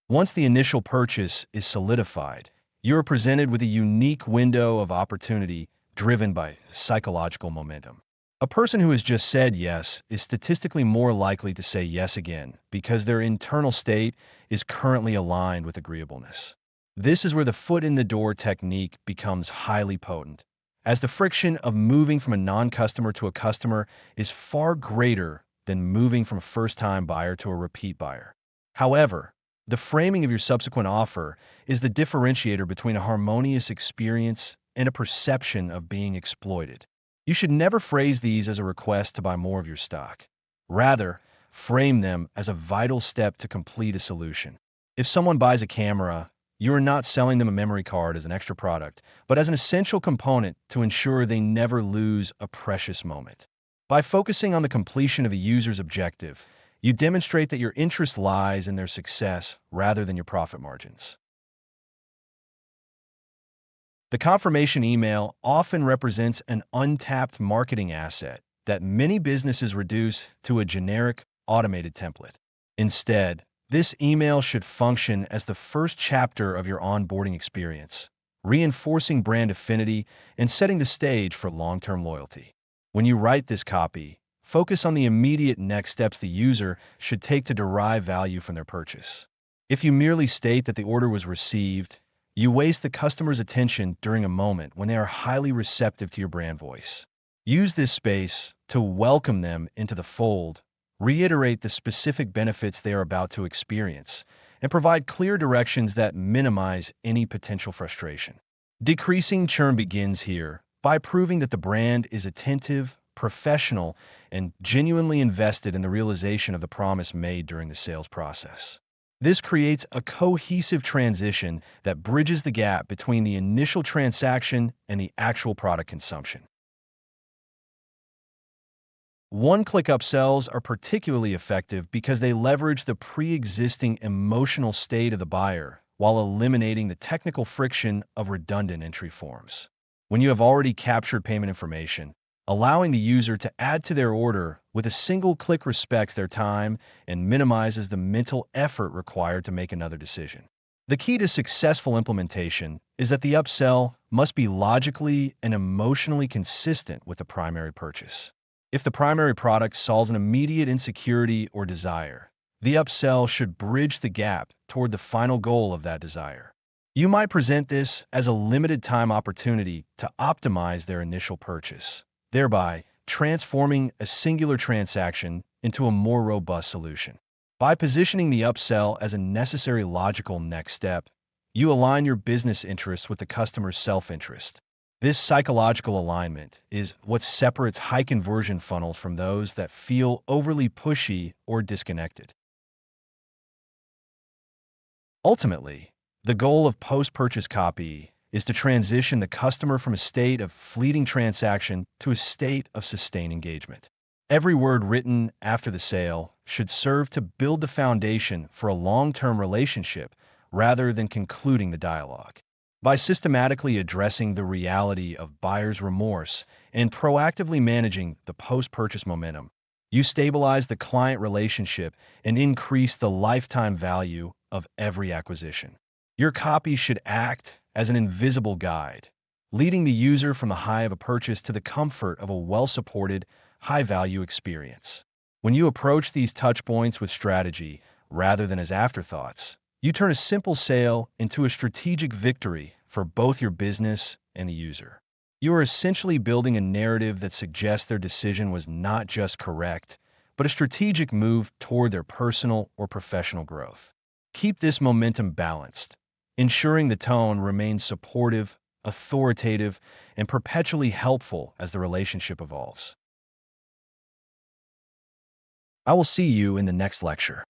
Once the initial purchase is solidified, you are presented with a unique window of opportunity driven by psychological momentum. A person who has just said yes is statistically more likely to say yes again because their internal state is currently aligned with agreeableness. This is where the foot in the door technique becomes highly potent, as the friction of moving from a non-customer to a customer is far greater than moving from a first-time buyer to a repeat buyer. However, the framing of your subsequent offer is the differentiator between a harmonious experience and a perception of being exploited. You should never phrase these as a request to buy more of your stock. Rather, frame them as a vital step to complete a solution. If someone buys a camera, you are not selling them a memory card as an extra product, but as an essential component to ensure they never lose a precious moment. By focusing on the completion of a user's objective, you demonstrate that your interest lies in their success rather than your profit margins. The confirmation email often represents an untapped marketing asset that many businesses reduce to a generic, automated template. Instead, this email should function as the first chapter of your onboarding experience, reinforcing brand affinity and setting the stage for long-term loyalty. When you write this copy, focus on the immediate next steps the user should take to derive value from their purchase. If you merely state that the order was received, you waste the customer's attention during a moment when they are highly receptive to your brand voice. Use this space to welcome them into the fold, reiterate the specific benefits they are about to experience, and provide clear directions that minimize any potential frustration. Decreasing churn begins here by proving that the brand is attentive, professional, and genuinely invested in the realization of the promise made during the sales process. This creates a cohesive transition that bridges the gap between the initial transaction and the actual product consumption. One-click upsells are particularly effective because they leverage the pre-existing emotional state of the buyer while eliminating the technical friction of redundant entry forms. When you have already captured payment information, allowing the user to add to their order with a single click respects their time and minimizes the mental effort required to make another decision. The key to successful implementation is that the upsell must be logically and emotionally consistent with the primary purchase. If the primary product solves an immediate insecurity or desire, the upsell should bridge the gap toward the final goal of that desire. You might present this as a limited time opportunity to optimize their initial purchase, thereby transforming a singular transaction into a more robust solution. By positioning the upsell as a necessary logical next step, you align your business interests with the customer's self-interest. This psychological alignment is what separates high conversion funnels from those that feel overly pushy or disconnected. Ultimately, the goal of post-purchase copy is to transition the customer from a state of fleeting transaction to a state of sustained engagement. Every word written after the sale should serve to build the foundation for a long-term relationship rather than concluding the dialogue. By systematically addressing the reality of buyer's remorse and proactively managing the post-purchase momentum, you stabilize the client relationship and increase the lifetime value of every acquisition. Your copy should act as an invisible guide, leading the user from the high of a purchase to the comfort of a well-supported, high-value experience. When you approach these touchpoints with strategy rather than as afterthoughts, you turn a simple sale into a strategic victory for both your business and the user. You are essentially building a narrative that suggests their decision was not just correct, but a strategic move toward their personal or professional growth. Keep this momentum balanced, ensuring the tone remains supportive, authoritative, and perpetually helpful as the relationship evolves. I will see you in the next lecture.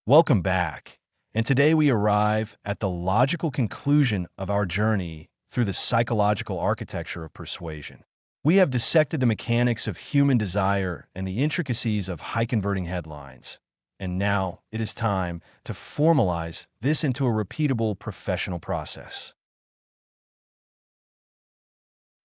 Welcome back, and today we arrive at the logical conclusion of our journey through the psychological architecture of persuasion. We have dissected the mechanics of human desire and the intricacies of high-converting headlines. And now it is time to formalize this into a repeatable professional process.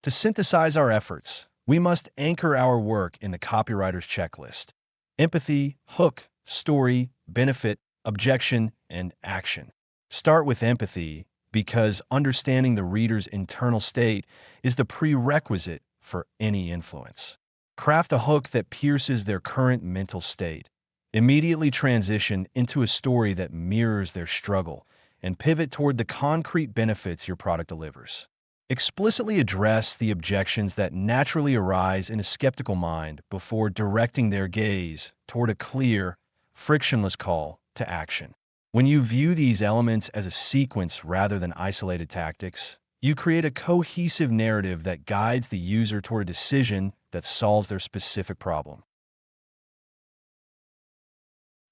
To synthesize our efforts, we must anchor our work in the copywriter's checklist: empathy, hook, story, benefit, objection, and action. Start with empathy because understanding the reader's internal state is the prerequisite for any influence. Craft a hook that pierces their current mental state. Immediately transition into a story that mirrors their struggle and pivot toward the concrete benefits your product delivers. Explicitly address the objections that naturally arise in a skeptical mind before directing their gaze toward a clear, frictionless call to action. When you view these elements as a sequence rather than isolated tactics, You create a cohesive narrative that guides the user toward a decision that solves their specific problem.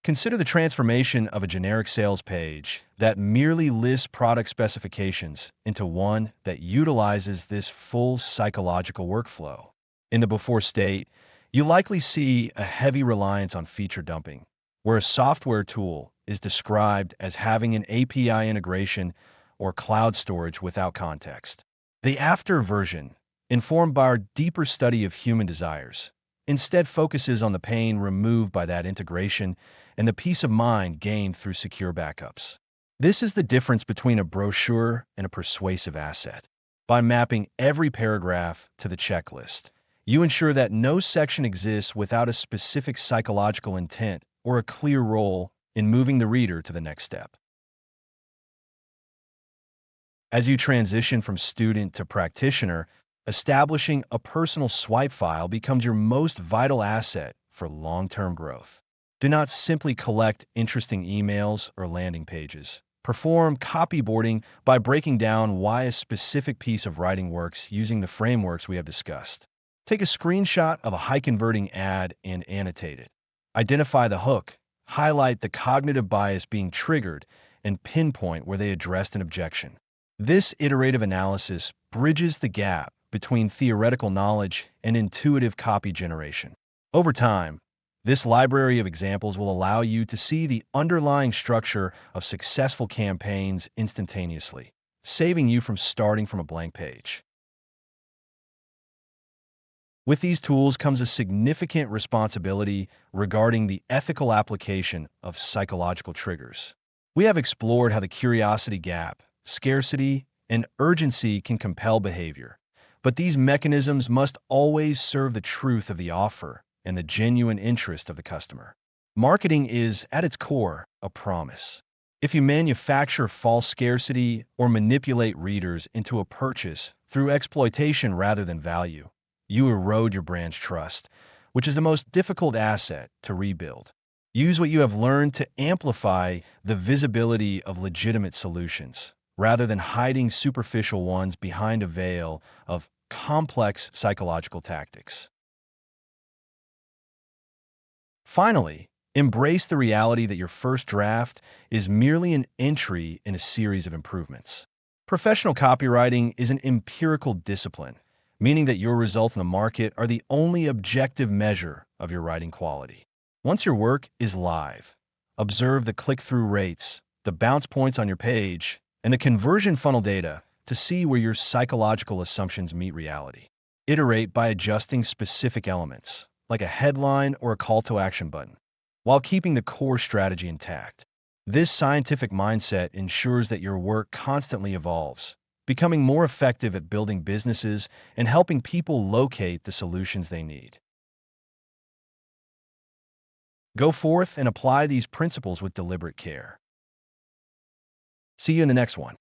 Consider the transformation of a generic sales page that merely lists product specifications into one that utilizes this full psychological workflow. In the before state, you likely see a heavy reliance on feature dumping, where a software tool is described as having an API integration or cloud storage without context. The after version, informed by our deeper study of human desires, instead focuses on the pain removed by that integration and the peace of mind gained through secure backups. This is the difference between a brochure and a persuasive asset. By mapping every paragraph to the checklist, you ensure that no section exists without a specific psychological intent or a clear role in moving the reader to the next step. As you transition from student to practitioner, establishing a personal swipe file becomes your most vital asset for long-term growth. Do not simply collect interesting emails or landing pages. Perform copyboarding by breaking down why a specific piece of writing works using the frameworks we have discussed. Take a screenshot of a high-converting ad and annotate it. Identify the hook, highlight the cognitive bias being triggered, and pinpoint where they addressed an objection. This iterative analysis bridges the gap between theoretical knowledge and intuitive copy generation. Over time, this library of examples will allow you to see the underlying structure of successful campaigns instantaneously, saving you from starting from a blank page. With these tools comes a significant responsibility regarding the ethical application of psychological triggers. We have explored how the curiosity gap, scarcity, and urgency can compel behavior, but these mechanisms must always serve the truth of the offer and the genuine interest of the customer. Marketing is, at its core, a promise. If you manufacture false scarcity or manipulate readers into a purchase through exploitation rather than value, you erode your brand's trust, which is the most difficult asset to rebuild. Use what you have learned to amplify the visibility of legitimate solutions, rather than hiding superficial ones behind a veil of complex psychological tactics. Finally, embrace the reality that your first draft is merely an entry in a series of improvements. Professional copywriting is an empirical discipline, meaning that your results in the market are the only objective measure of your writing quality. Once your work is live, observe the click-through rates, the bounce points on your page, and the conversion funnel data to see where your psychological assumptions meet reality. Iterate by adjusting specific elements, like a headline or a call to action button, while keeping the core strategy intact. This scientific mindset ensures that your work constantly evolves, becoming more effective at building businesses and helping people locate the solutions they need. Go forth and apply these principles with deliberate care. See you in the next one.